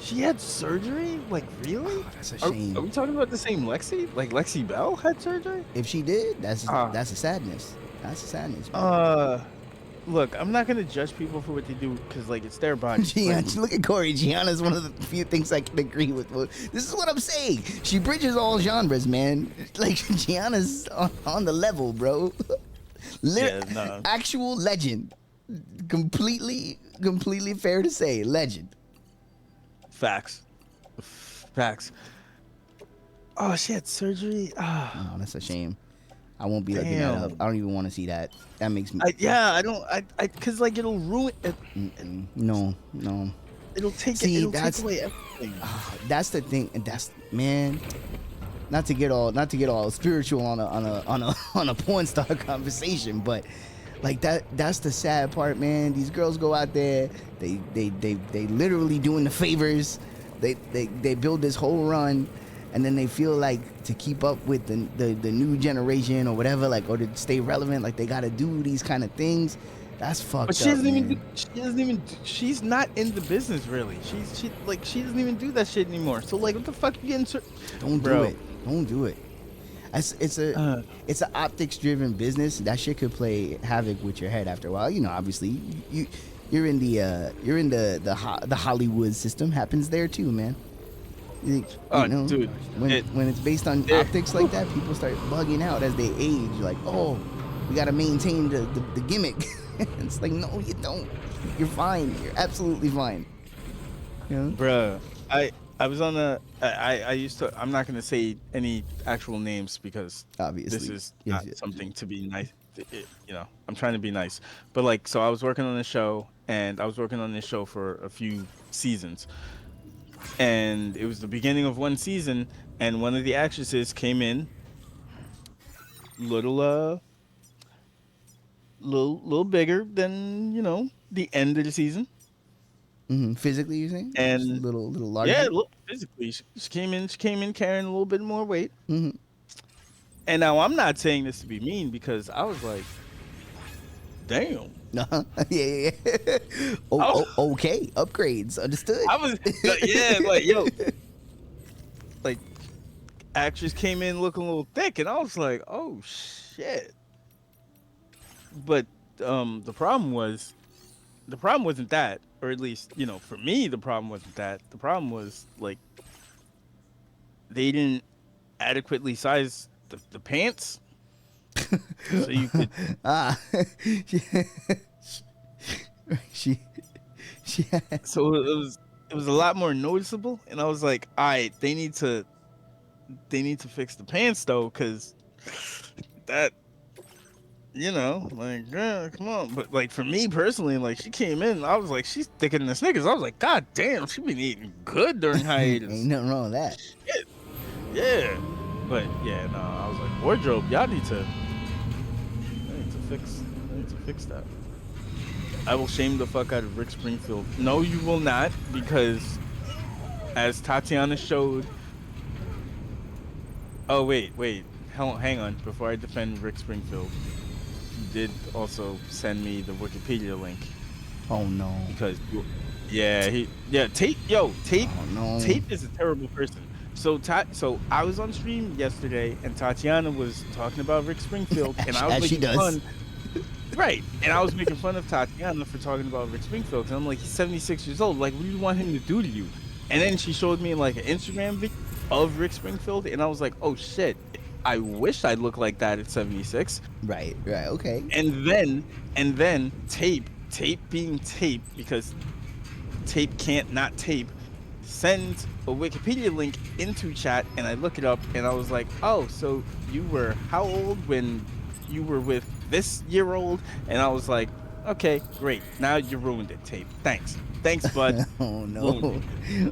She had surgery? Like, really? Oh, that's a shame. Are we talking about the same Lexi? Like, Lexi Bell had surgery? If she did, that's a sadness. That's a sadness. Man. Look, I'm not gonna judge people for what they do because, like, it's their body. Look at Corey. Gianna's one of the few things I can agree with. This is what I'm saying. She bridges all genres, man. Like, Gianna's on the level, bro. Actual legend. Completely fair to say, legend. Facts. Oh, she had surgery. Oh, that's a shame. I won't be looking that up. I don't even want to see that. That makes me. Cause like it'll ruin it. No. It'll take away everything. That's the thing. Man. Not to get all spiritual on a porn star conversation, but like that's the sad part, man. These girls go out there, they literally doing the favors. They build this whole run, and then they feel like to keep up with the new generation or whatever, like, or to stay relevant, like they gotta do these kind of things. That's fucked up. But she doesn't even. She's not in the business really. She doesn't even do that shit anymore. So like, what the fuck you getting? Don't do it. It's an optics driven business. That shit could play havoc with your head after a while. You know, obviously you're in the Hollywood system. Happens there too, man. You know, dude, when it's based on optics like that, people start bugging out as they age. Like, oh, we gotta maintain the gimmick. It's like, no, you don't. You're fine. You're absolutely fine. You know? Bruh, I was on I used to. I'm not gonna say any actual names because obviously this is not something to be nice. You know, I'm trying to be nice, but like, so I was working on this show, and I was working on this show for a few seasons, and it was the beginning of one season, and one of the actresses came in, little bigger than, you know, the end of the season. Mm-hmm. Physically, you think? And just a little larger. Yeah, physically, she came in carrying a little bit more weight. Mm-hmm. And now I'm not saying this to be mean because I was like, damn. Yeah. Okay. Upgrades. Understood. I was, like, yo, like, actress came in looking a little thick, and I was like, oh shit. But the problem wasn't that, or at least, you know, for me, the problem wasn't that. The problem was, like, they didn't adequately size the pants. So you could. she she So it was a lot more noticeable, and I was like, all right, they need to fix the pants though, because that, like, come on. But like for me personally, like she came in, I was like, she's thicker than the Snickers. I was like, God damn, she been eating good during hiatus. ain't nothing wrong with that. Shit. Yeah. But yeah, no, I was like, wardrobe, y'all need to fix that. I will shame the fuck out of Rick Springfield. No, you will not, because as Tatiana showed. Oh wait, hang on. Before I defend Rick Springfield, he did also send me the Wikipedia link. Oh no. Because Tape. Oh, no. Tape is a terrible person. So I was on stream yesterday, and Tatiana was talking about Rick Springfield, and I was making fun. Right, and I was making fun of Tatiana for talking about Rick Springfield, because I'm like, he's 76 years old. Like, what do you want him to do to you? And then she showed me like an Instagram video of Rick Springfield, and I was like, oh shit, I wish I looked like that at 76. Right, okay. And then Tape being Tape, because Tape can't not tape, sends a Wikipedia link into chat, and I look it up, and I was like, oh, so you were how old when you were with this year-old? And I was like, okay, great, now you ruined it, Tape. Thanks, bud. Oh no.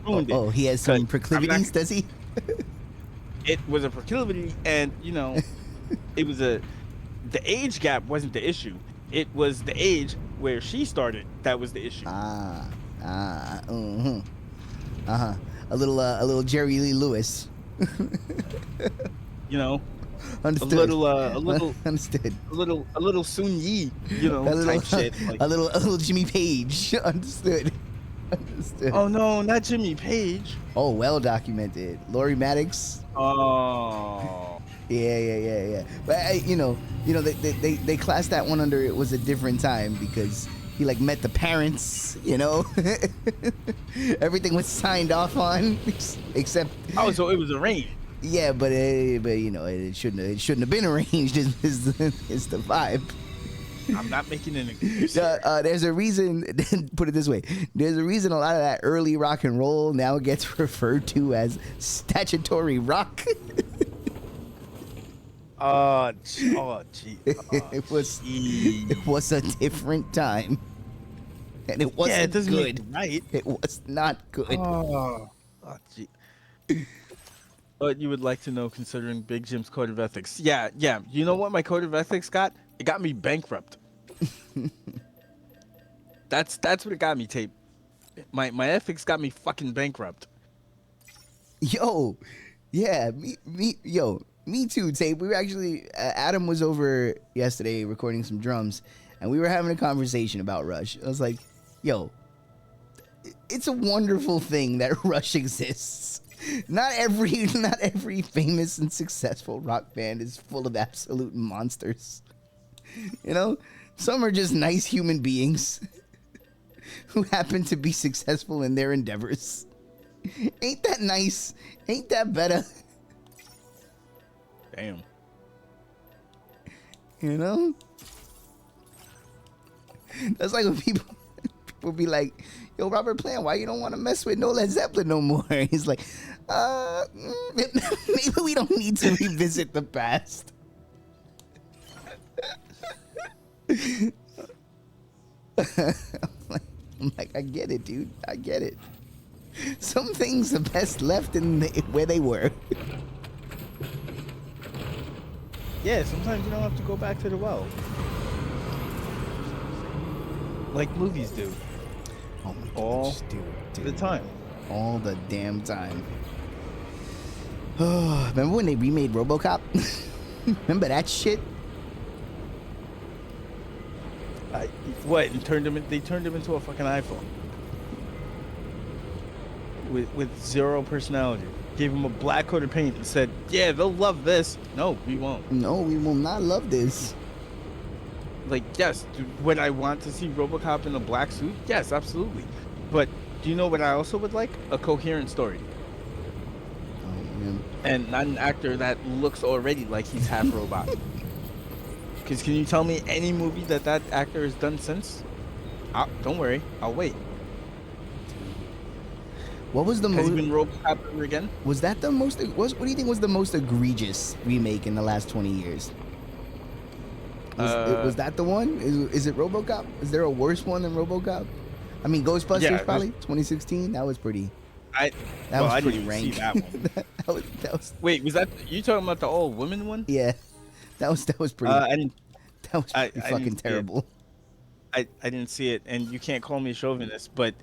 Ruined it. Oh, he has some proclivities, does he? It was a proclivity, and it was the age gap wasn't the issue. It was the age where she started that was the issue. A little Jerry Lee Lewis. Understood. A little understood. A little Sun Yi, type shit. Like, a little Jimmy Page. Understood. Oh no, not Jimmy Page. Oh, well documented. Laurie Maddox. Oh. Yeah. But they classed that one under it was a different time because he like met the parents. Everything was signed off on except. Oh, so it was arranged. Yeah, but it shouldn't have been arranged. Is the vibe. I'm not making an excuse. There's a reason. Put it this way: there's a reason a lot of that early rock and roll now gets referred to as statutory rock. Gee. It was a different time, and it wasn't it doesn't good. Right? It was not good. Gee. But you would like to know, considering Big Jim's code of ethics. Yeah. You know what my code of ethics got? It got me bankrupt. That's what it got me, Tape. My ethics got me fucking bankrupt. Yo, yeah, me too, Tape. We were actually Adam was over yesterday recording some drums, and we were having a conversation about Rush. I was like, yo, it's a wonderful thing that Rush exists. Not every famous and successful rock band is full of absolute monsters. Some are just nice human beings who happen to be successful in their endeavors. Ain't that nice? Ain't that better? Damn. That's like when people be like, yo, Robert Plant, why you don't want to mess with no Led Zeppelin no more? He's like, maybe we don't need to revisit the past. I'm like, I get it, dude. I get it. Some things are best left where they were. Yeah, sometimes you don't have to go back to the well. Like movies do. Oh my all gosh, dude. The time. All the damn time. Remember when they remade RoboCop? Remember that shit? What? They turned him into a fucking iPhone. With zero personality. Gave him a black coat of paint and said, yeah, they'll love this. No, we won't. No, we will not love this. Like, yes, would I want to see RoboCop in a black suit? Yes, absolutely. But do you know what I also would like? A coherent story. Oh, man. And not an actor that looks already like he's half robot. Because can you tell me any movie that actor has done since? Don't worry, I'll wait. What was the Has he most? been RoboCop ever again? Was that the most? What do you think was the most egregious remake in the last 20 years? Was that the one? Is it RoboCop? Is there a worse one than RoboCop? I mean, Ghostbusters Yeah, probably 2016. That was pretty. I That was pretty didn't even rank. see that one. that was. Wait, was that you talking about the all women one? Yeah, that was pretty. And That was pretty I fucking didn't see it. terrible. I didn't see it, and you can't call me a chauvinist, but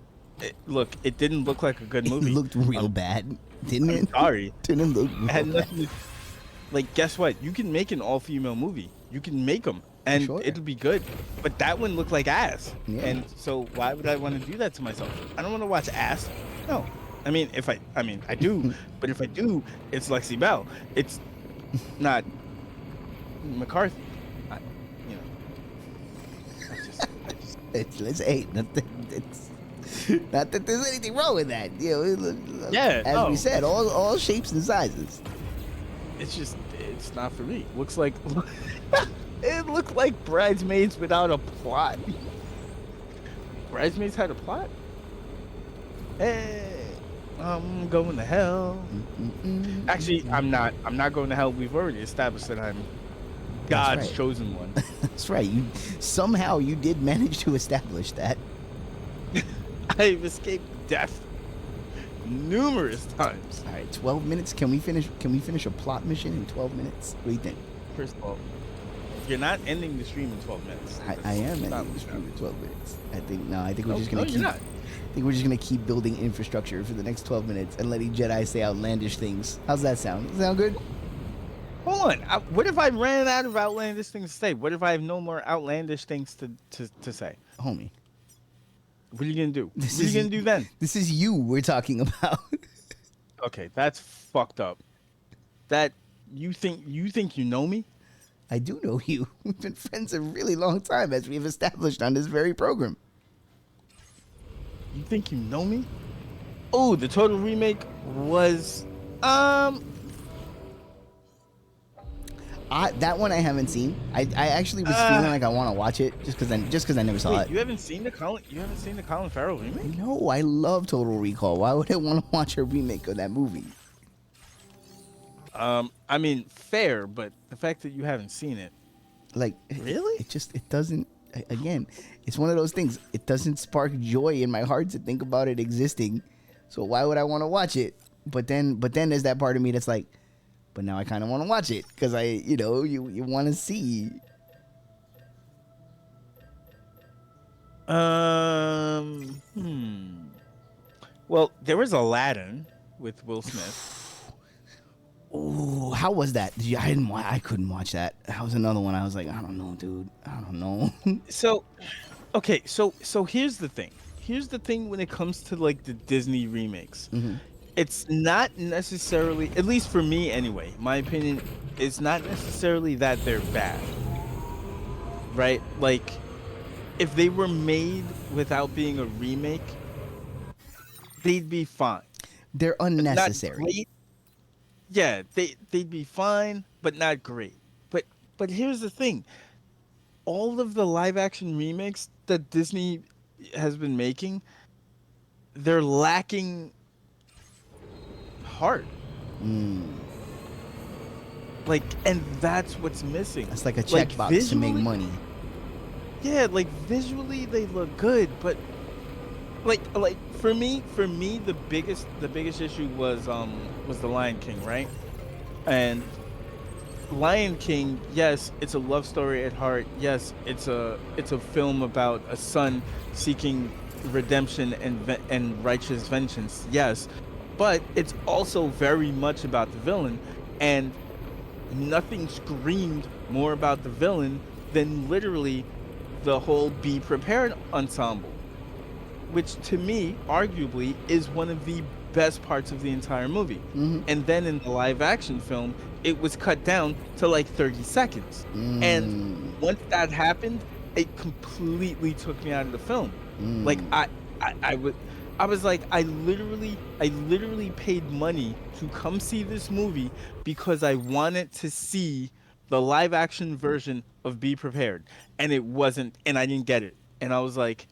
look, it didn't look like a good It movie. looked real bad, didn't I'm it? sorry. Didn't look real It had bad. nothing to, like, guess what? You can make an all-female movie. You can make them, and Sure. it'll be good. But that one looked like ass, Yeah. and so why would I want to do that to myself? I don't want to watch ass. No, I mean I do, but if I do, it's Lexi Bell. It's not McCarthy. You know, I just Let's hey, it's not that there's anything wrong with that. You know, Yeah, as no. we said, all shapes and sizes. it's not for me. Looks like it looked like Bridesmaids without a plot. Bridesmaids had a plot? Hey, I'm going to hell. Actually, I'm not. I'm not going to hell. We've already established that I'm God's right. chosen one. That's right. You did manage to establish that. I've escaped death numerous times. All right, 12 minutes. Can we finish a plot mission in 12 minutes? What do you think? First of all, you're not ending the stream in 12 minutes. I am Stop ending the it. stream in 12 minutes. I think we're just No, gonna you're keep. not. I think we're just gonna keep building infrastructure for the next 12 minutes and letting Jedi say outlandish things. How's that sound? Does that sound good? Hold on. What if I ran out of outlandish things to say? What if I have no more outlandish things to say? Homie. What are you gonna do? What are you gonna do then? This is you we're talking about. Okay, that's fucked up. That you think you know me? I do know you. We've been friends a really long time, as we've established on this very program. You think you know me? Oh, the total remake was That one I haven't seen. I actually was feeling like I want to watch it just because I never saw wait, it. you haven't seen the Colin Farrell remake? No, I love Total Recall. Why would I want to watch a remake of that movie? I mean, fair, but the fact that you haven't seen it. Like, Really? it doesn't. Again, it's one of those things. It doesn't spark joy in my heart to think about it existing. So why would I want to watch it? But then there's that part of me that's like, but now I kind of want to watch it because you want to see. Well, there was Aladdin with Will Smith. Oh, how was that? I couldn't watch that. That was another one. I was like, I don't know, dude. I don't know. So, okay, so here's the thing. Here's the thing when it comes to like the Disney remakes. Mm-hmm. It's not necessarily, at least for me anyway, my opinion, it's not necessarily that they're bad. Right? Like, if they were made without being a remake, they'd be fine. They're Not unnecessary. great. Yeah, they'd be fine, but not great. But here's the thing. All of the live action remakes that Disney has been making, they're lacking heart. Like, and that's what's missing. It's like a checkbox to make money. Yeah, like visually they look good, but like for me the biggest issue was the Lion King, right? And Lion King, yes, it's a love story at heart. Yes, it's a film about a son seeking redemption and righteous vengeance. Yes, but it's also very much about the villain, and nothing screamed more about the villain than literally the whole Be Prepared ensemble, which to me arguably is one of the best parts of the entire movie. And then in the live action film it was cut down to like 30 seconds. And once that happened, it completely took me out of the film. Like I was like, I literally paid money to come see this movie because I wanted to see the live action version of Be Prepared, and it wasn't, and I didn't get it, and I was like,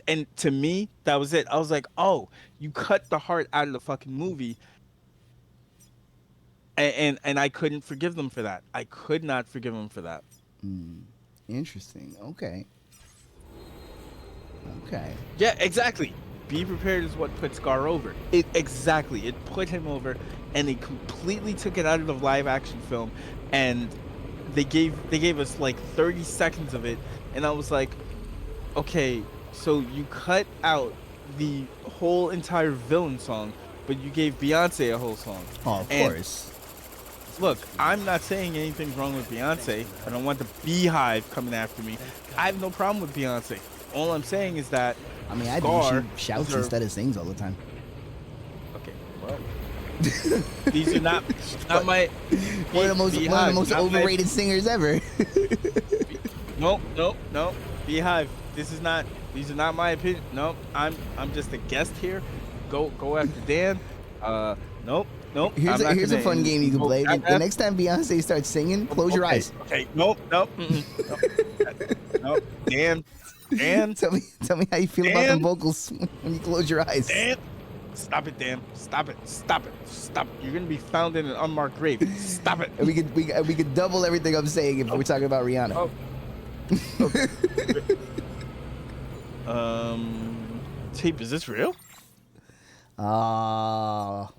and to me that was it. I was like, oh, you cut the heart out of the fucking movie, and I couldn't forgive them for that. I could not forgive them for that. Interesting. Okay. Okay. Yeah, exactly. Be Prepared is what put Scar over. It exactly. It put him over, and they completely took it out of the live action film, and they gave us like 30 seconds of it, and I was like, okay, so you cut out the whole entire villain song, but you gave Beyonce a whole song. Oh, of course. Look, I'm not saying anything's wrong with Beyonce. I don't want the Beehive coming after me. I have no problem with Beyonce. All I'm saying is that I mean, I Scar do. She shouts deserve- instead of sings all the time. Okay, well, these are not my One of the most overrated singers ever. Nope. Beehive. These are not my opinion. Nope. I'm just a guest here. Go after Dan. Nope. Here's a fun game you can play. The next time Beyonce starts singing, close your eyes. Okay. Nope. Nope. Dan. Tell me how you feel about them vocals when you close your eyes. Dan. Stop it, Dan. Stop it. You're gonna be found in an unmarked grave. Stop it. And we could double everything I'm saying if we're talking about Rihanna. Oh. Okay. Tape, is this real? Well.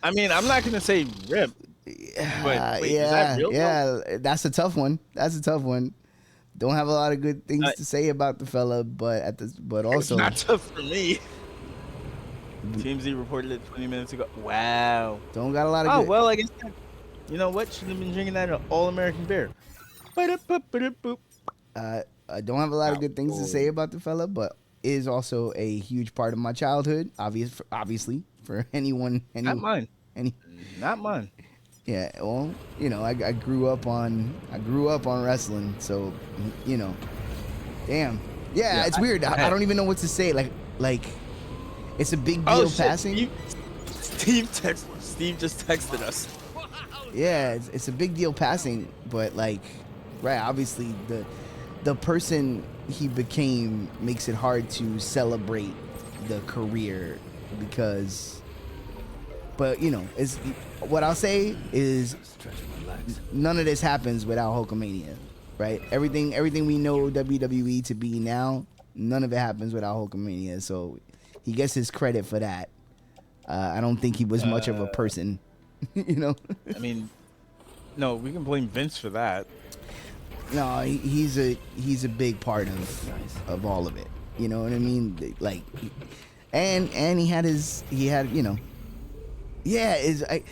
I mean, I'm not gonna say rip. But wait, is that real? Yeah, that's a tough one. Don't have a lot of good things to say about the fella, but also it's not tough for me. TMZ reported it 20 minutes ago. Wow. Don't got a lot of. Oh well, I guess. You know what? Should have been drinking that all-American beer. I don't have a lot of good things to say about the fella, but is also a huge part of my childhood. Obviously, for anyone. Not mine. Not mine. Yeah, well, you know, I grew up on wrestling, so you know, damn. Yeah, it's weird. I don't even know what to say. Like, it's a big deal passing. Steve just texted us. Yeah, it's a big deal passing, but like, right? Obviously, the person he became makes it hard to celebrate the career because. But you know, it's what I'll say is none of this happens without Hulkamania, right? Everything we know WWE to be now, none of it happens without Hulkamania. So he gets his credit for that. I don't think he was much of a person, you know. I mean, no, we can blame Vince for that. No, he's a big part of all of it. You know what I mean? Like, and he had you know. Yeah, I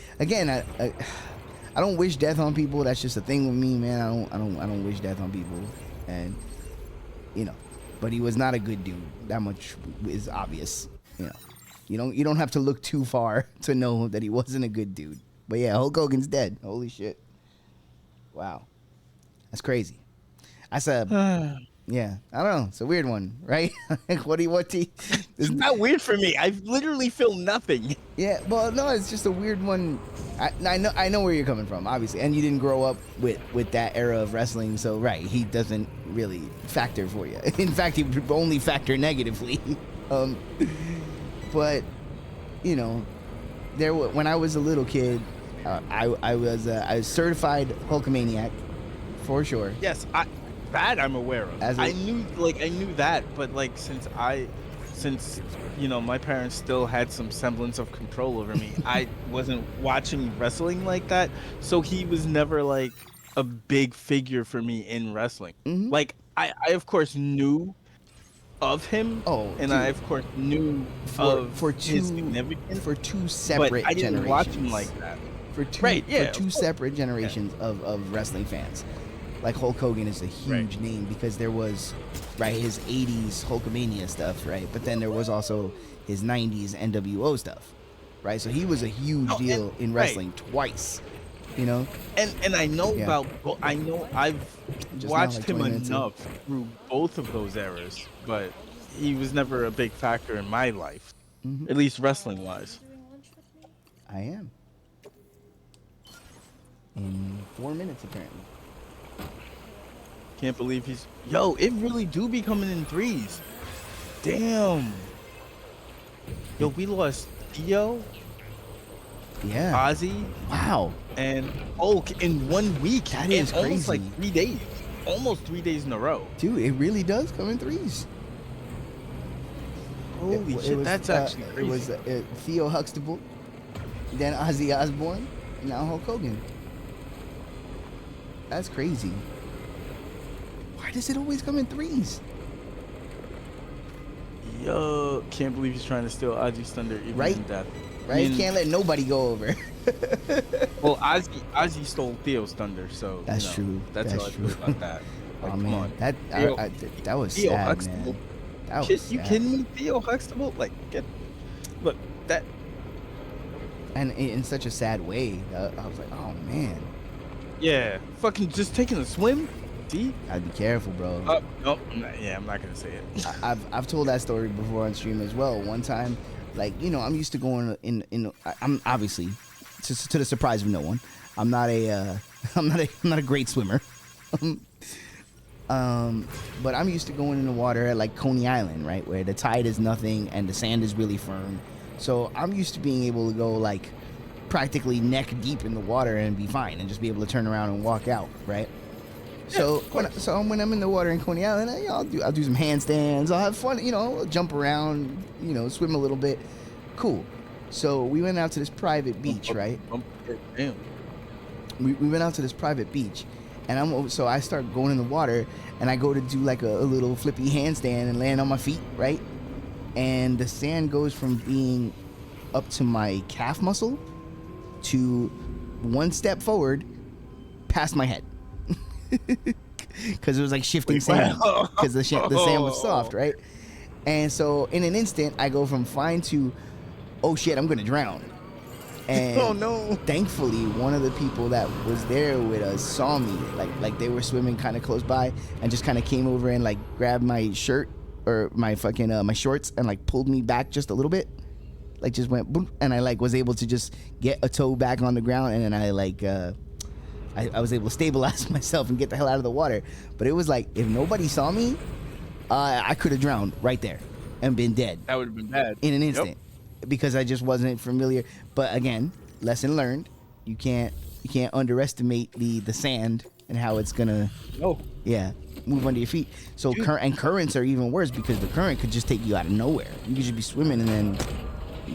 don't wish death on people. That's just a thing with me, man. I don't wish death on people, and you know, but he was not a good dude. That much is obvious. You know, you don't have to look too far to know that he wasn't a good dude. But yeah, Hulk Hogan's dead. Holy shit! Wow, that's crazy. That's yeah, I don't know. It's a weird one, right? It's not weird for me. I literally feel nothing. Yeah, well, no, it's just a weird one. I know where you're coming from, obviously, and you didn't grow up with that era of wrestling, so right, he doesn't really factor for you. In fact, he would only factor negatively. But you know, when I was a little kid, I was certified Hulkamaniac for sure. Yes, that I'm aware of. I knew that, but like since you know my parents still had some semblance of control over me, I wasn't watching wrestling like that, so he was never like a big figure for me in wrestling. Mm-hmm. Like I of course knew of him. I of course knew for his significance for two separate but I didn't generations. Watch him like that. For two separate generations of wrestling fans. Like Hulk Hogan is a huge name because there was, his 80s Hulkamania stuff, right? But then there was also his 90s NWO stuff, right? So he was a huge deal in wrestling twice, you know? And I know I've Just watched now, like, him 20 minutes enough through both of those eras, but he was never a big factor in my life, at least wrestling-wise. I am. in 4 minutes apparently. Can't believe he's. Yo, it really do be coming in threes. Damn. Yo, we lost Theo, Yeah. Ozzy, Wow. and Hulk in 1 week. That is almost like crazy. 3 days. Almost 3 days in a row. Dude, it really does come in threes. Holy It shit, was, that's actually crazy. It was Theo Huxtable, then Ozzy Osbourne, now Hulk Hogan. That's crazy. Why does it always come in threes? Yo, can't believe he's trying to steal Ozzy's thunder even Right? in death. Right? You can't let nobody go over. Well, Ozzy stole Theo's thunder, so That's you know, true. That's That's how I true. feel about that. Like, Oh come man, on. that was Theo sad, Huxtable. man. That was You sad. kidding me? Theo Huxtable? Like, look, that. And in such a sad way. I was like, oh man. Yeah, fucking just taking a swim. See? Gotta be careful, bro. No, I'm not gonna say it. I've told that story before on stream as well. One time, like, you know, I'm used to going I'm obviously to the surprise of no one. I'm not a great swimmer. But I'm used to going in the water at like Coney Island, right, where the tide is nothing and the sand is really firm. So I'm used to being able to go like practically neck deep in the water and be fine and just be able to turn around and walk out, right? So when I'm in the water in Coney Island, I'll do some handstands. I'll have fun, you know, jump around, you know, swim a little bit. Cool. So we went out to this private beach, right? Damn. We went out to this private beach, and I start going in the water, and I go to do like a little flippy handstand and land on my feet, right? And the sand goes from being up to my calf muscle to one step forward past my head. Because it was like shifting sand, because the sand was soft, right? And so in an instant, I go from fine to, oh shit, I'm gonna drown. And oh no! Thankfully, one of the people that was there with us saw me, like they were swimming kind of close by, and just kind of came over and like grabbed my shirt or my fucking my shorts and like pulled me back just a little bit, like just went boom, and I like was able to just get a toe back on the ground, and then I like. I was able to stabilize myself and get the hell out of the water. But it was like, if nobody saw me, I could have drowned right there and been dead. That would have been bad. In an instant. Because I just wasn't familiar. But again, lesson learned. You can't underestimate the sand and how it's gonna move under your feet. So currents are even worse, because the current could just take you out of nowhere. You could just be swimming and then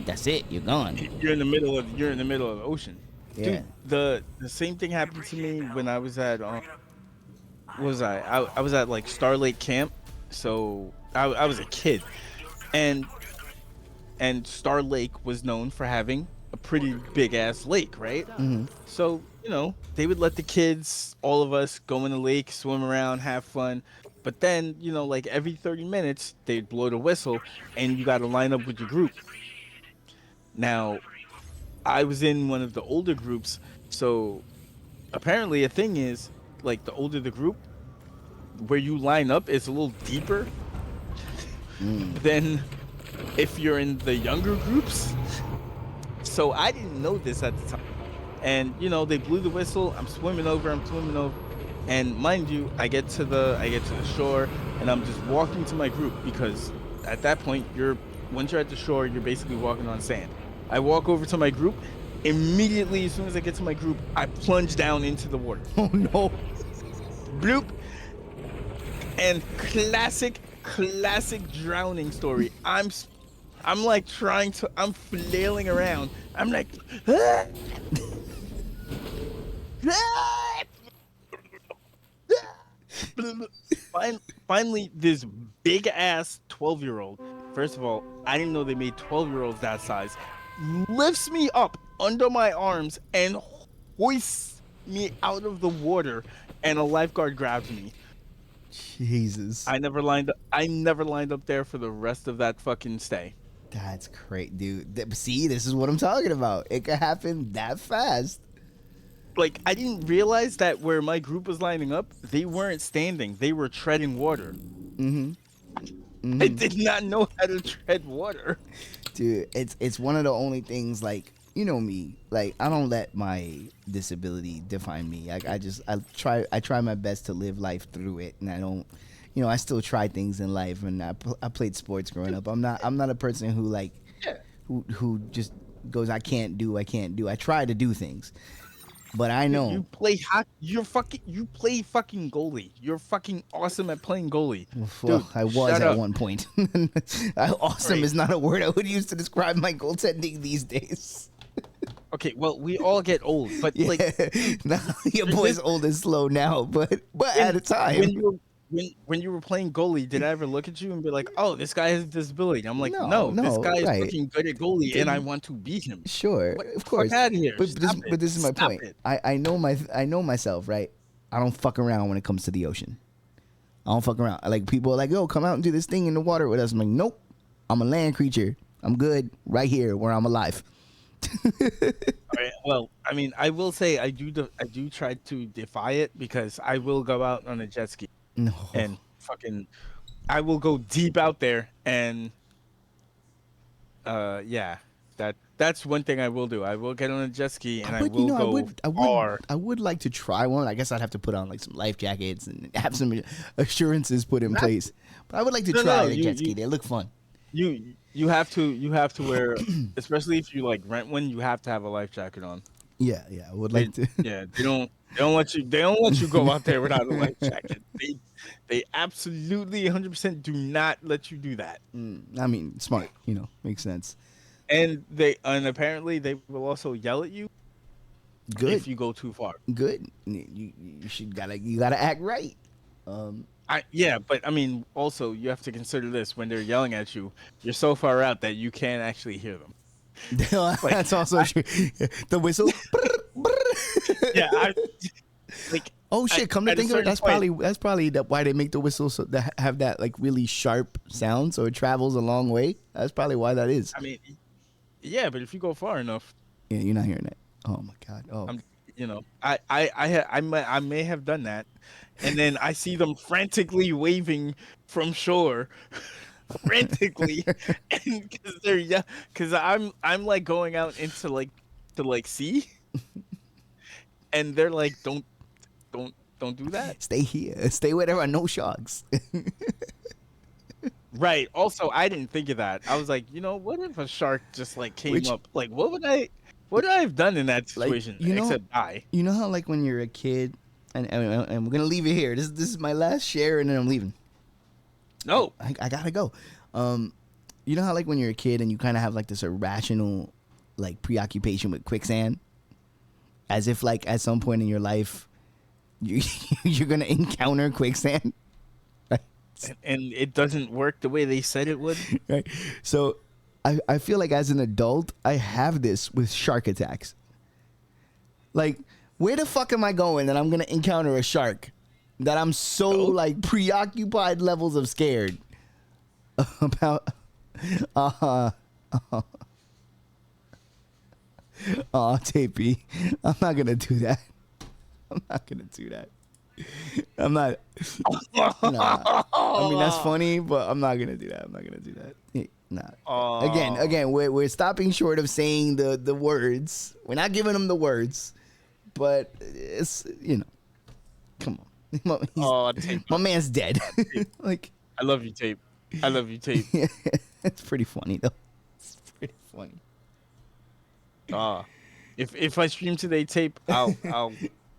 that's it, you're gone. You're in the middle of the ocean. Yeah. Dude, the same thing happened to me when I was at I was at like Star Lake Camp. So I was a kid, and Star Lake was known for having a pretty big ass lake, right? Mm-hmm. So you know, they would let the kids, all of us, go in the lake, swim around, have fun. But then, you know, like every 30 minutes, they'd blow the whistle, and you got to line up with your group. Now, I was in one of the older groups, so apparently a thing is, like, the older the group, where you line up is a little deeper than if you're in the younger groups. So I didn't know this at the time. And, you know, they blew the whistle, I'm swimming over, and mind you, I get to the shore, and I'm just walking to my group, because at that point, once you're at the shore, you're basically walking on sand. I walk over to my group. Immediately, as soon as I get to my group, I plunge down into the water. Oh no! Bloop. And classic drowning story. I'm like I'm flailing around. I'm like, ah! Finally, this big ass 12-year-old. First of all, I didn't know they made 12-year-olds that size. Lifts me up under my arms and hoists me out of the water, and a lifeguard grabs me. Jesus. I never lined up there for the rest of that fucking stay. That's great, dude. See, this is what I'm talking about. It could happen that fast. Like, I didn't realize that where my group was lining up, they weren't standing. They were treading water. I did not know how to tread water. Dude, it's one of the only things, like, you know me. Like, I don't let my disability define me. I try my best to live life through it, and I don't. I still try things in life, and I played sports growing up. I'm not a person who like Yeah. who just goes, I can't do. I try to do things, but I You, know. you play hockey. You play fucking goalie. You're fucking awesome at playing goalie, Well, dude. I was Shut at up. one point. Awesome Right. is not a word I would use to describe my goaltending these days. Okay, well, we all get old, but Yeah, like, now your boy's old and slow now, but at a time. when you were playing goalie, did I ever look at you and be like, "Oh, this guy has a disability"? I'm like, No, "No, this no, guy is right. fucking good at goalie, and I Didn't- want to beat him." Sure, What? of Fuck course. out of here! But Stop it! this is my Stop point. it! I know myself, right? I don't fuck around when it comes to the ocean. I don't fuck around. Like, people are like, "Yo, come out and do this thing in the water with us." I'm like, "Nope. I'm a land creature. I'm good right here where I'm alive." All right, well, I mean, I will say I do try to defy it because I will go out on a jet ski No. and fucking I will go deep out there and yeah, that's one thing I will do. I will get on a jet ski and I But will go far. I would like to try one. I guess I'd have to put on like some life jackets and have some assurances put in Not- place. But I would like to No, try no, the jet ski. They look fun. You have to wear, especially if you like rent one, you have to have a life jacket on. Yeah, I would like to. Yeah, they don't let you go out there without a life jacket. They absolutely 100% do not let you do that. I mean, smart. Makes sense. And apparently they will also yell at you Good. if you go too far. Good. You gotta act right. Yeah, but I mean, also you have to consider this when they're yelling at you. You're so far out that you can't actually hear them. That's also true. The whistle. Yeah, Oh shit! Come to at a think of it, certain that's probably why they make the whistle so that have that like really sharp sound, so it travels a long way. That's probably why that is. I mean, yeah, but if you go far enough, Yeah, you're not hearing that. Oh my god. Oh. I may have done that, and then I see them frantically waving from shore, frantically, and because I'm like going out into like to like sea, and they're like, don't do that. Stay here. Stay where there are no sharks. Right. Also, I didn't think of that. I was like, what if a shark just like came up? Like, what would I have done in that situation except die? You know how like when you're a kid, and we're gonna leave it here. This is my last share, and then I'm leaving. No, I gotta go. You know how like when you're a kid and you kind of have like this irrational like preoccupation with quicksand, as if like at some point in your life you're gonna encounter quicksand. and it doesn't work the way they said it would. Right. So I feel like as an adult, I have this with shark attacks. Like, where the fuck am I going that I'm going to encounter a shark? That I'm so, like, preoccupied levels of scared about. Tapey. I'm not going to do that. I'm not going to do that. I'm not. Nah. I mean, that's funny, but I'm not gonna do that. I'm not gonna do that. Nah. Again, we're stopping short of saying the words. We're not giving them the words, but it's come on. My man's dead. Like, I love you, Tape. I love you, Tape. It's pretty funny though. It's pretty funny. If I stream today, Tape, I'll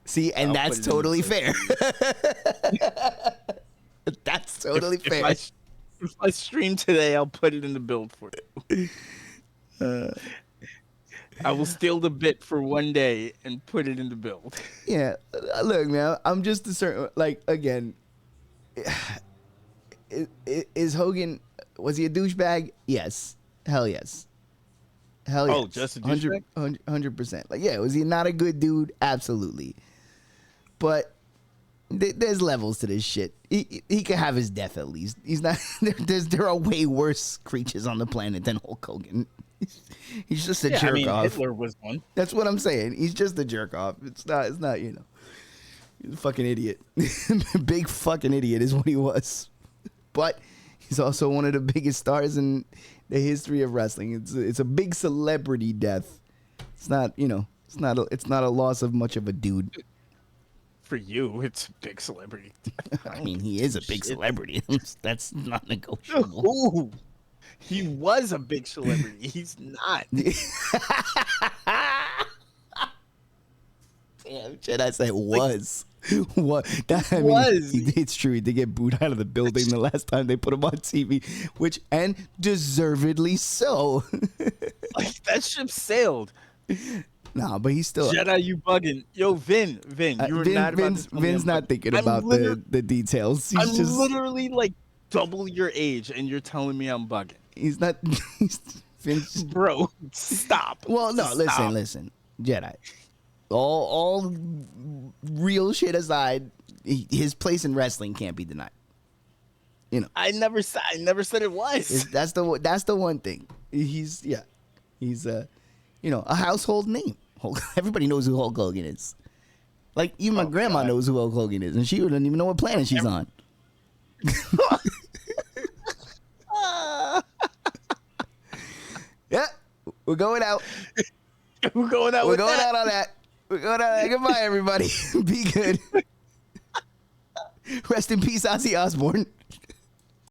see, and that's totally fair. That's totally fair. If I stream today, I'll put it in the build for you. I will steal the bit for one day and put it in the build. Yeah, look, man, I'm just a certain, like, again, is Hogan, was he a douchebag? Yes. Hell yes. Hell yes. Oh, just a douchebag? 100%. Like, yeah, was he not a good dude? Absolutely. But there's levels to this shit. He could have his death at least. He's not. There are way worse creatures on the planet than Hulk Hogan. He's just a jerk off. Hitler was one. That's what I'm saying. He's just a jerk off. It's not. He's a fucking idiot. Big fucking idiot is what he was. But he's also one of the biggest stars in the history of wrestling. It's a big celebrity death It's not, it's not a loss of much of a dude. For you, it's a big celebrity. I mean, he is a big Shit. celebrity. That's not negotiable. Ooh, he was a big celebrity. He's not. Damn, Jedi said was. What? I mean, was. It's true. He did get booed out of the building the last time they put him on TV, and deservedly so. Like, that ship sailed. Nah, but he's still Jedi, you bugging. Yo, Vin, you were not about to tell me Vin's I'm not bugging. thinking I'm about liter- the details. I'm literally like double your age, and you're telling me I'm bugging. He's not. Vin's, Bro, stop. well, no, Stop. listen, Jedi. All real shit aside, his place in wrestling can't be denied. I never said it was. That's the one thing. He's a household name. Everybody knows who Hulk Hogan is. Like, even my grandma knows who Hulk Hogan is, and she wouldn't even know what planet she's on. Yeah, we're going out. We're going out. We're going out on that. We're going out. Goodbye, everybody. Be good. Rest in peace, Ozzy Osbourne.